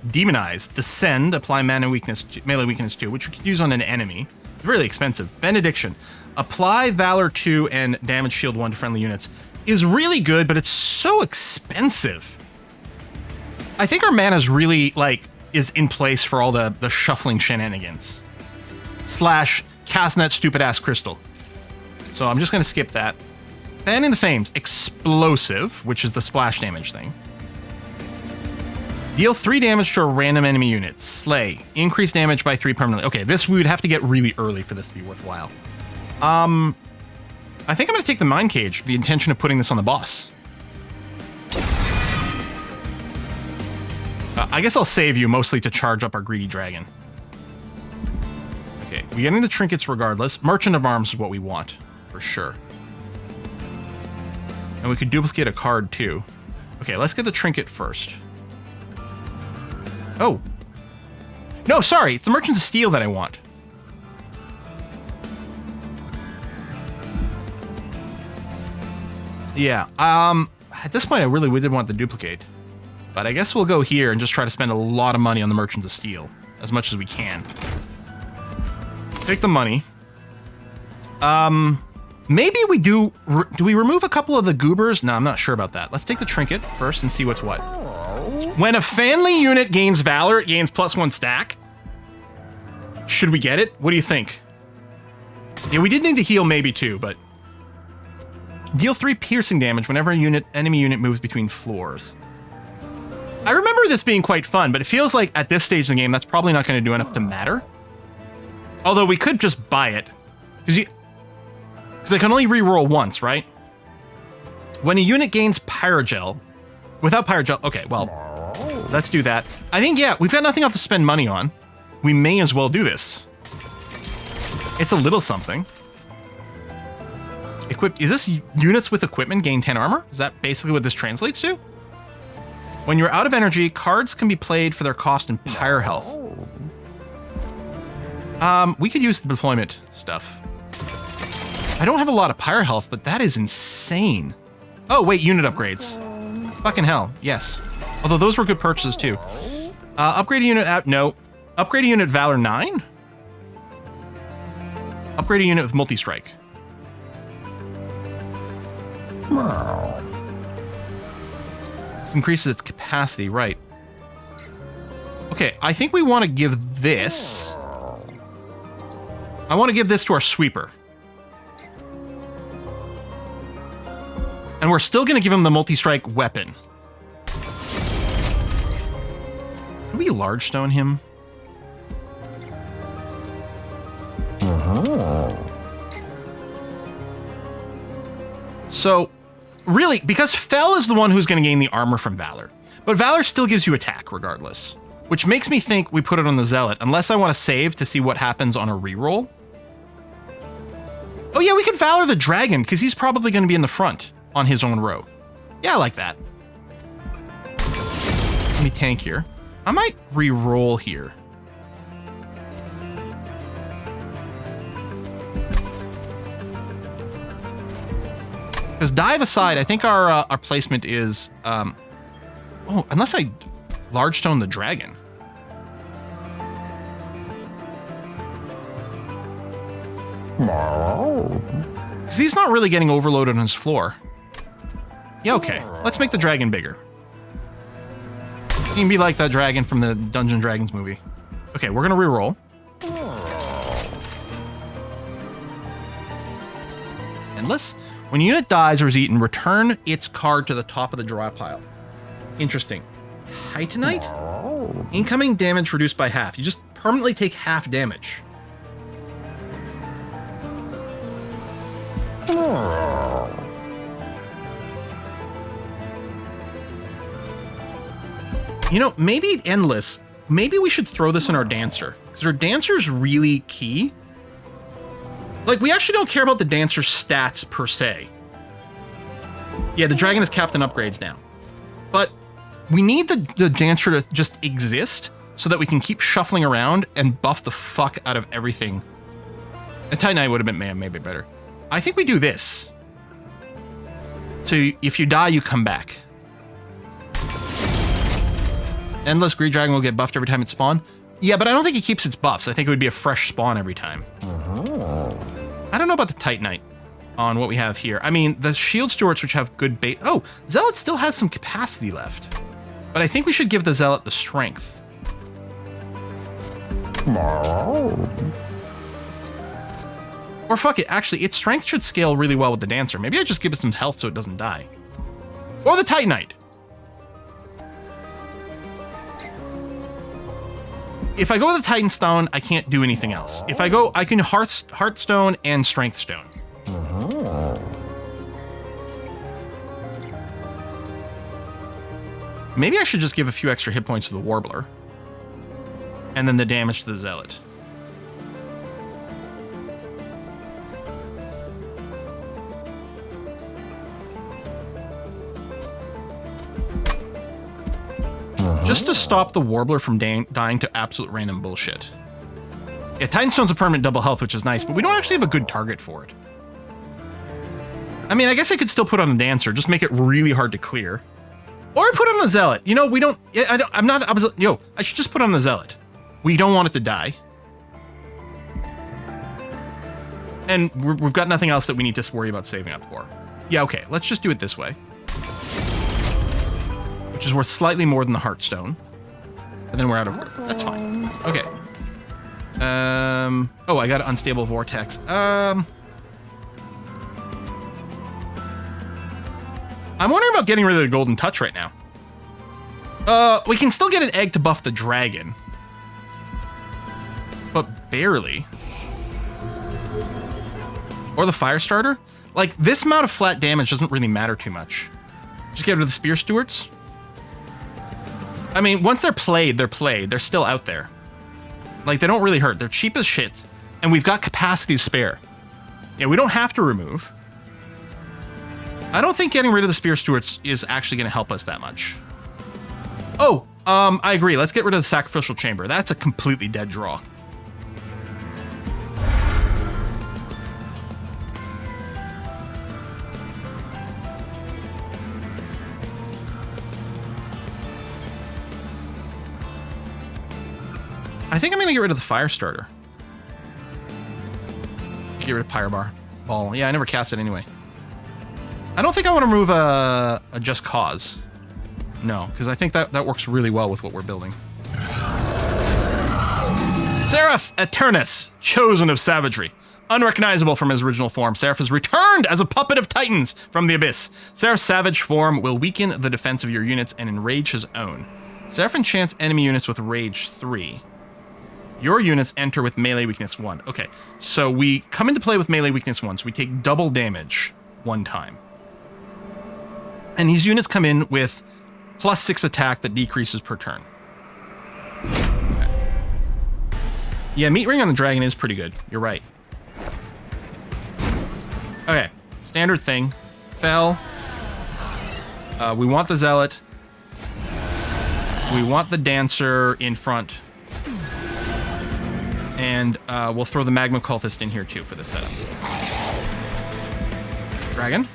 Demonize. Descend. Apply mana weakness, melee weakness 2, which we could use on an enemy. It's really expensive. Benediction. Apply Valor 2 and damage shield 1 to friendly units. Is really good, but it's so expensive. I think our mana's really, is in place for all the shuffling shenanigans. / casting that stupid-ass crystal. So I'm just going to skip that. Fan in the Flames. Explosive, which is the splash damage thing. Deal 3 damage to a random enemy unit. Slay. Increase damage by 3 permanently. Okay, this we would have to get really early for this to be worthwhile. I think I'm going to take the Mine Cage, the intention of putting this on the boss. I guess I'll save you mostly to charge up our Greedy Dragon. Okay, we're getting the trinkets regardless. Merchant of Arms is what we want, for sure. And we could duplicate a card too. Okay, let's get the trinket first. Oh. No, sorry, it's the Merchants of Steel that I want. Yeah, at this point I really did want the duplicate. But I guess we'll go here and just try to spend a lot of money on the Merchants of Steel. As much as we can. Take the money. Maybe we do we remove a couple of the goobers? No, I'm not sure about that. Let's take the trinket first and see what's what. When a family unit gains Valor, it gains +1 stack. Should we get it? What do you think? Yeah, we did need to heal maybe too, but... Deal 3 piercing damage whenever a enemy unit moves between floors. I remember this being quite fun, but it feels like at this stage in the game, that's probably not going to do enough to matter. Although we could just buy it. Because I can only reroll once, right? When a unit gains Pyrogel... Without Pyrogel... Okay, well, let's do that. I think, yeah, we've got nothing else to spend money on. We may as well do this. It's a little something. Equipped. Is this units with equipment gain 10 armor? Is that basically what this translates to? When you're out of energy, cards can be played for their cost in pyre health. We could use the deployment stuff. I don't have a lot of pyre health, but that is insane. Oh, wait, unit upgrades. Fucking hell, yes. Although those were good purchases, too. Upgrade a unit, no. Upgrade a unit Valor 9? Upgrade a unit with multi-strike. This increases its capacity, right. Okay, I think we want to give this... I want to give this to our sweeper. And we're still going to give him the multi-strike weapon. Can we large stone him? So, really, because Fell is the one who's going to gain the armor from Valor. But Valor still gives you attack, regardless. Which makes me think we put it on the Zealot, unless I want to save to see what happens on a reroll. Oh yeah, we could Valor the Dragon, because he's probably going to be in the front on his own row. Yeah, I like that. Let me tank here. I might re-roll here. Because dive aside, I think our placement is... oh, unless I large stone the dragon. Because he's not really getting overloaded on his floor. Yeah, okay. Let's make the dragon bigger. He can be like that dragon from the Dungeons & Dragons movie. Okay, we're going to reroll. Endless. When a unit dies or is eaten, return its card to the top of the draw pile. Interesting. Titanite? Incoming damage reduced by half. You just permanently take half damage. You know, maybe Endless. Maybe we should throw this in our Dancer. Because our Dancer's really key. Like, we actually don't care about the Dancer's stats per se. Yeah, the Dragon is capped in upgrades now. But we need the Dancer to just exist so that we can keep shuffling around and buff the fuck out of everything. A Titanite would have been maybe better. I think we do this. So if you die, you come back. Endless Greed Dragon will get buffed every time it spawns. Yeah, but I don't think it keeps its buffs. I think it would be a fresh spawn every time. I don't know about the Titanite on what we have here. I mean, the Shield Stewards, which have good bait. Oh, Zealot still has some capacity left. But I think we should give the Zealot the strength. Or fuck it, actually, its strength should scale really well with the Dancer. Maybe I just give it some health so it doesn't die. Or the Titanite. If I go with the Titan Stone, I can't do anything else. If I go, I can Heartstone and Strength Stone. Maybe I should just give a few extra hit points to the Warbler. And then the damage to the Zealot. Just to stop the Warbler from dying to absolute random bullshit. Yeah, Titanstone's a permanent double health, which is nice, but we don't actually have a good target for it. I mean, I guess I could still put on the Dancer, just make it really hard to clear. Or put on the Zealot. You know, we don't... I should just put on the Zealot. We don't want it to die. And we've got nothing else that we need to worry about saving up for. Yeah, okay, let's just do it this way. Which is worth slightly more than the Heartstone. And then we're out of work. That's fine. Okay. Oh, I got an Unstable Vortex. I'm wondering about getting rid of the Golden Touch right now. We can still get an egg to buff the dragon. But barely. Or the Firestarter. Like, this amount of flat damage doesn't really matter too much. Just get rid of the Spear Stewards. I mean, once they're played, they're played. They're still out there. Like, they don't really hurt. They're cheap as shit. And we've got capacity to spare. Yeah, we don't have to remove. I don't think getting rid of the Spear Stewards is actually going to help us that much. Oh, I agree. Let's get rid of the Sacrificial Chamber. That's a completely dead draw. I think I'm going to get rid of the Fire Starter. Get rid of Pyro Ball. Yeah, I never cast it anyway. I don't think I want to remove a Just Cause. No, because I think that works really well with what we're building. Seraph Eternus, chosen of savagery. Unrecognizable from his original form, Seraph has returned as a puppet of Titans from the Abyss. Seraph's savage form will weaken the defense of your units and enrage his own. Seraph enchants enemy units with Rage 3. Your units enter with melee weakness 1. Okay, so we come into play with melee weakness 1, so we take double damage one time. And these units come in with +6 attack that decreases per turn. Okay. Yeah, Meat Ring on the Dragon is pretty good. You're right. Okay, standard thing. Fell. We want the Zealot. We want the Dancer in front. And we'll throw the Magma Cultist in here too for the setup. Dragon.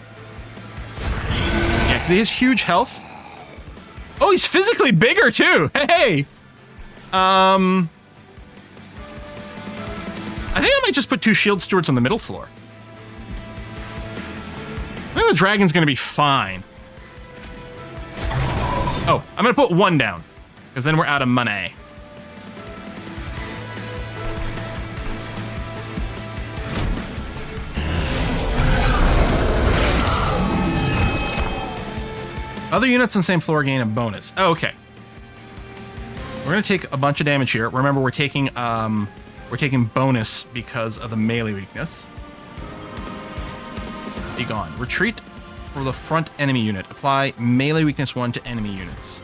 Yeah, because he has huge health. Oh, he's physically bigger too. Hey. I think I might just put 2 Shield Stewards on the middle floor. I think the Dragon's gonna be fine. Oh, I'm gonna put 1 down because then we're out of money. Other units on the same floor gain a bonus. Oh, okay. We're gonna take a bunch of damage here. Remember, we're taking bonus because of the melee weakness. Be gone. Retreat for the front enemy unit. Apply melee weakness 1 to enemy units.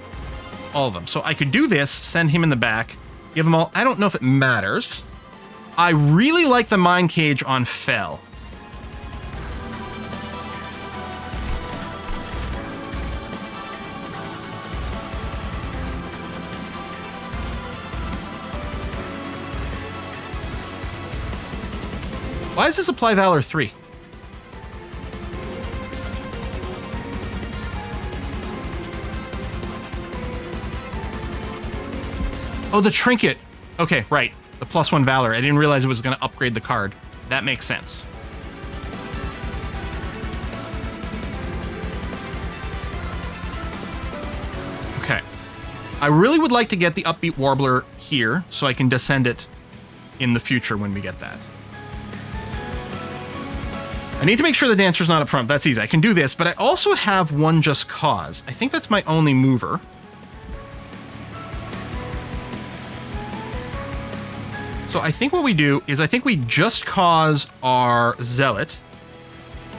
All of them. So I could do this, send him in the back, give them all. I don't know if it matters. I really like the Mind Cage on Fell. Why does this apply Valor 3? Oh, the trinket. Okay, right. The +1 Valor. I didn't realize it was going to upgrade the card. That makes sense. Okay. I really would like to get the Upbeat Warbler here so I can descend it in the future when we get that. I need to make sure the Dancer's not up front. That's easy. I can do this, but I also have 1 Just Cause. I think that's my only mover. So I think what we do is I think we Just Cause our Zealot,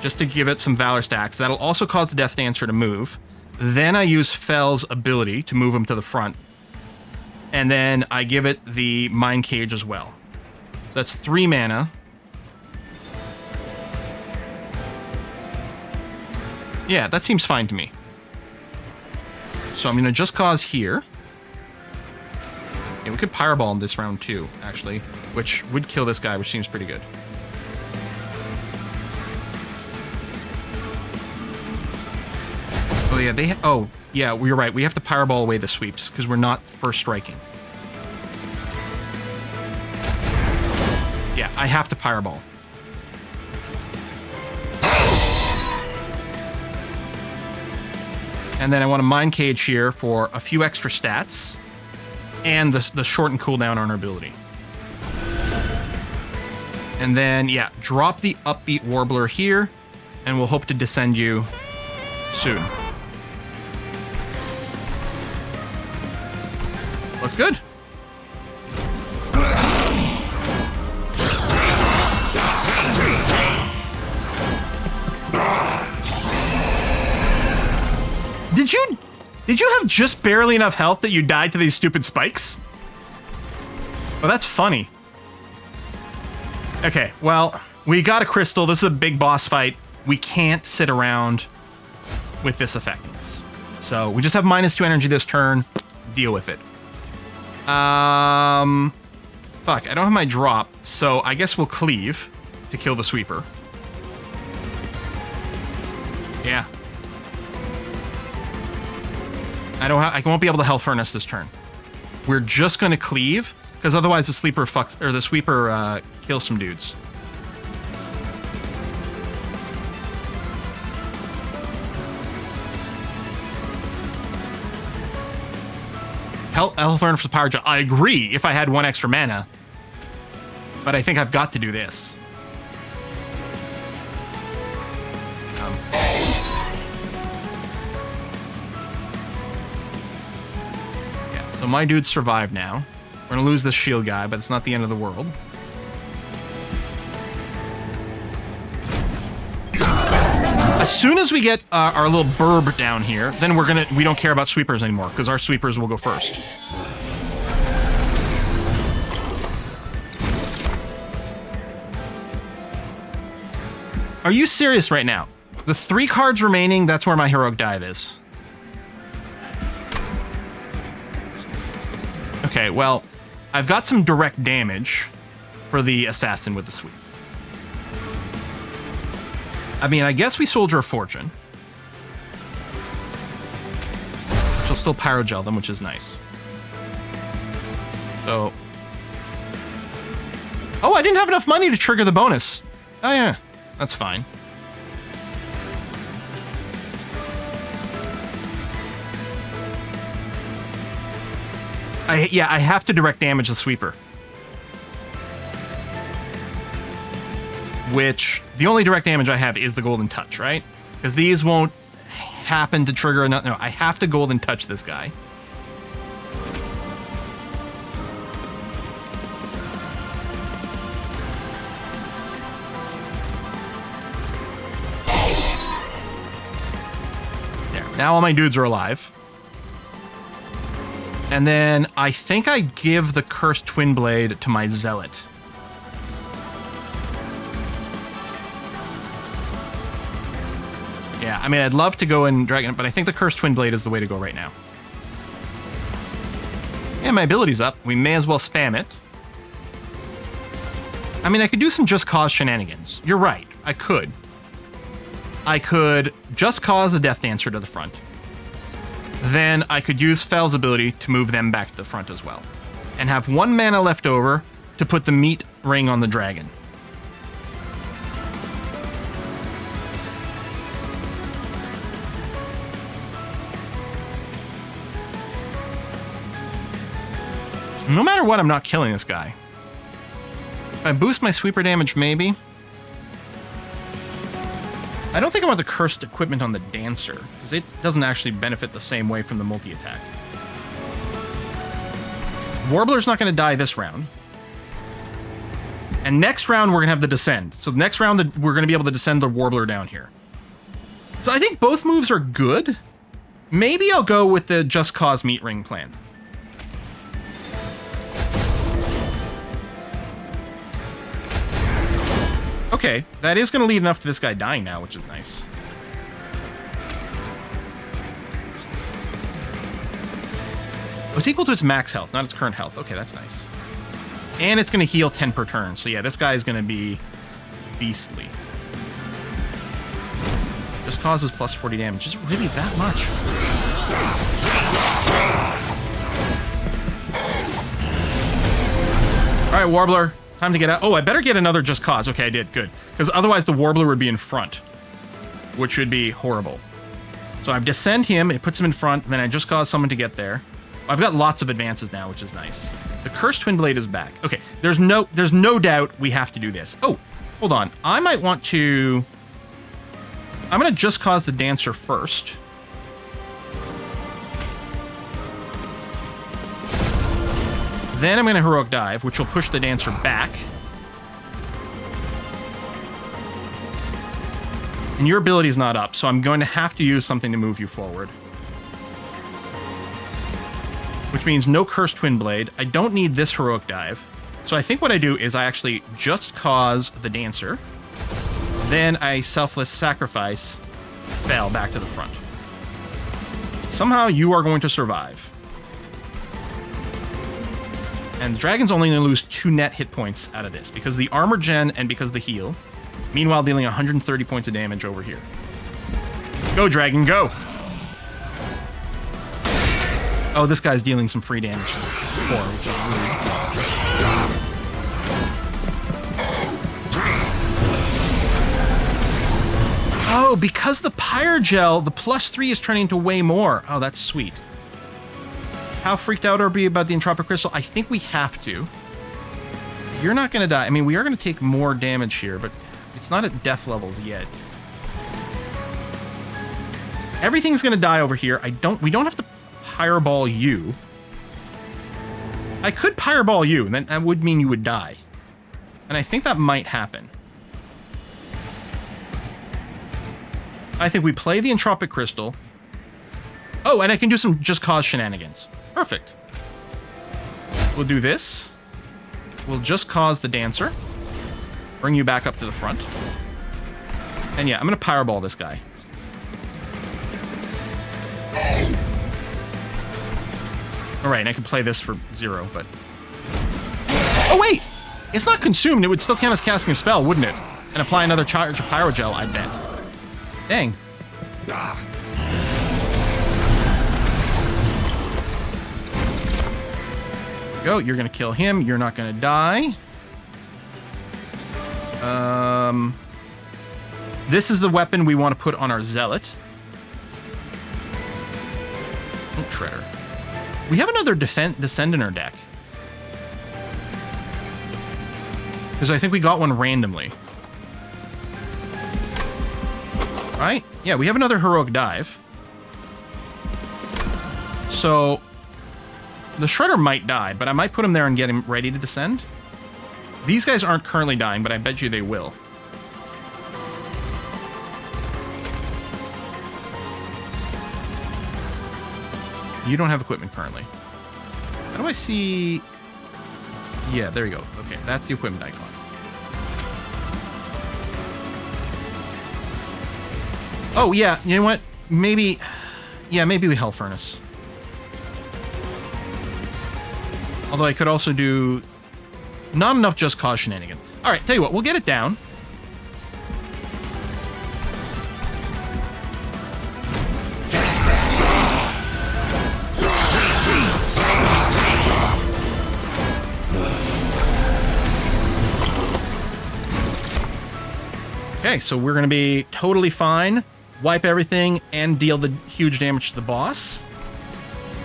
just to give it some Valor stacks. That'll also cause the Death Dancer to move. Then I use Fell's ability to move him to the front. And then I give it the Mind Cage as well. So that's 3 mana. Yeah, that seems fine to me. So I'm going to Just Cause here. Yeah, we could Pyro Ball in this round too, actually, which would kill this guy, which seems pretty good. Oh yeah, oh yeah, you're right. We have to Pyro Ball away the sweeps because we're not first striking. Yeah, I have to Pyro Ball. And then I want a Mind Cage here for a few extra stats and the shorten cooldown on our ability. And then, yeah, drop the Upbeat Warbler here, and we'll hope to descend you soon. Looks good. Did you have just barely enough health that you died to these stupid spikes? Well, that's funny. Okay, well, we got a crystal. This is a big boss fight. We can't sit around with this effectiveness. So we just have -2 energy this turn. Deal with it. Fuck, I don't have my drop, so I guess we'll cleave to kill the sweeper. Yeah. I won't be able to Hell Furnace this turn. We're just going to cleave, because otherwise the sweeper kills some dudes. Hell Furnace for the Power Gel. I agree if I had 1 extra mana, but I think I've got to do this. So my dudes survive now. We're gonna lose this shield guy, but it's not the end of the world. As soon as we get our little burb down here, then we don't care about sweepers anymore, because our sweepers will go first. Are you serious right now? The 3 cards remaining, that's where my heroic dive is. Okay, well, I've got some direct damage for the assassin with the sweep. I mean, I guess we Soldier of Fortune. She'll still Pyrogel them, which is nice. So... Oh, I didn't have enough money to trigger the bonus. Oh, yeah. That's fine. I have to direct damage the sweeper. Which, the only direct damage I have is the Golden Touch, right? Because these won't happen to trigger another... No, I have to Golden Touch this guy. There. Now all my dudes are alive. And then I think I give the Cursed Twin Blade to my Zealot. Yeah, I mean, I'd love to go and Dragon, but I think the Cursed Twin Blade is the way to go right now. Yeah, my ability's up. We may as well spam it. I mean, I could do some Just Cause shenanigans. You're right, I could. I could Just Cause the Death Dancer to the front. Then I could use Fel's ability to move them back to the front as well. And have 1 mana left over to put the meat ring on the dragon. No matter what, I'm not killing this guy. If I boost my sweeper damage, maybe. I don't think I want the cursed equipment on the Dancer, because it doesn't actually benefit the same way from the multi-attack. Warbler's not going to die this round. And next round, we're going to have the Descend. So the next round, we're going to be able to descend the Warbler down here. So I think both moves are good. Maybe I'll go with the Just Cause Meat Ring plan. Okay, that is going to lead enough to this guy dying now, which is nice. Oh, it's equal to its max health, not its current health. Okay, that's nice. And it's going to heal 10 per turn. So yeah, this guy is going to be beastly. Just causes plus 40 damage. Is it really that much? All right, Warbler. Time to get out. Oh, I better get another Just Cause. Okay, I did. Good. Because otherwise the Warbler would be in front, which would be horrible. So I descend him. It puts him in front. Then I Just Cause someone to get there. I've got lots of advances now, which is nice. The Cursed Twin Blade is back. Okay, there's no doubt we have to do this. Oh, hold on. I might want to... I'm going to Just Cause the Dancer first. Then I'm going to Heroic Dive, which will push the Dancer back. And your ability is not up, so I'm going to have to use something to move you forward. Which means no Cursed Twin Blade. I don't need this Heroic Dive. So I think what I do is I actually Just Cause the Dancer. Then I Selfless Sacrifice Fel back to the front. Somehow you are going to survive. And the dragon's only going to lose 2 net hit points out of this because of the armor gen and because of the heal. Meanwhile, dealing 130 points of damage over here. Go, dragon, go! Oh, this guy's dealing some free damage to the core, which is rude. Oh, because the Pyrogel, the +3 is turning into way more. Oh, that's sweet. How freaked out are we about the Entropic Crystal? I think we have to. You're not going to die. I mean, we are going to take more damage here, but it's not at death levels yet. Everything's going to die over here. We don't have to Pyreball you. I could Pyreball you, and then that would mean you would die. And I think that might happen. I think we play the Entropic Crystal. Oh, and I can do some Just Cause shenanigans. Perfect. We'll do this. We'll Just Cause the Dancer. Bring you back up to the front. And yeah, I'm going to Pyreball this guy. Alright, and I can play this for 0, but... Oh, wait! It's not consumed. It would still count as casting a spell, wouldn't it? And apply another charge of Pyrogel, I bet. Dang. Go, you're gonna kill him. You're not gonna die. This is the weapon we want to put on our Zealot. Oh, Shredder. We have another Descend in our deck. Because I think we got one randomly. Right? Yeah, we have another Heroic Dive. So, the Shredder might die, but I might put him there and get him ready to descend. These guys aren't currently dying, but I bet you they will. You don't have equipment currently. How do I see... Yeah, there you go. Okay, that's the equipment icon. Oh, yeah, you know what? Maybe... Yeah, maybe we Hell Furnace. Although I could also do... Not enough Just Cause shenanigans. Alright, tell you what, we'll get it down. Okay, so we're going to be totally fine. Wipe everything and deal the huge damage to the boss.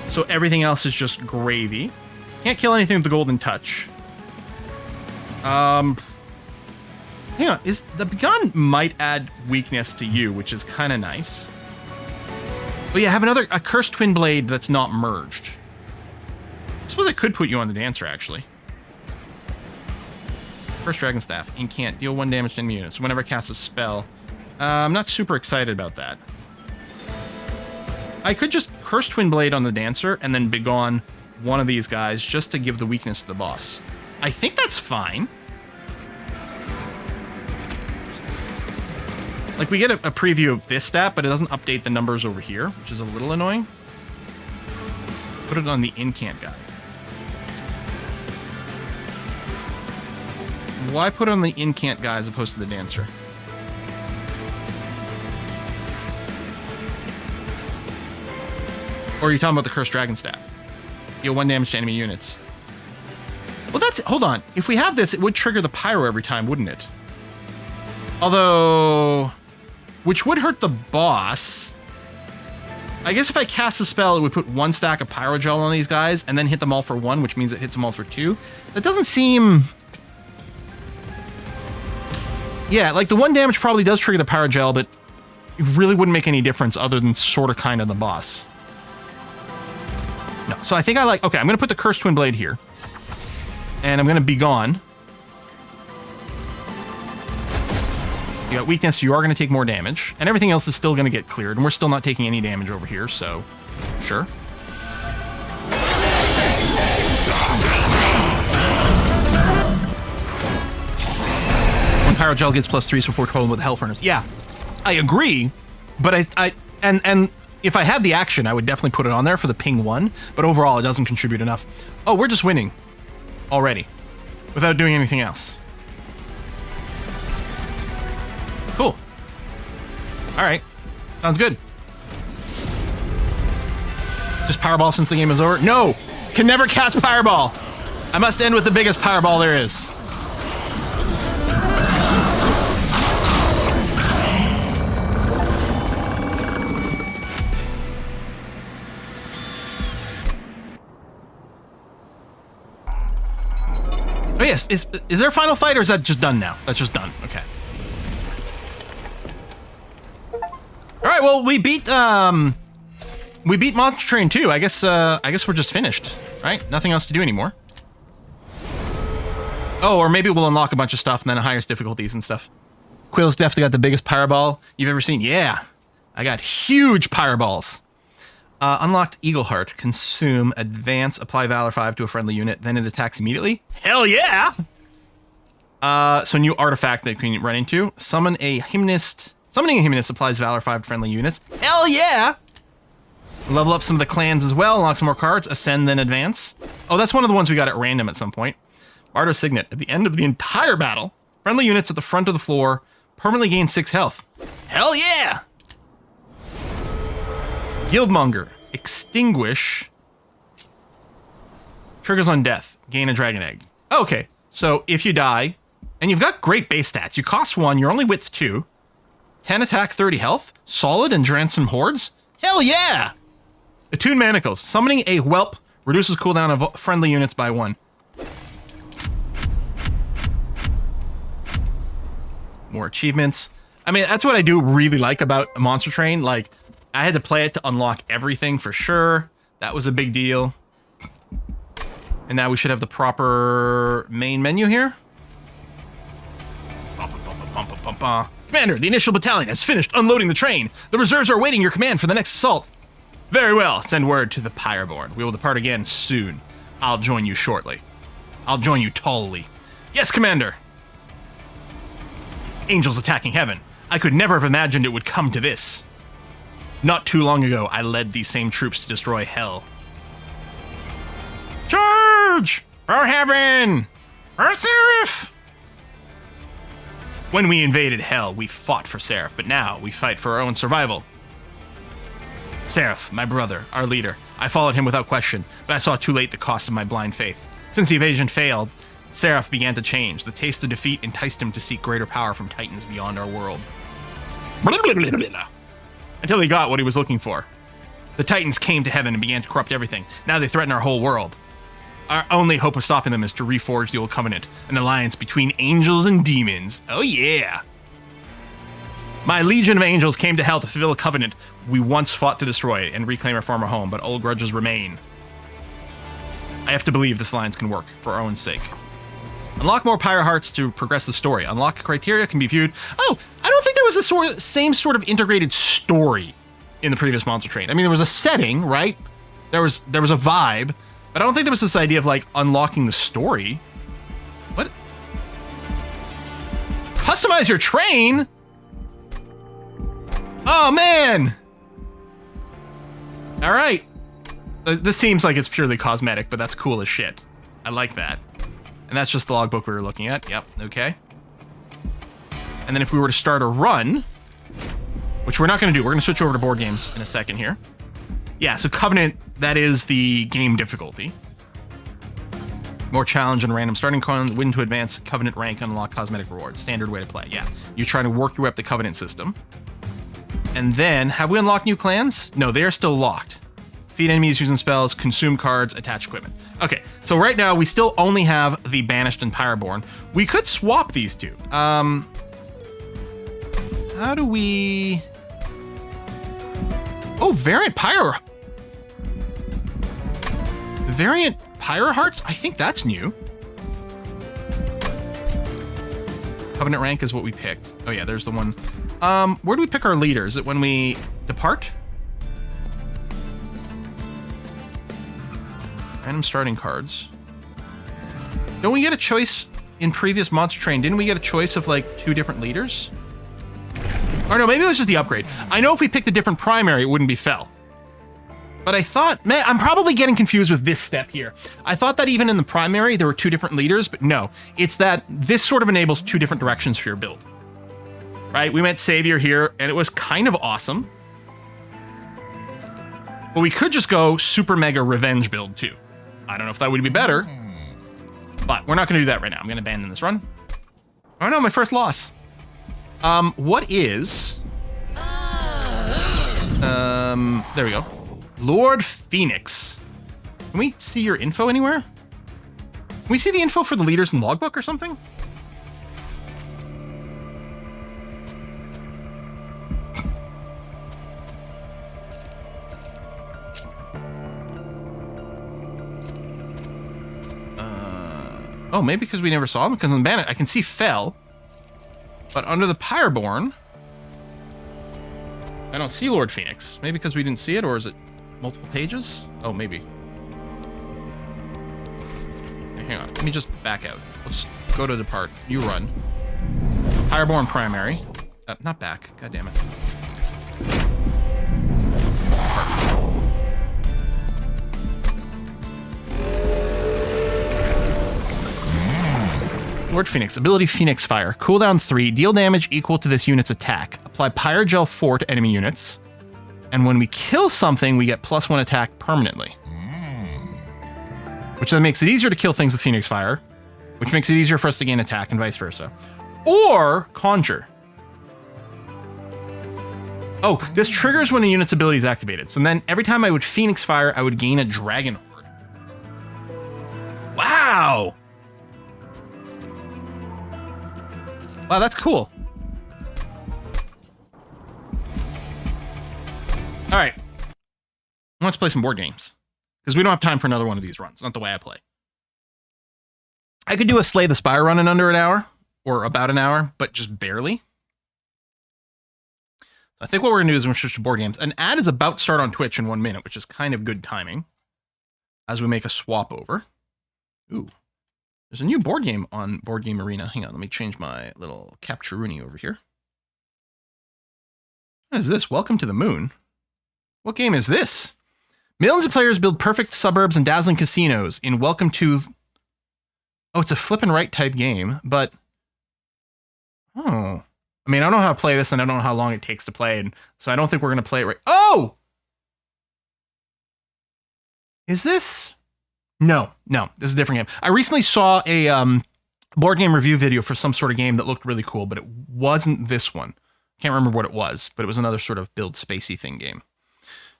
So everything else is just gravy. Can't kill anything with the Golden Touch. Hang on, the gun might add weakness to you, which is kind of nice. But yeah, I have a Cursed Twin Blade that's not merged. I suppose I could put you on the Dancer, actually. First Dragon Staff, Incant, deal 1 damage to enemy units whenever it casts a spell. I'm not super excited about that. I could just Curse Twin Blade on the Dancer and then Begone one of these guys just to give the weakness to the boss. I think that's fine. Like, we get a preview of this stat, but it doesn't update the numbers over here, which is a little annoying. Put it on the Incant guy. Why put it on the Incant guy as opposed to the Dancer? Or are you talking about the Cursed Dragon Staff? Deal 1 damage to enemy units. Well, that's... Hold on. If we have this, it would trigger the Pyro every time, wouldn't it? Although... Which would hurt the boss. I guess if I cast a spell, it would put 1 stack of Pyrogel on these guys and then hit them all for 1, which means it hits them all for 2. That doesn't seem... Yeah, like the 1 damage probably does trigger the Pyrogel, but it really wouldn't make any difference other than sort of kind of the boss. No, so I think I like... Okay, I'm going to put the Cursed Twin Blade here. And I'm going to Begone. You got weakness, you are going to take more damage. And everything else is still going to get cleared. And we're still not taking any damage over here, so... Sure. Pyrogel gets +3s before 12 with Hell Furnace. Yeah, I agree, but and if I had the action, I would definitely put it on there for the ping 1, but overall it doesn't contribute enough. Oh, we're just winning already without doing anything else. Cool. All right. Sounds good. Just Powerball since the game is over? No! Can never cast Fireball! I must end with the biggest Powerball there is. Oh yes, is there a final fight or is that just done now? That's just done, okay. Alright, well we beat Monster Train 2. I guess we're just finished, right? Nothing else to do anymore. Oh, or maybe we'll unlock a bunch of stuff and then highest difficulties and stuff. Quill's definitely got the biggest Pyreball you've ever seen. Yeah, I got huge Pyreballs. Unlocked Eagle Heart. Consume, advance, apply Valor 5 to a friendly unit, then it attacks immediately. Hell yeah! So new artifact that you can run into. Summon a Hymnist. Summoning a Hymnist applies Valor 5 to friendly units. Hell yeah! Level up some of the clans as well. Unlock some more cards. Ascend, then advance. Oh, that's one of the ones we got at random at some point. Martyr Signet. At the end of the entire battle, friendly units at the front of the floor permanently gain 6 health. Hell yeah! Guildmonger. Extinguish. Triggers on death. Gain a dragon egg. Okay, so if you die, and you've got great base stats. You cost 1, you're only width 2. 10 attack, 30 health. Solid and Dransom Hordes. Hell yeah! Attune Manacles. Summoning a Whelp reduces cooldown of friendly units by 1. More achievements. I mean, that's what I do really like about Monster Train. Like, I had to play it to unlock everything for sure. That was a big deal. And now we should have the proper main menu here. Commander, the initial battalion has finished unloading the train. The reserves are awaiting your command for the next assault. Very well. Send word to the Pyreborn. We will depart again soon. I'll join you shortly. I'll join you tallly. Yes, Commander. Angels attacking heaven. I could never have imagined it would come to this. Not too long ago, I led these same troops to destroy hell. Charge! For heaven! For Seraph! When we invaded hell, we fought for Seraph, but now we fight for our own survival. Seraph, my brother, our leader. I followed him without question, but I saw too late the cost of my blind faith. Since the invasion failed, Seraph began to change. The taste of defeat enticed him to seek greater power from titans beyond our world. Until he got what he was looking for. The titans came to heaven and began to corrupt everything. Now they threaten our whole world. Our only hope of stopping them is to reforge the old covenant, an alliance between angels and demons. Oh yeah! My legion of angels came to hell to fulfill a covenant we once fought to destroy and reclaim our former home, but old grudges remain. I have to believe this alliance can work, for our own sake. Unlock more Pyre Hearts to progress the story. Unlock criteria can be viewed. Oh, I don't think there was the same sort of integrated story in the previous Monster Train. I mean, there was a setting, right? There was a vibe, but I don't think there was this idea of like unlocking the story. What? Customize your train? Oh man! All right. This seems like it's purely cosmetic, but that's cool as shit. I like that. And that's just the logbook we were looking at. Yep, okay. And then if we were to start a run, which we're not going to do, we're going to switch over to board games in a second here. Yeah, so Covenant, that is the game difficulty. More challenge and random starting con, win to advance, Covenant rank, unlock cosmetic rewards. Standard way to play, yeah. You try to work your way up the Covenant system. And then, have we unlocked new clans? No, they are still locked. Feed enemies using spells, consume cards, attach equipment. Okay, so right now we still only have the Banished and Pyreborn. We could swap these two. How do we... Oh, Variant Pyre Hearts? I think that's new. Covenant rank is what we picked. Oh yeah, there's the one. Where do we pick our leader? Is it when we depart? Random starting cards. Don't we get a choice in previous Monster Train? Didn't we get a choice of like 2 different leaders? Or no, maybe it was just the upgrade. I know if we picked a different primary, it wouldn't be fell. But I thought, man, I'm probably getting confused with this step here. I thought that even in the primary, there were 2 different leaders, but no. It's that this sort of enables 2 different directions for your build. Right? We went Savior here, and it was kind of awesome. But we could just go Super Mega Revenge build, too. I don't know if that would be better. But we're not going to do that right now. I'm going to abandon this run. Oh, no, my first loss. What is... there we go. Lord Phoenix. Can we see your info anywhere? Can we see the info for the leaders in logbook or something? Oh, maybe because we never saw him? Because on the Bandit, I can see Fell. But under the Pyreborn, I don't see Lord Phoenix. Maybe because we didn't see it, or is it multiple pages? Oh, maybe. Hey, hang on. Let me just back out. Let's go to depart. You run. Pyreborn primary. Not back. God damn it. Lord Phoenix, ability Phoenix Fire. Cooldown 3, deal damage equal to this unit's attack. Apply Pyrogel 4 to enemy units. And when we kill something, we get +1 attack permanently. Which then makes it easier to kill things with Phoenix Fire, which makes it easier for us to gain attack and vice versa. Or Conjure. Oh, this triggers when a unit's ability is activated. So then every time I would Phoenix Fire, I would gain a Dragon Horde. Wow! Wow, that's cool. All right. Let's play some board games. Because we don't have time for another one of these runs. Not the way I play. I could do a Slay the Spire run in under an hour. Or about an hour, but just barely. I think what we're going to do is we're going to switch to board games. An ad is about to start on Twitch in 1 minute, which is kind of good timing. As we make a swap over. Ooh. There's a new board game on Board Game Arena. Hang on, let me change my little Capture-Rooney over here. What is this? Welcome to the Moon. What game is this? Millions of players build perfect suburbs and dazzling casinos in Welcome to... Oh, it's a flip and right type game, but... Oh. I mean, I don't know how to play this, and I don't know how long it takes to play, and so I don't think we're going to play it right... Oh! Is this... No, this is a different game. I recently saw a board game review video for some sort of game that looked really cool, but it wasn't this one. Can't remember what it was, but it was another sort of build spacey thing game.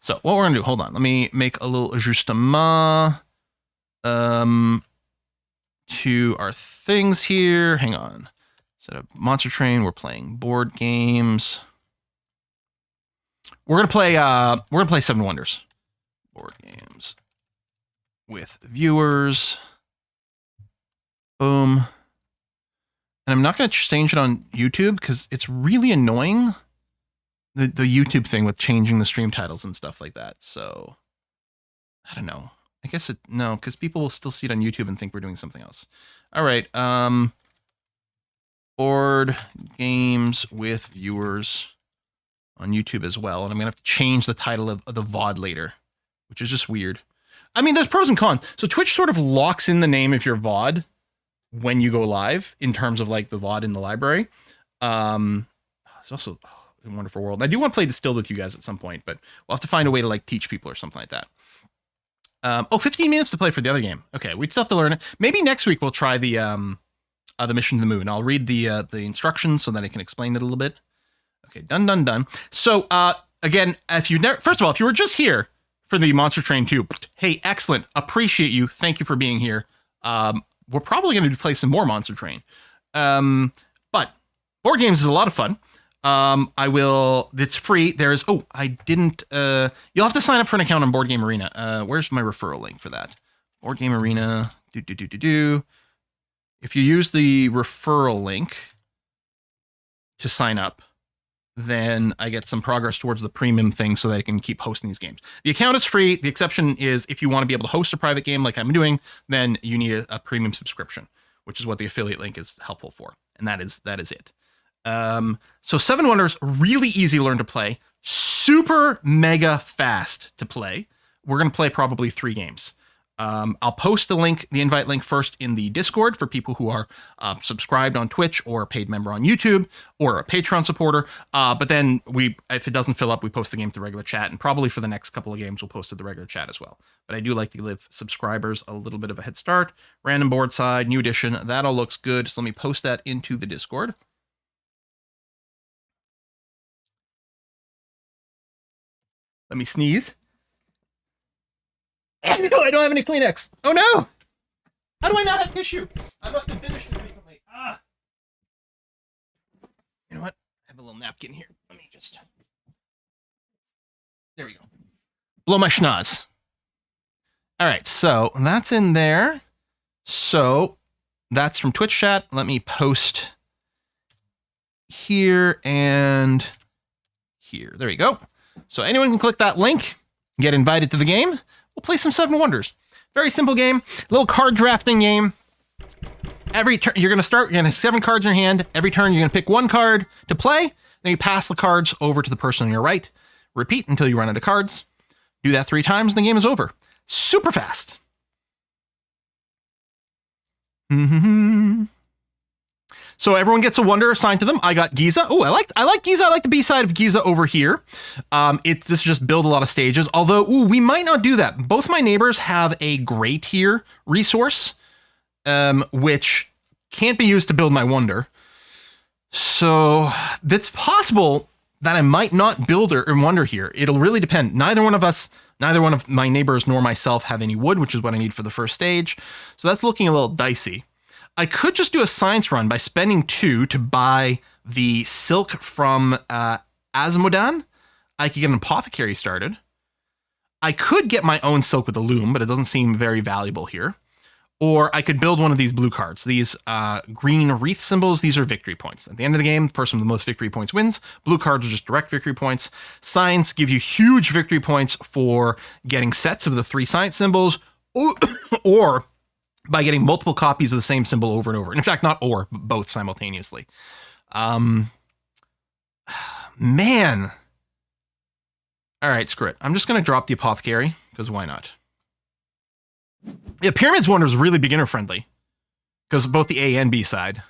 So what we're going to do, hold on, let me make a little ajustement to our things here. Hang on. Instead of Monster Train, we're playing board games. We're going to play Seven Wonders. Board games. With viewers. Boom. And I'm not going to change it on YouTube because it's really annoying, the YouTube thing with changing the stream titles and stuff like that. So, I don't know. I guess no, because people will still see it on YouTube and think we're doing something else. All right. Board games with viewers on YouTube as well. And I'm going to have to change the title of the VOD later, which is just weird. I mean, there's pros and cons. So Twitch sort of locks in the name of your VOD when you go live in terms of like the VOD in the library. It's also a wonderful world. I do want to play Distilled with you guys at some point, but we'll have to find a way to like teach people or something like that. 15 minutes to play for the other game. Okay, we'd still have to learn it. Maybe next week we'll try the Mission to the Moon. I'll read the instructions so that I can explain it a little bit. Okay, done. So again, first of all, if you were just here for the Monster Train 2, hey, excellent. Appreciate you. Thank you for being here. We're probably going to play some more Monster Train. But board games is a lot of fun. It's free. You'll have to sign up for an account on Board Game Arena. Where's my referral link for that? Board Game Arena. If you use the referral link to sign up, then I get some progress towards the premium thing so that I can keep hosting these games. The account is free. The exception is if you want to be able to host a private game like I'm doing, then you need a premium subscription, which is what the affiliate link is helpful for. And that is it. So Seven Wonders, really easy to learn to play, super mega fast to play. We're going to play probably 3 games. I'll post the link, the invite link first in the Discord for people who are subscribed on Twitch or a paid member on YouTube or a Patreon supporter. But then if it doesn't fill up, we post the game to the regular chat, and probably for the next couple of games, we'll post to the regular chat as well. But I do like to give subscribers a little bit of a head start. Random board side, new edition, that all looks good. So let me post that into the Discord. Let me sneeze. No, I don't have any Kleenex. Oh no! How do I not have tissue? I must have finished it recently. You know what? I have a little napkin here. Let me just... There we go. Blow my schnoz. Alright, so that's in there. So that's from Twitch chat. Let me post here and here. There you go. So anyone can click that link, get invited to the game. We'll play some Seven Wonders. Very simple game, little card drafting game. Every turn you're going to have 7 cards in your hand. Every turn you're going to pick 1 card to play. Then you pass the cards over to the person on your right. Repeat until you run out of cards. Do that 3 times and the game is over. Super fast. So everyone gets a wonder assigned to them. I got Giza. Oh, I like Giza. I like the B side of Giza over here. This is just build a lot of stages. Although, we might not do that. Both my neighbors have a gray tier resource, which can't be used to build my wonder. So it's possible that I might not build or wonder here. It'll really depend. Neither one of my neighbors nor myself have any wood, which is what I need for the first stage. So that's looking a little dicey. I could just do a science run by spending 2 to buy the silk from Asmodan. I could get an apothecary started. I could get my own silk with a loom, but it doesn't seem very valuable here. Or I could build one of these blue cards. These green wreath symbols, these are victory points. At the end of the game, the person with the most victory points wins. Blue cards are just direct victory points. Science give you huge victory points for getting sets of the 3 science symbols, or by getting multiple copies of the same symbol over and over. In fact, not or, but both simultaneously. Man. All right, screw it. I'm just going to drop the apothecary, because why not? Yeah, Pyramids Wonder is really beginner friendly, because both the A and B side.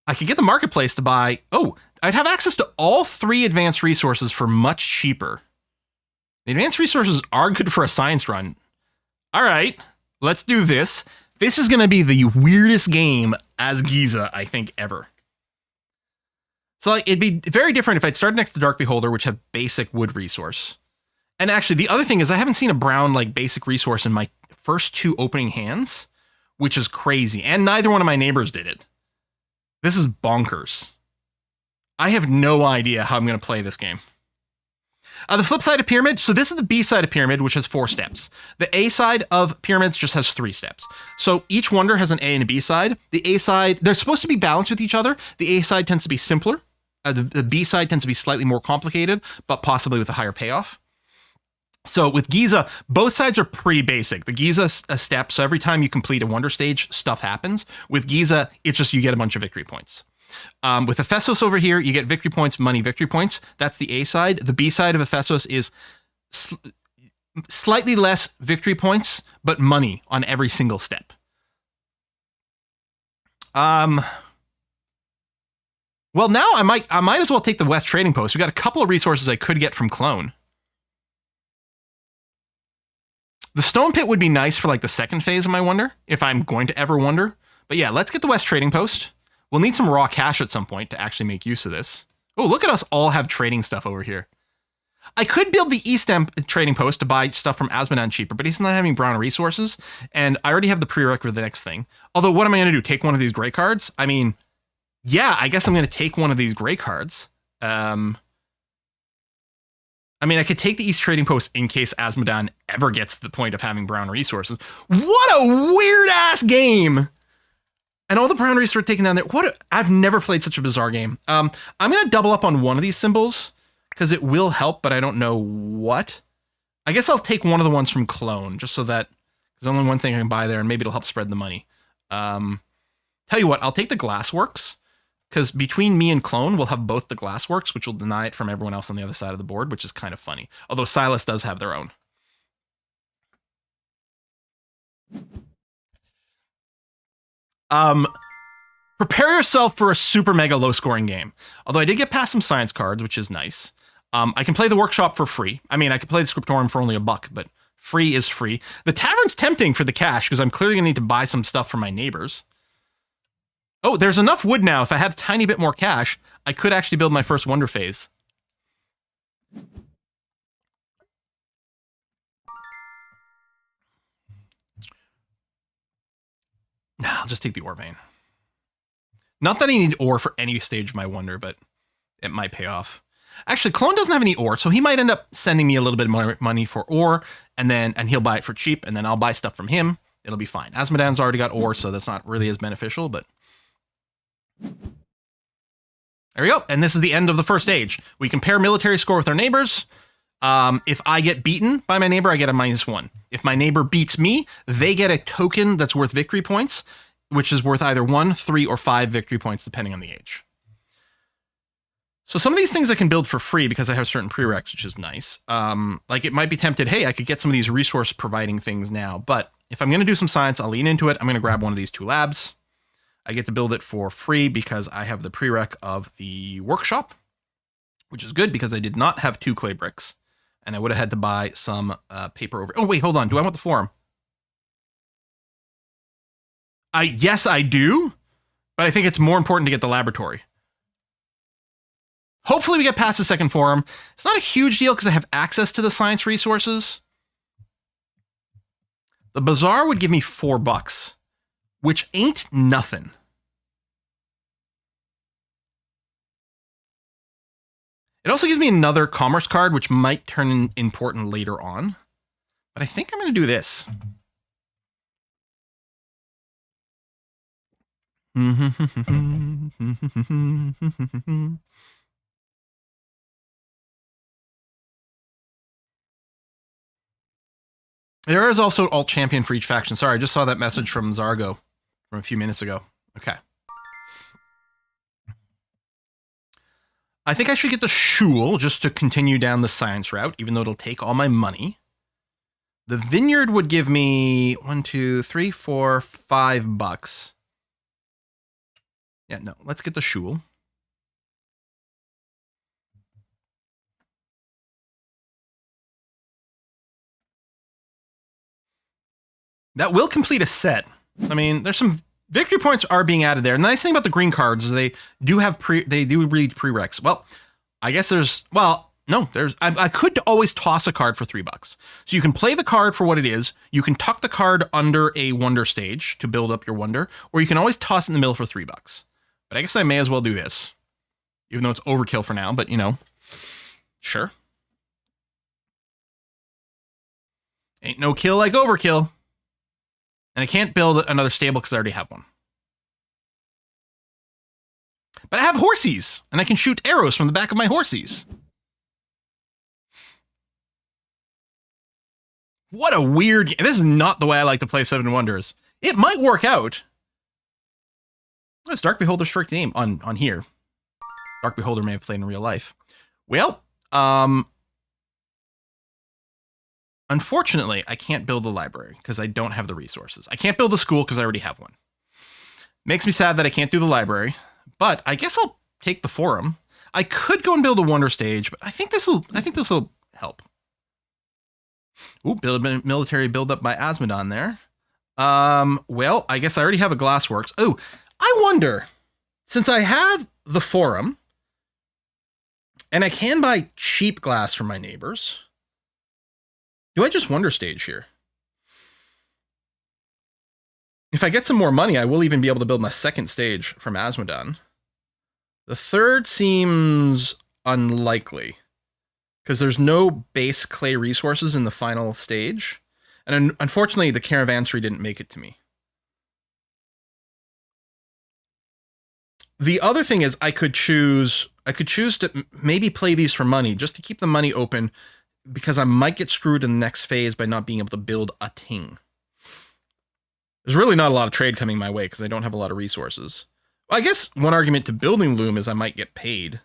I could get the marketplace to buy... Oh, I'd have access to all 3 advanced resources for much cheaper. The advanced resources are good for a science run. All right. Let's do this. This is going to be the weirdest game as Giza, I think, ever. So it'd be very different if I'd started next to Dark Beholder, which have basic wood resource. And actually, the other thing is I haven't seen a brown basic resource in my first 2 opening hands, which is crazy. And neither one of my neighbors did it. This is bonkers. I have no idea how I'm going to play this game. The flip side of Pyramid, so this is the B side of Pyramid, which has 4 steps. The A side of Pyramids just has 3 steps. So each wonder has an A and a B side. The A side, they're supposed to be balanced with each other. The A side tends to be simpler. The B side tends to be slightly more complicated, but possibly with a higher payoff. So with Giza, both sides are pretty basic. The Giza step, so every time you complete a wonder stage, stuff happens. With Giza, it's just you get a bunch of victory points. With Ephesus over here, you get victory points, money, victory points. That's the A side. The B side of Ephesus is slightly less victory points, but money on every single step. Well, now I might as well take the West Trading Post. We've got a couple of resources I could get from Clone. The Stone Pit would be nice for the second phase of my wonder, if I'm going to ever wonder. But yeah, let's get the West Trading Post. We'll need some raw cash at some point to actually make use of this. Oh, look at us all have trading stuff over here. I could build the East End Trading Post to buy stuff from Asmodan cheaper, but he's not having brown resources, and I already have the prereq for the next thing. Although, what am I going to do? Take one of these gray cards? I mean, yeah, I guess I'm going to take one of these gray cards. I mean, I could take the East Trading Post in case Asmodan ever gets to the point of having brown resources. What a weird-ass game! And all the brown resources are taken down there. I've never played such a bizarre game. I'm going to double up on one of these symbols, because it will help, but I don't know what. I guess I'll take one of the ones from Clone, just so that there's only one thing I can buy there, and maybe it'll help spread the money. Tell you what, I'll take the Glassworks. because between me and Clone, we'll have both the glassworks, which will deny it from everyone else on the other side of the board, which is kind of funny. Although Silas does have their own. Prepare yourself for a super mega low scoring game. Although I did get past some science cards, which is nice. I can play the workshop for free. I mean, I could play the scriptorium for only $1, but free is free. The tavern's tempting for the cash because I'm clearly gonna need to buy some stuff from my neighbors. Oh, there's enough wood now. If I had a tiny bit more cash, I could actually build my first wonder phase. I'll just take the ore vein. Not that I need ore for any stage of my wonder, but it might pay off. Actually, Clone doesn't have any ore, so he might end up sending me a little bit more money for ore, and he'll buy it for cheap, and then I'll buy stuff from him. It'll be fine. Asmodan's already got ore, so that's not really as beneficial, but... There we go. And this is the end of the first stage. We compare military score with our neighbors. If I get beaten by my neighbor, I get a -1. If my neighbor beats me, they get a token that's worth victory points, which is worth either 1, 3, or 5 victory points, depending on the age. So some of these things I can build for free because I have certain prereqs, which is nice. Like it might be tempted, hey, I could get some of these resource providing things now, but if I'm going to do some science, I'll lean into it. I'm going to grab one of these 2 labs. I get to build it for free because I have the prereq of the workshop, which is good because I did not have 2 clay bricks, and I would have had to buy some paper over. Oh, wait, hold on. Do I want the forum? Yes, I do, but I think it's more important to get the laboratory. Hopefully we get past the second forum. It's not a huge deal because I have access to the science resources. The bazaar would give me $4, which ain't nothing. It also gives me another commerce card, which might turn important later on. But I think I'm going to do this. There is also alt champion for each faction. Sorry, I just saw that message from Zargo from a few minutes ago. Okay. I think I should get the shul just to continue down the science route, even though it'll take all my money. The vineyard would give me $1, $2, $3, $4, $5. Yeah, no, let's get the shul. That will complete a set. I mean, there's some victory points are being added there. And the nice thing about the green cards is they do read prereqs. Well, I guess I could always toss a card for $3. So you can play the card for what it is. You can tuck the card under a wonder stage to build up your wonder, or you can always toss it in the middle for $3. But I guess I may as well do this, even though it's overkill for now, but you know, sure. Ain't no kill like overkill. And I can't build another stable because I already have one. But I have horsies, and I can shoot arrows from the back of my horsies. What a weird... This is not the way I like to play Seven Wonders. It might work out. It's Dark Beholder's first game on here. Dark Beholder may have played in real life. Well, unfortunately, I can't build the library because I don't have the resources. I can't build the school because I already have one. Makes me sad that I can't do the library, but I guess I'll take the forum. I could go and build a wonder stage, but I think this will help. Ooh, build a military buildup by Asmodan there. Well, I guess I already have a glassworks. Oh, I wonder, since I have the forum, and I can buy cheap glass from my neighbors, do I just wonder stage here? If I get some more money, I will even be able to build my second stage from Asmodan. The third seems unlikely, because there's no base clay resources in the final stage. And unfortunately, the caravansary didn't make it to me. The other thing is I could choose to maybe play these for money, just to keep the money open, because I might get screwed in the next phase by not being able to build a ting. There's really not a lot of trade coming my way because I don't have a lot of resources. Well, I guess one argument to building Loom is I might get paid.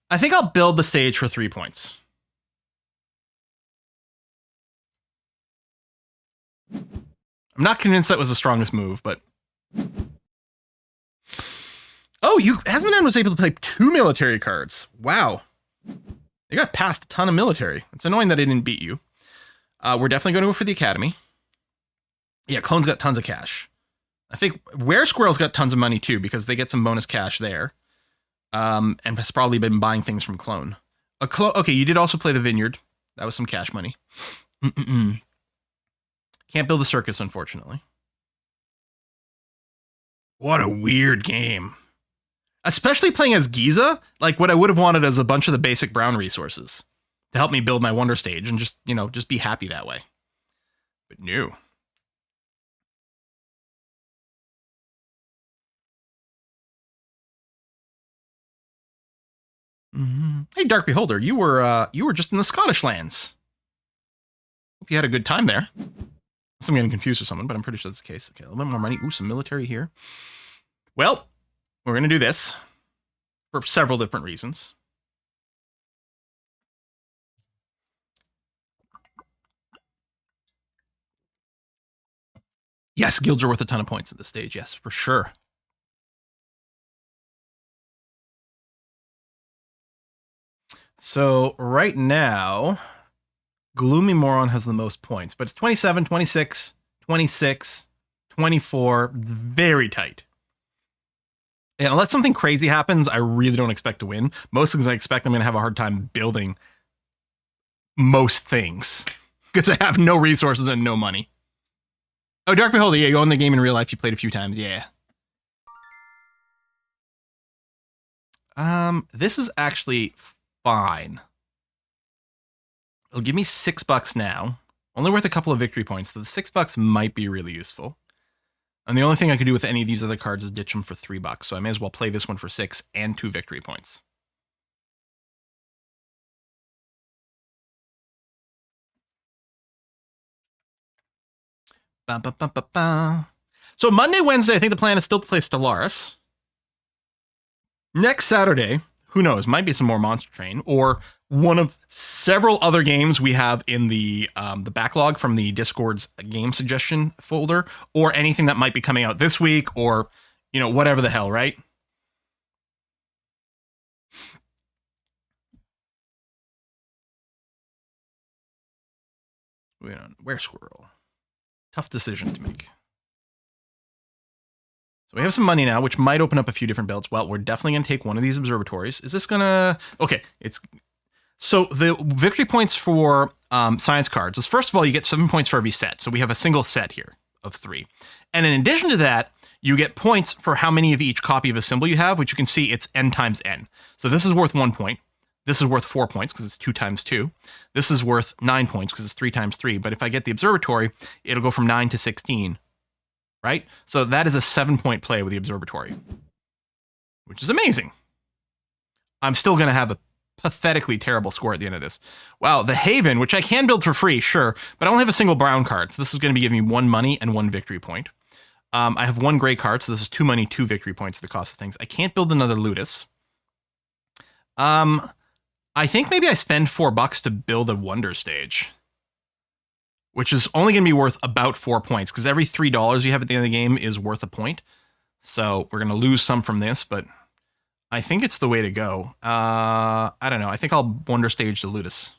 I think I'll build the stage for 3 points. I'm not convinced that was the strongest move, but... Oh, Asmodan was able to play 2 military cards. Wow. They got past a ton of military. It's annoying that I didn't beat you. We're definitely going to go for the Academy. Yeah, Clone's got tons of cash. I think Were Squirrel's got tons of money too, because they get some bonus cash there. And has probably been buying things from Clone. Okay, you did also play the Vineyard. That was some cash money. Can't build the circus, unfortunately. What a weird game. Especially playing as Giza, like what I would have wanted as a bunch of the basic brown resources to help me build my Wonder Stage and just, just be happy that way. But no. Hey, Dark Beholder, you were just in the Scottish lands. Hope you had a good time there. I'm getting confused with someone, but I'm pretty sure that's the case. Okay, a little bit more money. Ooh, some military here. Well, we're going to do this for several different reasons. Yes, guilds are worth a ton of points at this stage. Yes, for sure. So right now, Gloomy Moron has the most points, but it's 27, 26, 26, 24. It's very tight. And unless something crazy happens, I really don't expect to win. Most things I expect I'm going to have a hard time building most things because I have no resources and no money. Oh, Dark Beholder, yeah, you own the game in real life. You played a few times, yeah. This is actually fine. It'll give me $6 now. Only worth a couple of victory points, so the $6 might be really useful. And the only thing I could do with any of these other cards is ditch them for $3, so I may as well play this one for 6 and 2 victory points. Ba, ba, ba, ba, ba. So Monday, Wednesday, I think the plan is still to play Stellaris. Next Saturday, who knows, might be some more Monster Train, or one of several other games we have in the backlog from the Discord's game suggestion folder, or anything that might be coming out this week, or, whatever the hell, right? Where Squirrel? Tough decision to make. So we have some money now, which might open up a few different builds. Well, we're definitely going to take one of these observatories. Is this going to... Okay, So the victory points for science cards is, first of all, you get 7 points for every set. So we have a single set here of 3. And in addition to that, you get points for how many of each copy of a symbol you have, which you can see it's n times n. So this is worth 1 point. This is worth 4 points because it's 2 times 2. This is worth 9 points because it's 3 times 3. But if I get the observatory, it'll go from 9 to 16. Right? So that is a 7-point play with the observatory, which is amazing. I'm still going to have a pathetically terrible score at the end of this. Wow, the Haven, which I can build for free, sure, but I only have a single brown card, so this is going to be giving me 1 money and 1 victory point. I have 1 gray card, so this is 2 money, 2 victory points, the cost of things. I can't build another Ludus. I think maybe I spend $4 to build a Wonder Stage, which is only going to be worth about 4 points, because every $3 you have at the end of the game is worth a point. So we're going to lose some from this, but I think it's the way to go. I don't know. I think I'll Wonder Stage the Ludus.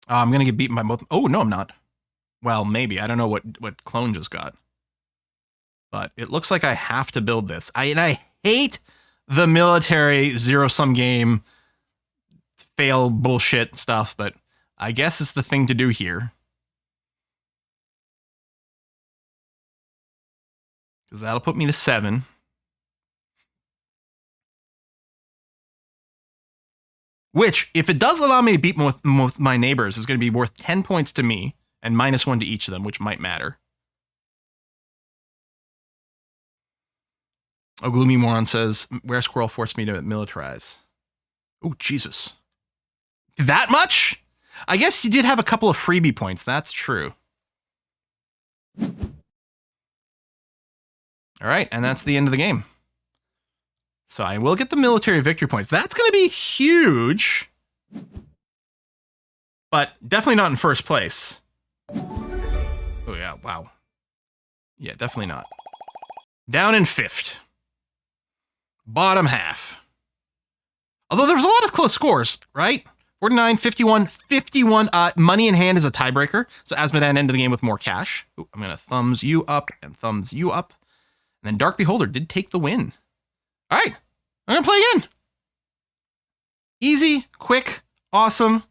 I'm going to get beaten by both. Oh, no, I'm not. Well, maybe. I don't know what Clone just got. But it looks like I have to build this. I hate the military zero-sum game fail bullshit stuff, but I guess it's the thing to do here. Because that'll put me to 7. Which, if it does allow me to beat with my neighbors, is going to be worth 10 points to me and -1 to each of them, which might matter. Oh, Gloomy Moron says, Where Squirrel forced me to militarize. Oh, Jesus. That much? I guess you did have a couple of freebie points. That's true. All right, and that's the end of the game. So I will get the military victory points. That's going to be huge, but definitely not in first place. Oh, yeah, wow. Yeah, definitely not. Down in fifth. Bottom half. Although there was a lot of close scores, right? 49, 51, 51. Money in hand is a tiebreaker. So Asmodan ended the game with more cash. Ooh, I'm going to thumbs you up and thumbs you up. And then Dark Beholder did take the win. All right, I'm going to play again. Easy, quick, awesome.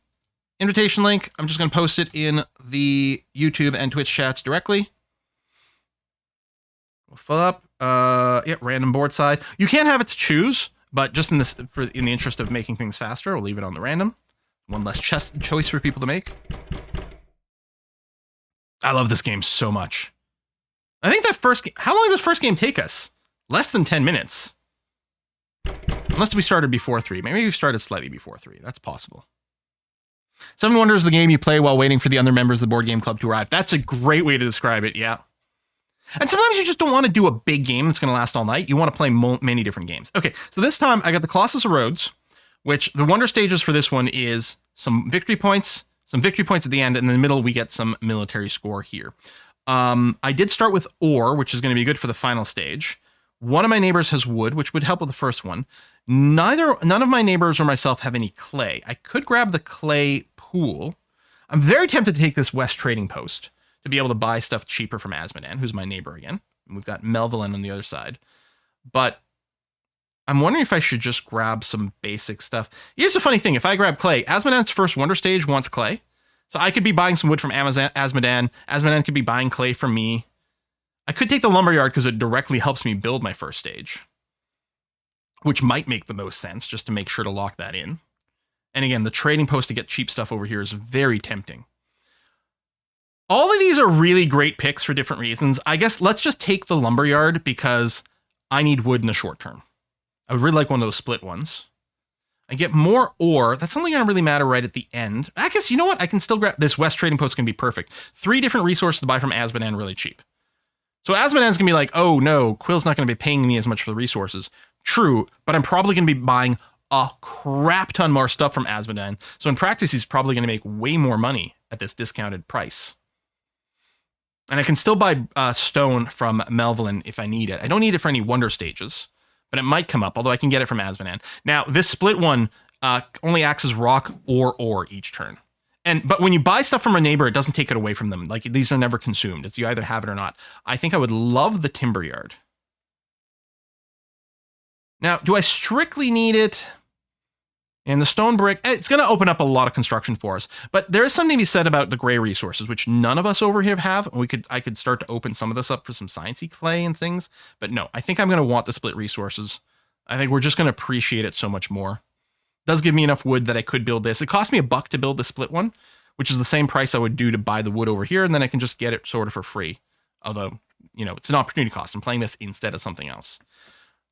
Invitation link. I'm just going to post it in the YouTube and Twitch chats directly. We'll fill up. Yeah, random board side. You can have it to choose, but just in the interest of making things faster, we'll leave it on the random. One less choice for people to make. I love this game so much. I think that first game... How long does the first game take us? Less than 10 minutes. Unless we started before 3. Maybe we started slightly before 3. That's possible. Seven Wonders is the game you play while waiting for the other members of the board game club to arrive. That's a great way to describe it, yeah. And sometimes you just don't want to do a big game that's going to last all night. You want to play many different games. Okay, so this time I got the Colossus of Rhodes, which the wonder stages for this one is some victory points at the end, and in the middle we get some military score here. I did start with ore, which is going to be good for the final stage. One of my neighbors has wood, which would help with the first one. None of my neighbors or myself have any clay. I could grab the clay pool. I'm very tempted to take this West Trading Post to be able to buy stuff cheaper from Asmodan, who's my neighbor again. And we've got Melvillin on the other side. But I'm wondering if I should just grab some basic stuff. Here's the funny thing. If I grab clay, Asmodan's first wonder stage wants clay. So I could be buying some wood from Asmodan. Asmodan could be buying clay from me. I could take the lumberyard because it directly helps me build my first stage, which might make the most sense just to make sure to lock that in. And again, the trading post to get cheap stuff over here is very tempting. All of these are really great picks for different reasons. I guess let's just take the lumberyard because I need wood in the short term. I would really like one of those split ones. I get more ore. That's only going to really matter right at the end. I guess, you know what? I can still grab this West Trading Post. Can be perfect. 3 different resources to buy from Asmodan really cheap. So Asmodan's going to be like, oh no, Quill's not going to be paying me as much for the resources. True, but I'm probably going to be buying a crap ton more stuff from Asmodan. So in practice, he's probably going to make way more money at this discounted price. And I can still buy stone from Melvillin if I need it. I don't need it for any wonder stages, but it might come up, although I can get it from Asmodan. Now, this split one only acts as rock or ore each turn. But when you buy stuff from a neighbor, it doesn't take it away from them. Like, these are never consumed. It's you either have it or not. I think I would love the timber yard. Now, do I strictly need it? And the stone brick, it's going to open up a lot of construction for us. But there is something to be said about the gray resources, which none of us over here have. I could start to open some of this up for some sciencey clay and things. But no, I think I'm going to want the split resources. I think we're just going to appreciate it so much more. It does give me enough wood that I could build this. It cost me $1 to build the split one, which is the same price I would do to buy the wood over here. And then I can just get it sort of for free. Although, you know, it's an opportunity cost. I'm playing this instead of something else.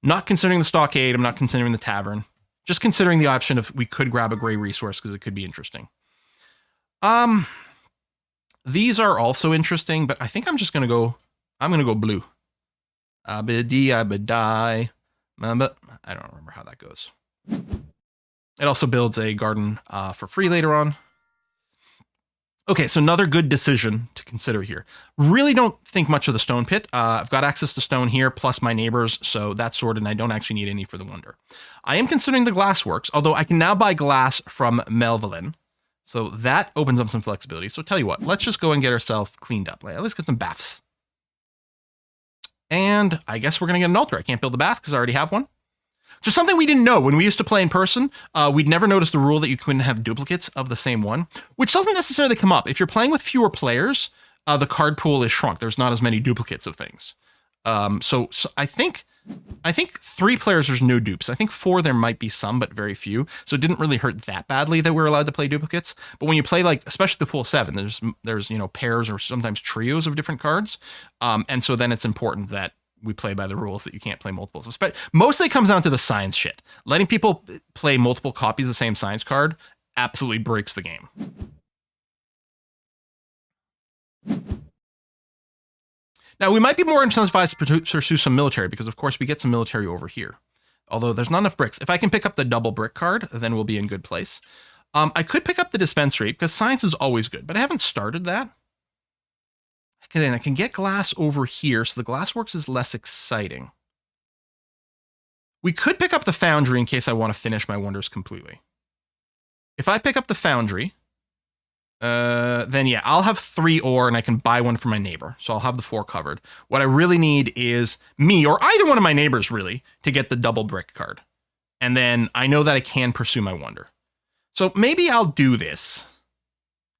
Not considering the stockade. I'm not considering the tavern. Just considering the option of we could grab a gray resource because it could be interesting. These are also interesting, but I think I'm just going to go, blue. Abidi, abidai. But I don't remember how that goes. It also builds a garden for free later on. Okay, so another good decision to consider here. Really don't think much of the stone pit. I've got access to stone here, plus my neighbors, so that's sorted, and I don't actually need any for the wonder. I am considering the glass works, although I can now buy glass from Melvillin, so that opens up some flexibility. So tell you what, let's just go and get ourselves cleaned up. Let's get some baths. And I guess we're going to get an altar. I can't build a bath because I already have one. Just something we didn't know when we used to play in person. We'd never noticed the rule that you couldn't have duplicates of the same one, which doesn't necessarily come up. If you're playing with fewer players, the card pool is shrunk. There's not as many duplicates of things. So I think 3 players, there's no dupes. I think 4, there might be some, but very few. So it didn't really hurt that badly that we're allowed to play duplicates. But when you play, like, especially the full 7, there's you know, pairs or sometimes trios of different cards. And so then it's important that we play by the rules that you can't play multiples. Mostly it comes down to the science shit. Letting people play multiple copies of the same science card absolutely breaks the game. Now, we might be more incentivized to pursue some military because, of course, we get some military over here. Although there's not enough bricks. If I can pick up the double brick card, then we'll be in good place. I could pick up the dispensary because science is always good, but I haven't started that. Then I can get glass over here, so the glassworks is less exciting. We could pick up the foundry in case I want to finish my wonders completely. If I pick up the foundry, then yeah, I'll have 3 ore and I can buy one for my neighbor. So I'll have the 4 covered. What I really need is me or either one of my neighbors really to get the double brick card. And then I know that I can pursue my wonder. So maybe I'll do this.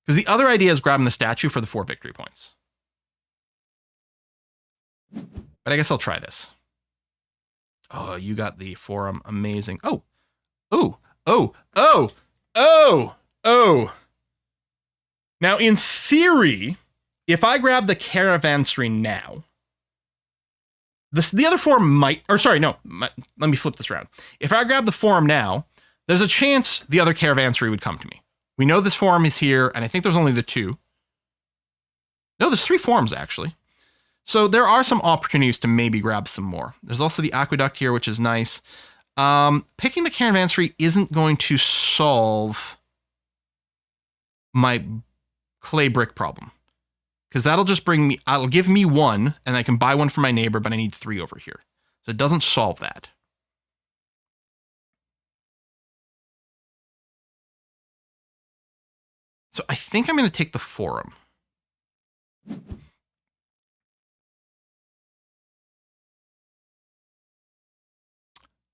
Because the other idea is grabbing the statue for the 4 victory points. But I guess I'll try this. Oh, you got the forum. Amazing. Oh. Oh. Oh. Oh. Oh. Oh. Now, in theory, if I grab the caravansary now, the other forum might, or sorry, no, let me flip this around. If I grab the forum now, there's a chance the other caravansary would come to me. We know this forum is here, and I think there's only the 2. No, there's 3 forums, actually. So there are some opportunities to maybe grab some more. There's also the aqueduct here, which is nice. Picking the caravansary isn't going to solve my clay brick problem, because that'll just bring me, it'll give me 1 and I can buy one for my neighbor, but I need 3 over here. So it doesn't solve that. So I think I'm going to take the forum.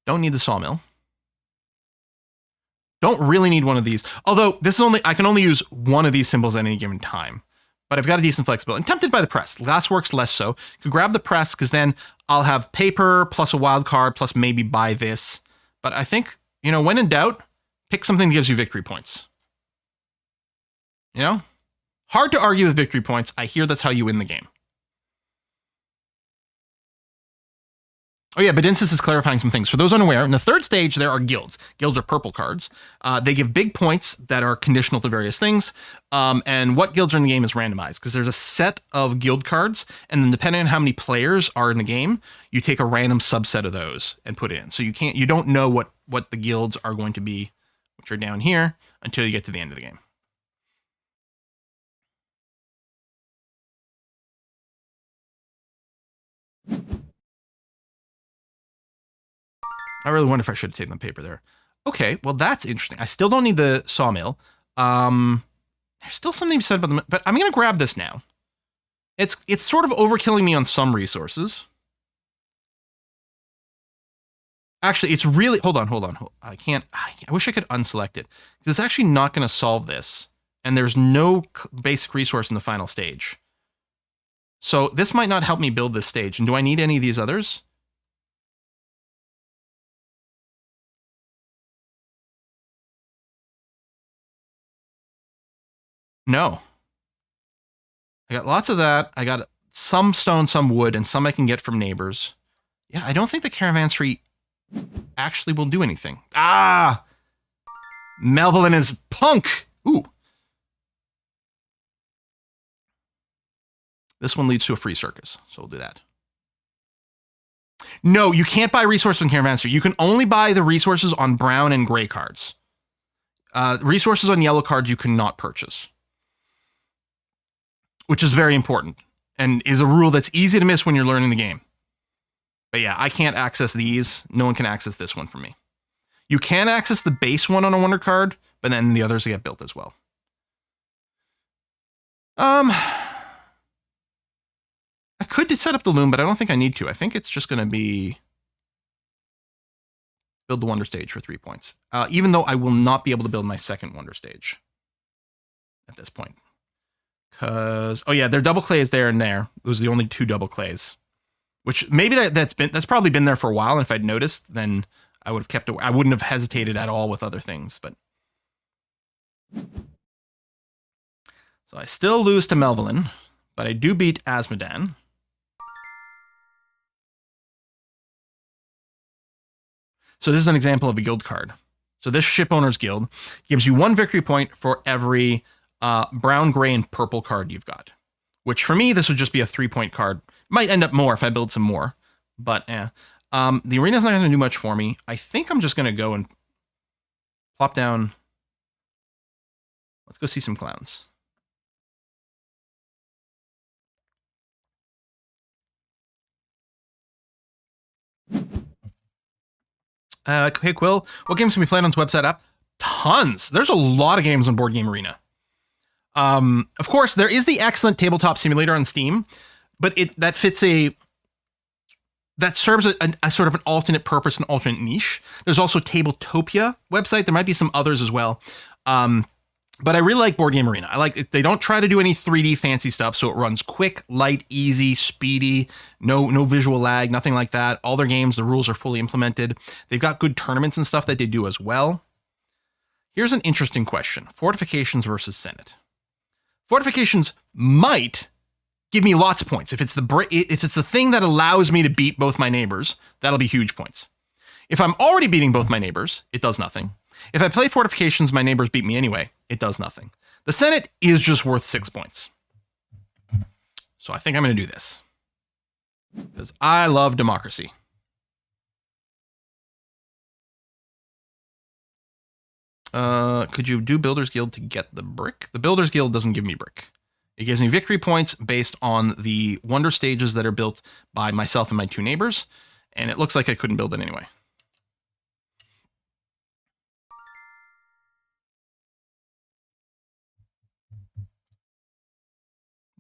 Don't need the sawmill. Don't really need one of these. Although this is only, I can only use one of these symbols at any given time. But I've got a decent flexibility. I'm tempted by the press. Glassworks less so. Could grab the press because then I'll have paper plus a wild card plus maybe buy this. But I think, you know, when in doubt, pick something that gives you victory points. You know? Hard to argue with victory points. I hear that's how you win the game. Oh yeah, Bedinsis is clarifying some things. For those unaware, in the 3rd stage, there are guilds. Guilds are purple cards. They give big points that are conditional to various things. And what guilds are in the game is randomized, because there's a set of guild cards, and then depending on how many players are in the game, you take a random subset of those and put it in. So you don't know what the guilds are going to be, which are down here, until you get to the end of the game. I really wonder if I should have taken the paper there. Okay, well, that's interesting. I still don't need the sawmill. There's still something to be said about them, but I'm going to grab this now. It's sort of overkilling me on some resources. Actually, it's really... Hold on. I wish I could unselect it. It's actually not going to solve this. And there's no basic resource in the final stage. So this might not help me build this stage. And do I need any of these others? No. I got lots of that. I got some stone, some wood, and some I can get from neighbors. Yeah, I don't think the caravansary actually will do anything. Ah! Melvin is punk! Ooh. This one leads to a free circus, so we'll do that. No, you can't buy resources on caravansary. You can only buy the resources on brown and gray cards. Resources on yellow cards you cannot purchase, which is very important and is a rule that's easy to miss when you're learning the game. But yeah, I can't access these. No one can access this one for me. You can access the base one on a wonder card, but then the others get built as well. I could set up the loom, but I don't think I need to. I think it's just going to be build the wonder stage for 3 points. Even though I will not be able to build my second wonder stage at this point. Because, oh yeah, their double clay is there and there. Those are the only 2 double clays. Which maybe that's probably been there for a while, and if I'd noticed, then I would have kept it. I wouldn't have hesitated at all with other things, but so I still lose to Melvin, but I do beat Asmodan. So this is an example of a guild card. So this Ship Owners Guild gives you 1 victory point for every brown, gray, and purple card you've got, which for me, this would just be a 3-point card. Might end up more if I build some more, but yeah. The arena's not going to do much for me. I think I'm just going to go and plop down. Let's go see some clowns. Hey, Quill, what games can we play on its website app? Tons. There's a lot of games on Board Game Arena. Of course, there is the excellent tabletop simulator on Steam, but that serves a sort of an alternate purpose, an alternate niche. There's also Tabletopia website. There might be some others as well. But I really like Board Game Arena. I like it. They don't try to do any 3D fancy stuff, so it runs quick, light, easy, speedy, no visual lag, nothing like that. All their games, the rules are fully implemented. They've got good tournaments and stuff that they do as well. Here's an interesting question. Fortifications versus Senate. Fortifications might give me lots of points. If it's the thing that allows me to beat both my neighbors, that'll be huge points. If I'm already beating both my neighbors, it does nothing. If I play Fortifications, my neighbors beat me anyway, it does nothing. The Senate is just worth 6 points. So I think I'm going to do this. Because I love democracy. Could you do Builders Guild to get the brick? The Builders Guild doesn't give me brick. It gives me victory points based on the wonder stages that are built by myself and my 2 neighbors. And it looks like I couldn't build it anyway.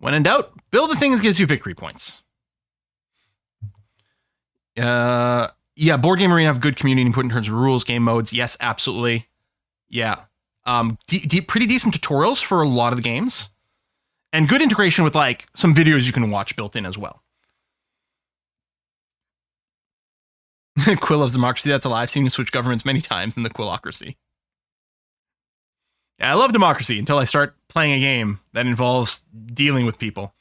When in doubt, build the thing that gives you victory points. Yeah, Board Game Arena have good community input in terms of rules, game modes. Yes, absolutely. Yeah. Pretty decent tutorials for a lot of the games. And good integration with, like, some videos you can watch built in as well. Quill loves democracy. That's a lie. I've seen you switch governments many times in the Quillocracy. Yeah, I love democracy until I start playing a game that involves dealing with people.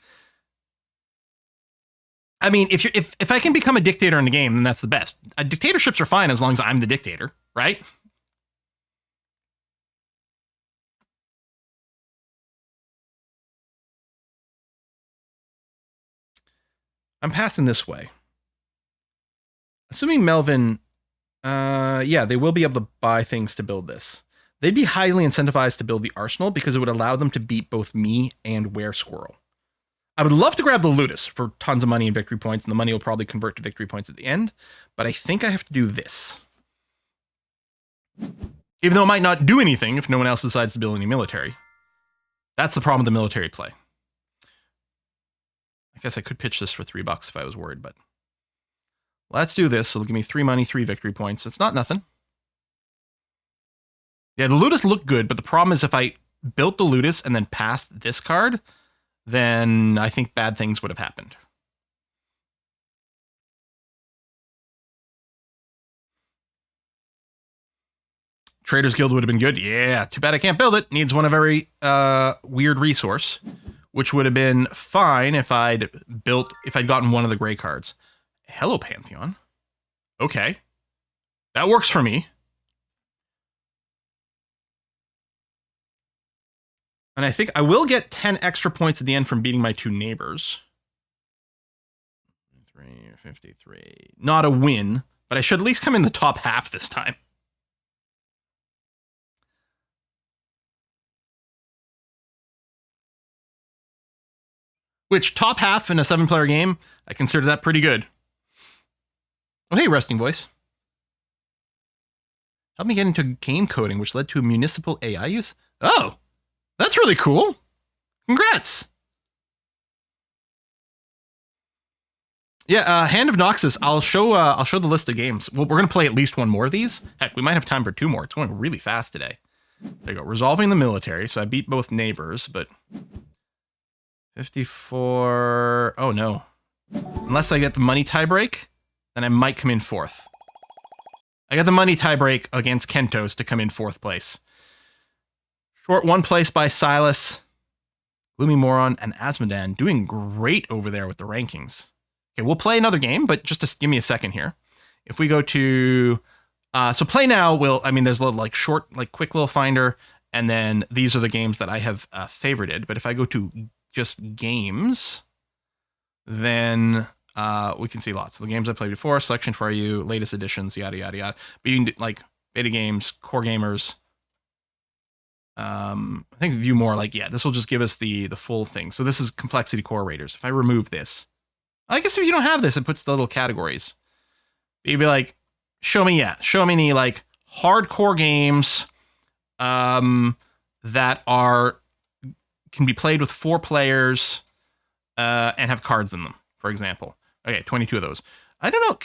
I mean, if I can become a dictator in the game, then that's the best. Dictatorships are fine as long as I'm the dictator, right? I'm passing this way. Assuming Melvin, yeah, they will be able to buy things to build this. They'd be highly incentivized to build the arsenal because it would allow them to beat both me and Were Squirrel. I would love to grab the Ludus for tons of money and victory points, and the money will probably convert to victory points at the end, but I think I have to do this. Even though it might not do anything if no one else decides to build any military. That's the problem with the military play. I guess I could pitch this for $3 if I was worried, but let's do this. It'll give me 3 money, 3 victory points. It's not nothing. Yeah, the Ludus looked good, but the problem is if I built the Ludus and then passed this card, then I think bad things would have happened. Traders Guild would have been good. Yeah, too bad I can't build it. Needs one of every weird resource, which would have been fine if I'd gotten one of the gray cards. Hello, Pantheon. Okay. That works for me. And I think I will get 10 extra points at the end from beating my 2 neighbors. 353. Not a win, but I should at least come in the top half this time. Which, top half in a 7-player game, I consider that pretty good. Oh, hey, Resting Voice. Helped me get into game coding, which led to a municipal AI use. Oh! That's really cool. Congrats. Yeah, Hand of Noxus. I'll show the list of games. Well, we're gonna play at least one more of these. Heck, we might have time for 2 more. It's going really fast today. There you go. Resolving the military. So I beat both neighbors, but 54. Oh no. Unless I get the money tiebreak, then I might come in 4th. I got the money tiebreak against Kentos to come in 4th place. Short 1 place by Silas, Gloomy Moron, and Asmodan. Doing great over there with the rankings. Okay, we'll play another game, but just to give me a second here. If we go to... so play now, there's a little like short, like quick little finder, and then these are the games that I have favorited. But if I go to just games, then we can see lots of the games I played before, selection for you, latest editions, yada, yada, yada. But you can do, like, beta games, core gamers. I think view more, like, yeah, this will just give us the full thing. So this is complexity core raters. If I remove this, I guess if you don't have this, it puts the little categories. You'd be like, show me the, like, hardcore games that can be played with 4 players and have cards in them, for example. Okay, 22 of those. I don't know,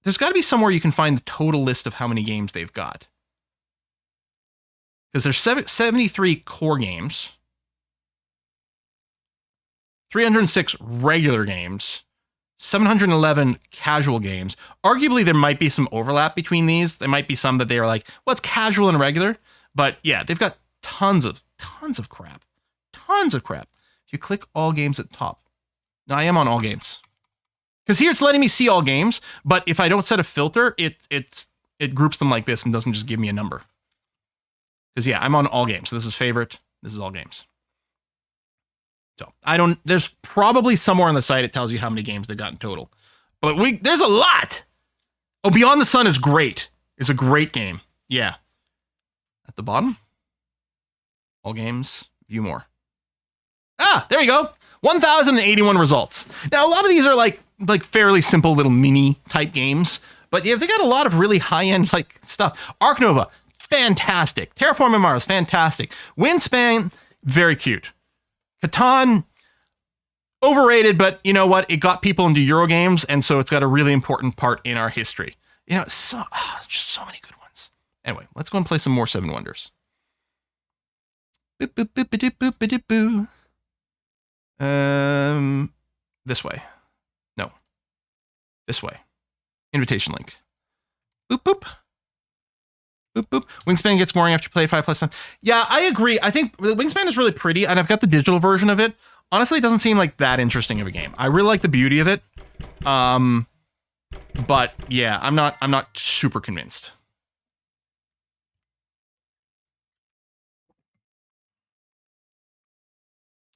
there's got to be somewhere you can find the total list of how many games they've got. Because there's 73 core games, 306 regular games, 711 casual games. Arguably, there might be some overlap between these. There might be some that they are like, what's casual and regular? But yeah, they've got tons of crap. Tons of crap. If you click all games at the top. Now, I am on all games. Because here it's letting me see all games, but if I don't set a filter, it groups them like this and doesn't just give me a number. Because yeah, I'm on all games. So this is favorite. This is all games. So there's probably somewhere on the site it tells you how many games they've got in total. But there's a lot. Oh, Beyond the Sun is great. It's a great game. Yeah. At the bottom, all games, view more. Ah, there you go. 1,081 results. Now, a lot of these are like fairly simple little mini type games, but yeah, they got a lot of really high-end like stuff. Arc Nova, fantastic. Terraforming Mars, fantastic. Wingspan, very cute. Catan, overrated, but you know what? It got people into Euro games, and so it's got a really important part in our history. You know, just so many good ones. Anyway, let's go and play some more Seven Wonders. Boop, boop, boop, boop, boop, boop, boop. This way. No. This way. Invitation link. Boop, boop. Boop, boop. Wingspan gets boring after you play 5 plus 7. Yeah, I agree. I think the Wingspan is really pretty, and I've got the digital version of it. Honestly, it doesn't seem like that interesting of a game. I really like the beauty of it. But yeah, I'm not super convinced.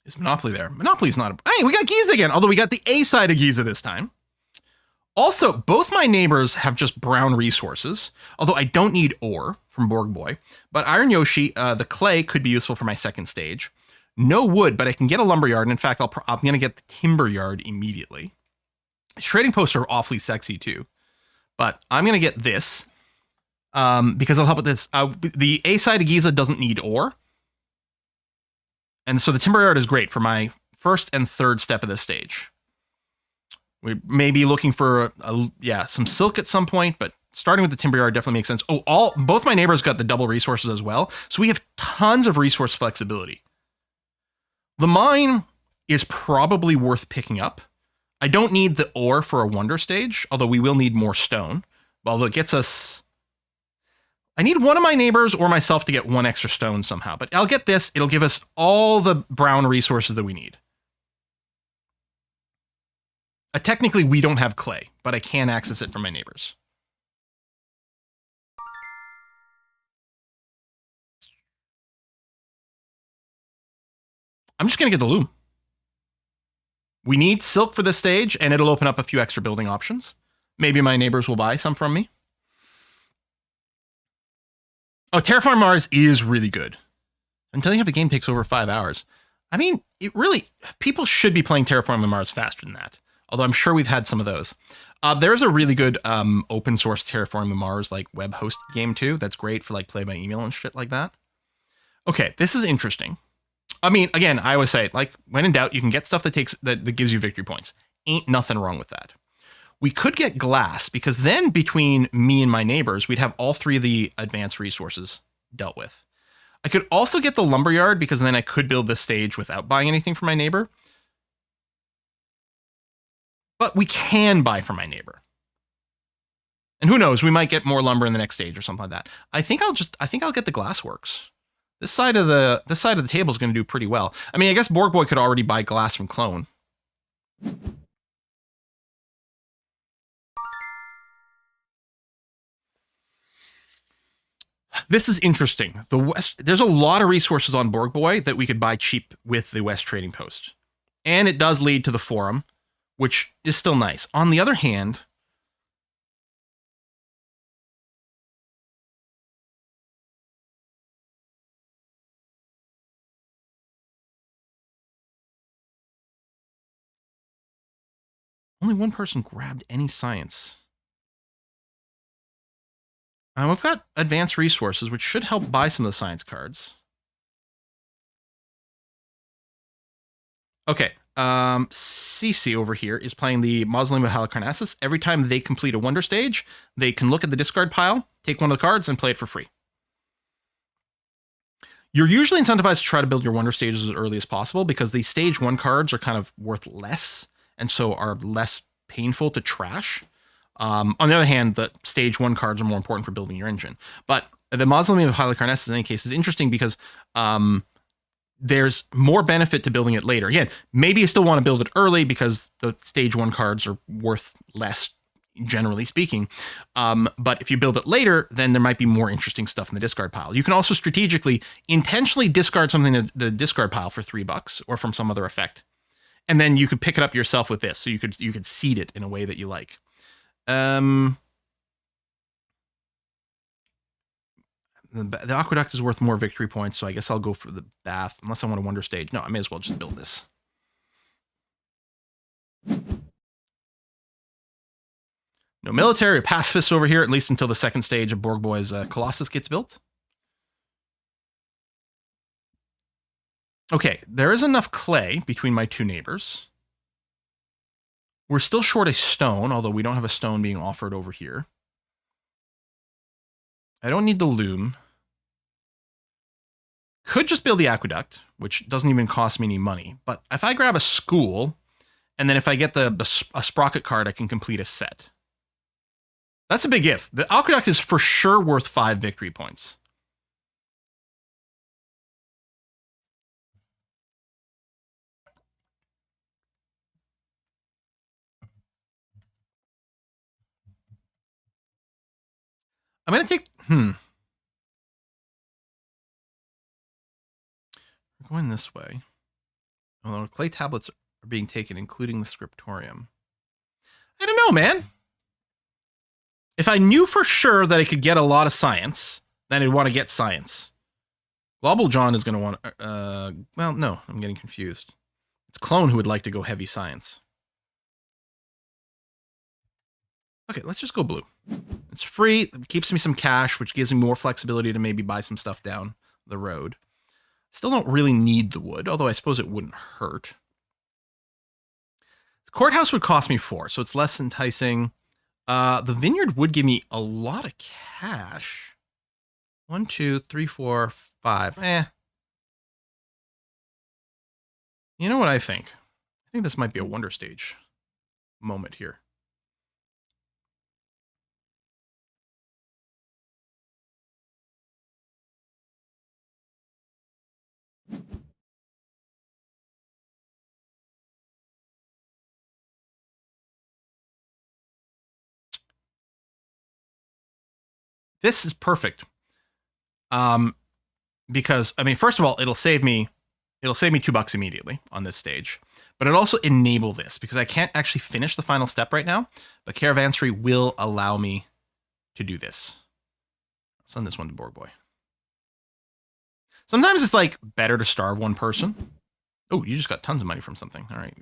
Is Monopoly there? Monopoly's not hey, we got Giza again, although we got the A side of Giza this time. Also, both my neighbors have just brown resources, although I don't need ore from Borg Boy. But Iron Yoshi, the clay could be useful for my second stage. No wood, but I can get a lumberyard. And in fact, I'm going to get the timber yard immediately. Trading posts are awfully sexy too. But I'm going to get this because I'll help with this. The A side of Giza doesn't need ore. And so the timber yard is great for my first and third step of this stage. We may be looking for some silk at some point, but starting with the timber yard definitely makes sense. Oh, both my neighbors got the double resources as well, so we have tons of resource flexibility. The mine is probably worth picking up. I don't need the ore for a wonder stage, although we will need more stone. Although it gets us... I need one of my neighbors or myself to get 1 extra stone somehow, but I'll get this. It'll give us all the brown resources that we need. Technically, we don't have clay, but I can access it from my neighbors. I'm just going to get the loom. We need silk for this stage, and it'll open up a few extra building options. Maybe my neighbors will buy some from me. Oh, Terraform Mars is really good. I'm telling you how the game takes over 5 hours. I mean, people should be playing Terraform Mars faster than that. Although I'm sure we've had some of those. There's a really good open source Terraform Mars like web host game too. That's great for like play by email and shit like that. Okay, this is interesting. I mean, again, I always say, like, when in doubt, you can get stuff that gives you victory points. Ain't nothing wrong with that. We could get glass, because then between me and my neighbors, we'd have all 3 of the advanced resources dealt with. I could also get the lumberyard, because then I could build this stage without buying anything from my neighbor. But we can buy from my neighbor. And who knows, we might get more lumber in the next stage or something like that. I think I'll get the glassworks. This side of the table is going to do pretty well. I mean, I guess Borg Boy could already buy glass from Clone. This is interesting. The West, there's a lot of resources on Borg Boy that we could buy cheap with the West Trading Post. And it does lead to the Forum, which is still nice. On the other hand, only one person grabbed any science. We've got advanced resources, which should help buy some of the science cards. Okay, CC over here is playing the Mausoleum of Halicarnassus. Every time they complete a wonder stage, they can look at the discard pile, take one of the cards, and play it for free. You're usually incentivized to try to build your wonder stages as early as possible because the stage 1 cards are kind of worth less and so are less painful to trash. On the other hand, the stage 1 cards are more important for building your engine. But the Mausoleum of Halicarnassus, in any case, is interesting because there's more benefit to building it later. Again, maybe you still want to build it early because the stage 1 cards are worth less, generally speaking. But if you build it later, then there might be more interesting stuff in the discard pile. You can also strategically, intentionally discard something in the discard pile for $3 or from some other effect. And then you could pick it up yourself with this. So you could seed it in a way that you like. The Aqueduct is worth more victory points, so I guess I'll go for the Bath, unless I want a wonder stage. No, I may as well just build this. No military or pacifists over here, at least until the second stage of Borg Boy's Colossus gets built. Okay, there is enough clay between my two neighbors. We're still short a stone, although we don't have a stone being offered over here. I don't need the loom. Could just build the aqueduct, which doesn't even cost me any money. But if I grab a school, and then if I get a sprocket card, I can complete a set. That's a big if. The aqueduct is for sure worth 5 victory points. I'm going to take... We're going this way. Although clay tablets are being taken, including the scriptorium. I don't know, man. If I knew for sure that I could get a lot of science, then I'd want to get science. Global John is going to want... well, no, I'm getting confused. It's Clone who would like to go heavy science. Okay, let's just go blue. It's free. It keeps me some cash, which gives me more flexibility to maybe buy some stuff down the road. Still don't really need the wood, although I suppose it wouldn't hurt. The courthouse would cost me 4, so it's less enticing. The vineyard would give me a lot of cash. 1, 2, 3, 4, 5. You know what I think? I think this might be a wonder stage moment here. This is perfect. Because I mean, first of all, it'll save me $2 immediately on this stage. But it'll also enable this because I can't actually finish the final step right now, but Caravanserai will allow me to do this. I'll send this one to Borg Boy. Sometimes it's like better to starve one person. Oh, you just got tons of money from something. All right.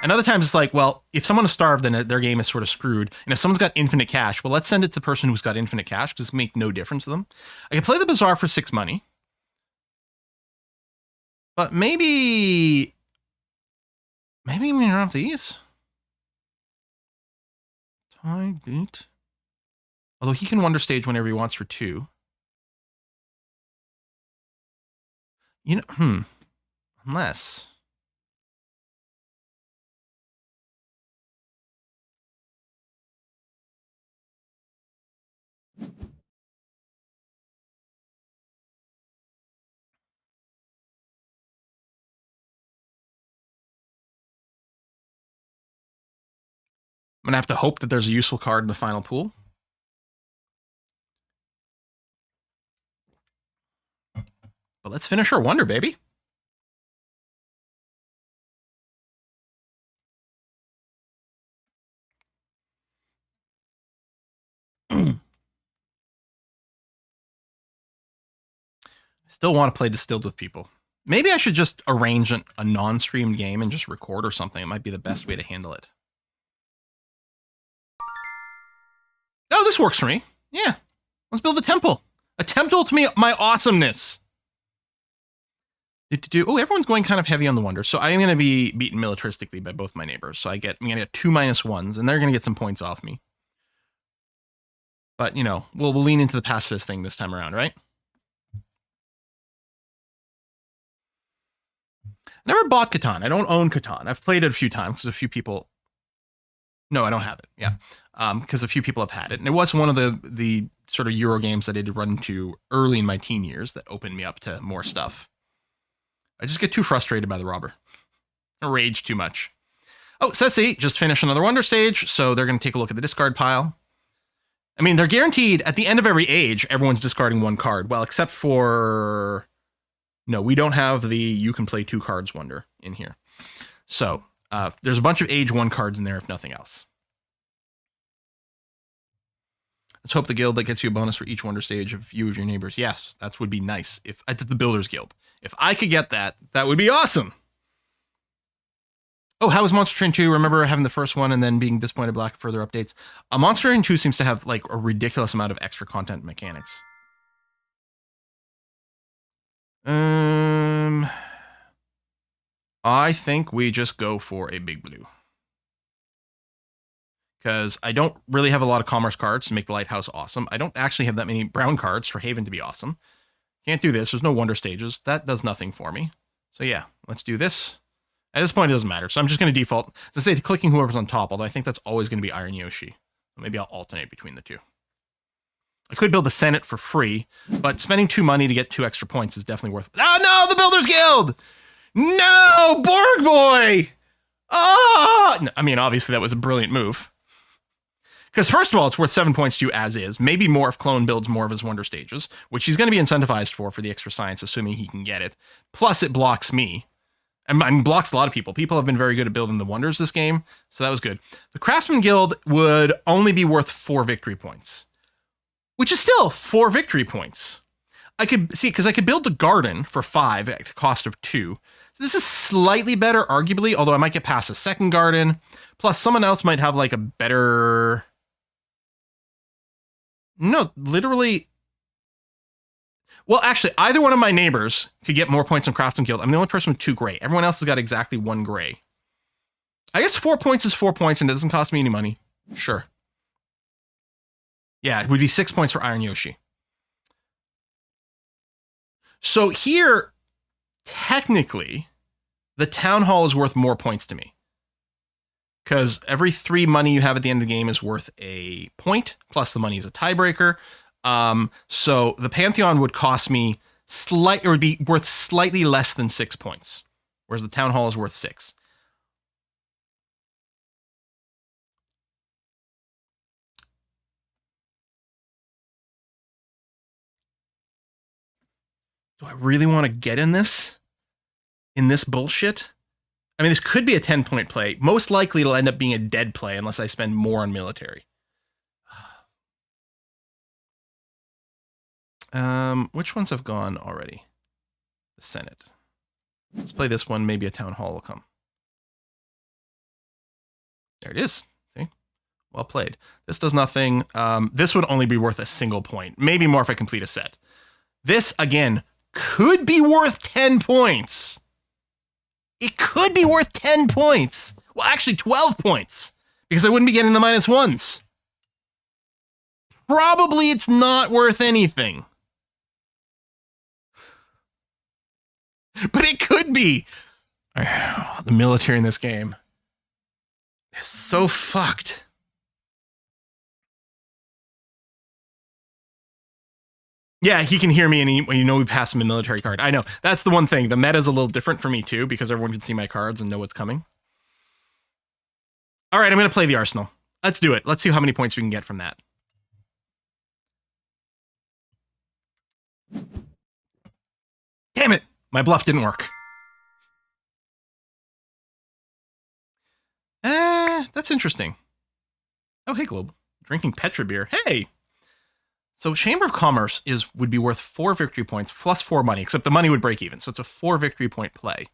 And other times it's like, well, if someone is starved, then their game is sort of screwed. And if someone's got infinite cash, well, let's send it to the person who's got infinite cash because it makes no difference to them. I can play the Bazaar for 6 money. But maybe we drop these. Tie beat. Although he can wonder stage whenever he wants for 2. You know, unless... I'm going to have to hope that there's a useful card in the final pool. But let's finish our wonder, baby. Still want to play Distilled with people. Maybe I should just arrange a non-streamed game and just record or something. It might be the best way to handle it. Oh, this works for me. Yeah. Let's build a temple. A temple to me, my awesomeness. Oh, everyone's going kind of heavy on the wonder. So I am going to be beaten militaristically by both my neighbors. So I'm going to get 2 -1s, and they're going to get some points off me. But, you know, we'll lean into the pacifist thing this time around, right? Never bought Catan. I don't own Catan. I've played it a few times because a few people... No, I don't have it. Yeah. Because a few people have had it. And it was one of the sort of Euro games that I did run into early in my teen years that opened me up to more stuff. I just get too frustrated by the robber. I rage too much. Oh, Ceci just finished another wonder stage, so they're going to take a look at the discard pile. I mean, they're guaranteed at the end of every age, everyone's discarding 1 card. Well, except for... No, we don't have the you can play 2 cards wonder in here. So, there's a bunch of age 1 cards in there, if nothing else. Let's hope the guild that gets you a bonus for each wonder stage of you of your neighbors. Yes, that would be nice. If it's the Builders Guild. If I could get that, that would be awesome. Oh, how was Monster Train 2? Remember having the first one and then being disappointed by lack of further updates? Monster Train 2 seems to have like a ridiculous amount of extra content mechanics. I think we just go for a big blue. Because I don't really have a lot of commerce cards to make the lighthouse awesome. I don't actually have that many brown cards for Haven to be awesome. Can't do this. There's no wonder stages. That does nothing for me. So yeah, let's do this. At this point, it doesn't matter. So I'm just going to default, to say, clicking whoever's on top, although I think that's always going to be Iron Yoshi. Maybe I'll alternate between the two. I could build the Senate for free, but spending 2 money to get 2 extra points is definitely worth it. Oh no, the Builders Guild! No, Borg Boy! Oh! No, I mean, obviously that was a brilliant move. Because first of all, it's worth 7 points to you as is. Maybe more if Clone builds more of his wonder stages, which he's going to be incentivized for the extra science, assuming he can get it. Plus, it blocks me. And blocks a lot of people. People have been very good at building the wonders this game, so that was good. The Craftsman Guild would only be worth 4 victory points, which is still 4 victory points. I could see, because I could build the garden for 5 at a cost of 2. So this is slightly better, arguably, although I might get past a second garden. Plus, someone else might have like a better... No, literally... Well, actually, either one of my neighbors could get more points on Craftsman Guild. I'm the only person with 2 gray. Everyone else has got exactly 1 gray. I guess 4 points is 4 points and it doesn't cost me any money. Sure. Yeah, it would be 6 points for Iron Yoshi. So here, technically, the Town Hall is worth more points to me. Because every 3 money you have at the end of the game is worth a point, plus the money is a tiebreaker. So the Pantheon would cost me it would be worth slightly less than 6 points, whereas the Town Hall is worth 6. Do I really want to get in this bullshit? I mean, this could be a 10-point play. Most likely it'll end up being a dead play unless I spend more on military. Which ones have gone already? The Senate. Let's play this one. Maybe a Town Hall will come. There it is. See? Well played. This does nothing. This would only be worth a single point. Maybe more if I complete a set. This, again, could be worth 10 points. It could be worth 10 points. Well, actually 12 points. Because I wouldn't be getting the -1s. Probably it's not worth anything. But it could be. The military in this game is so fucked. Yeah, he can hear me and you know we passed him a military card. I know. That's the one thing. The meta's a little different for me too because everyone can see my cards and know what's coming. All right, I'm going to play the Arsenal. Let's do it. Let's see how many points we can get from that. Damn it! My bluff didn't work. That's interesting. Oh, hey, Globe. Drinking Petra beer. Hey! So Chamber of Commerce would be worth 4 victory points plus 4 money, except the money would break even. So it's a 4 victory point play.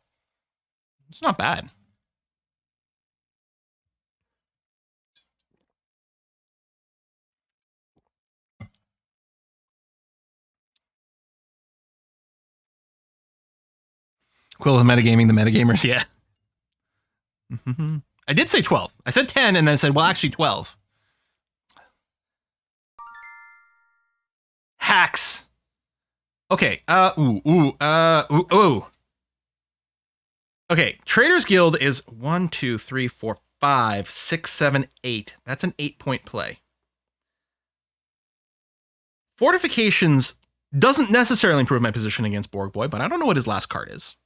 It's not bad. Quill is metagaming the metagamers, yeah. I did say 12. I said 10 and then I said, well, actually 12. Hacks. Okay, Okay, Traders Guild is 1, 2, 3, 4, 5, 6, 7, 8. That's an 8-point play. Fortifications doesn't necessarily improve my position against Borg Boy, but I don't know what his last card is.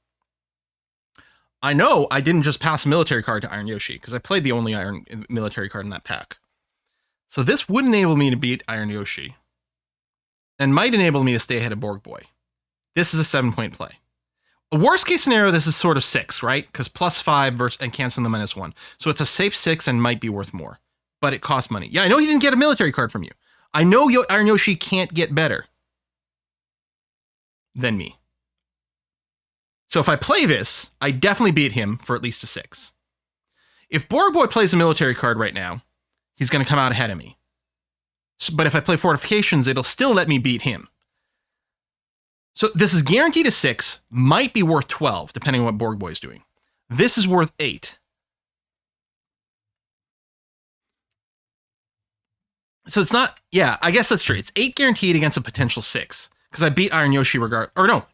I know I didn't just pass a military card to Iron Yoshi, because I played the only Iron military card in that pack. So this would enable me to beat Iron Yoshi, and might enable me to stay ahead of Borg Boy. This is a 7-point play. A worst case scenario, this is sort of 6, right? Because +5 versus and canceling the -1. So it's a safe 6 and might be worth more. But it costs money. Yeah, I know he didn't get a military card from you. I know Iron Yoshi can't get better than me. So if I play this, I definitely beat him for at least a 6. If Borg Boy plays a military card right now, he's going to come out ahead of me. But if I play Fortifications, it'll still let me beat him. So this is guaranteed a 6, might be worth 12, depending on what Borg Boy's doing. This is worth 8. So it's not, yeah, I guess that's true. It's 8 guaranteed against a potential 6. Because I beat Iron Yoshi regard, or no.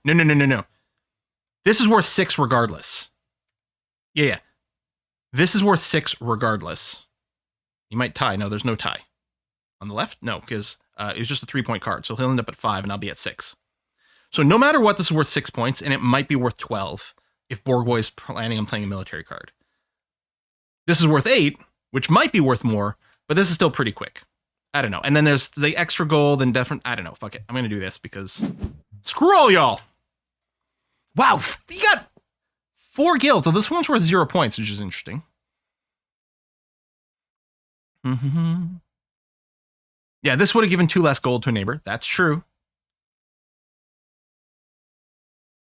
This is worth 6 regardless. Yeah. This is worth 6 regardless. You might tie. No, there's no tie. On the left? No, because it was just a 3-point card. So he'll end up at 5 and I'll be at 6. So no matter what, this is worth 6 points, and it might be worth 12 if Borg Boy is planning on playing a military card. This is worth 8, which might be worth more, but this is still pretty quick. I don't know. And then there's the extra gold and different... I don't know. Fuck it. I'm going to do this because... Screw all y'all! Wow, you got 4 guilds. So this one's worth 0 points, which is interesting. Yeah, this would have given 2 less gold to a neighbor. That's true.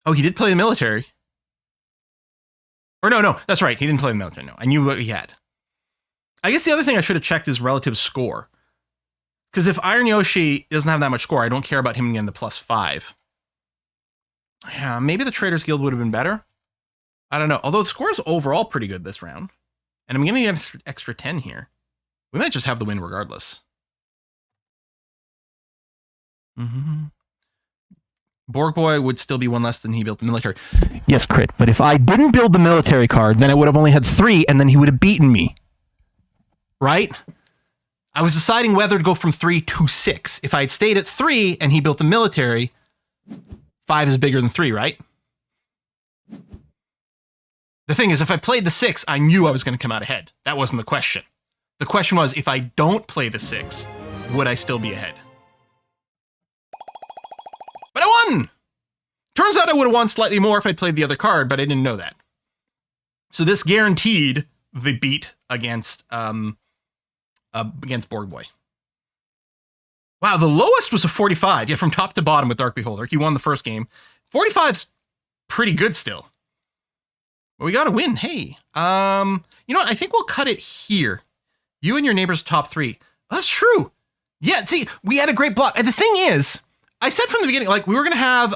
Oh, he did play the military. Or no, that's right. He didn't play the military. No, I knew what he had. I guess the other thing I should have checked is relative score. Because if Iron Yoshi doesn't have that much score, I don't care about him getting the +5. Yeah, maybe the Traders Guild would have been better. I don't know. Although the score is overall pretty good this round. And I'm getting an extra 10 here. We might just have the win regardless. Borg Boy would still be 1 less than he built the military. Yes, Crit. But if I didn't build the military card, then I would have only had 3, and then he would have beaten me. Right? I was deciding whether to go from 3 to 6. If I had stayed at 3 and he built the military, 5 is bigger than 3, right? The thing is, if I played the 6, I knew I was going to come out ahead. That wasn't the question. The question was, if I don't play the 6, would I still be ahead? But I won! Turns out I would have won slightly more if I'd played the other card, but I didn't know that. So this guaranteed the beat against Borg Boy. Wow, the lowest was a 45. Yeah, from top to bottom with Dark Beholder. He won the first game. 45's pretty good still. But we got to win. Hey, you know what? I think we'll cut it here. You and your neighbor's top 3. That's true. Yeah, see, we had a great block. And the thing is, I said from the beginning, like, we were going to have,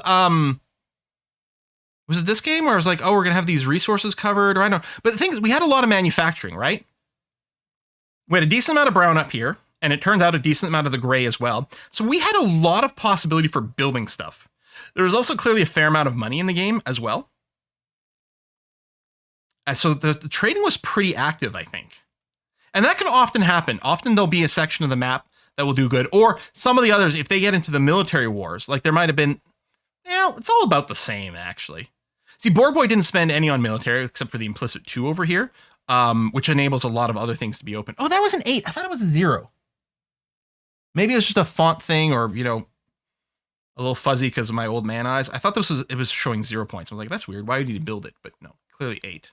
was it this game where I was like, oh, we're going to have these resources covered, or I don't know. But the thing is, we had a lot of manufacturing, right? We had a decent amount of brown up here, and it turns out a decent amount of the gray as well. So we had a lot of possibility for building stuff. There was also clearly a fair amount of money in the game as well. So the trading was pretty active, I think. And that can often happen. Often there'll be a section of the map that will do good. Or some of the others, if they get into the military wars, like there might have been, yeah, it's all about the same, actually. See, Borg Boy didn't spend any on military, except for the implicit 2 over here, which enables a lot of other things to be open. Oh, that was an 8. I thought it was a 0. Maybe it was just a font thing or, you know, a little fuzzy because of my old man eyes. I thought it was showing 0 points. I was like, that's weird. Why would you build it? But no, clearly 8.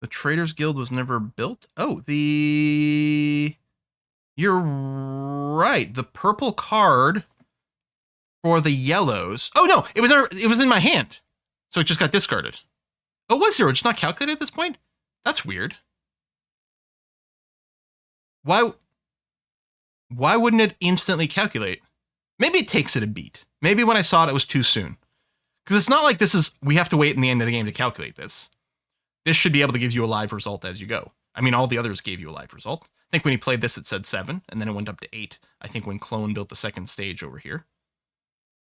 The Traders Guild was never built. Oh, you're right. The purple card for the yellows. Oh no, it was in my hand, so it just got discarded. Oh, it was 0, just not calculated at this point. That's weird. Why wouldn't it instantly calculate? Maybe it takes it a beat. Maybe when I saw it, it was too soon. Because it's not like we have to wait in the end of the game to calculate this. This should be able to give you a live result as you go. I mean, all the others gave you a live result. I think when he played this, it said 7, and then it went up to 8. I think when Clone built the second stage over here.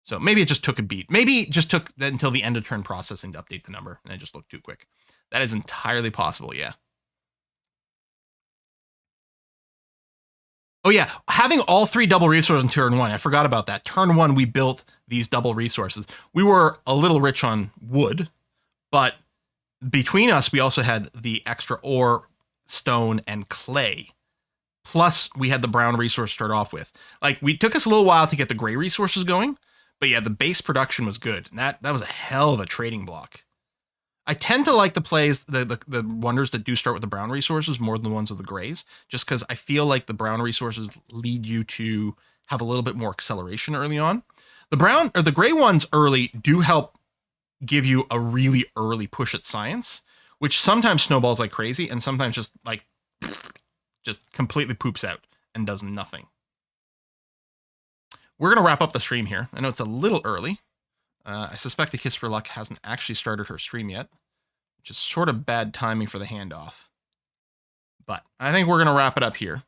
So maybe it just took a beat. Maybe it just took until the end of turn processing to update the number, and it just looked too quick. That is entirely possible, yeah. Oh yeah, having all 3 double resources in turn 1. I forgot about that. Turn 1, we built these double resources. We were a little rich on wood, but between us, we also had the extra ore, stone, and clay. Plus, we had the brown resource to start off with. Like, we took us a little while to get the gray resources going, but yeah, the base production was good. And that was a hell of a trading block. I tend to like the plays, the wonders that do start with the brown resources more than the ones with the grays, just because I feel like the brown resources lead you to have a little bit more acceleration early on. The gray ones early do help give you a really early push at science, which sometimes snowballs like crazy and sometimes just completely poops out and does nothing. We're going to wrap up the stream here. I know it's a little early. I suspect A Kiss for Luck hasn't actually started her stream yet, which is sort of bad timing for the handoff. But I think we're going to wrap it up here.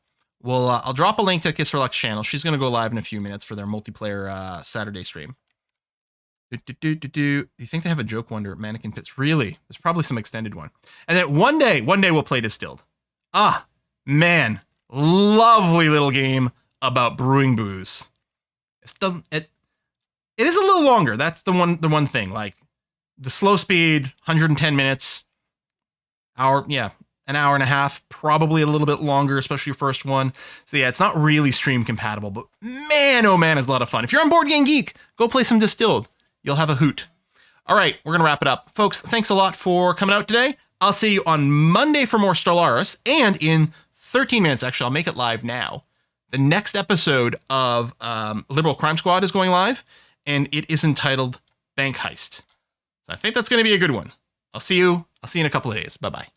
I'll drop a link to A Kiss for Luck's channel. She's going to go live in a few minutes for their multiplayer Saturday stream. Do you think they have a joke wonder at Mannequin Pits? Really? There's probably some extended one. And then one day we'll play Distilled. Ah, man. Lovely little game about brewing booze. It is a little longer. That's the one thing. Like, the slow speed, 110 minutes. An hour and a half. Probably a little bit longer, especially your first one. So yeah, it's not really stream compatible, but man, oh man, it's a lot of fun. If you're on Board Game Geek, go play some Distilled. You'll have a hoot. All right, we're going to wrap it up. Folks, thanks a lot for coming out today. I'll see you on Monday for more Stellaris, and in 13 minutes, actually, I'll make it live now. The next episode of Liberal Crime Squad is going live, and it is entitled Bank Heist. So I think that's going to be a good one. I'll see you in a couple of days. Bye-bye.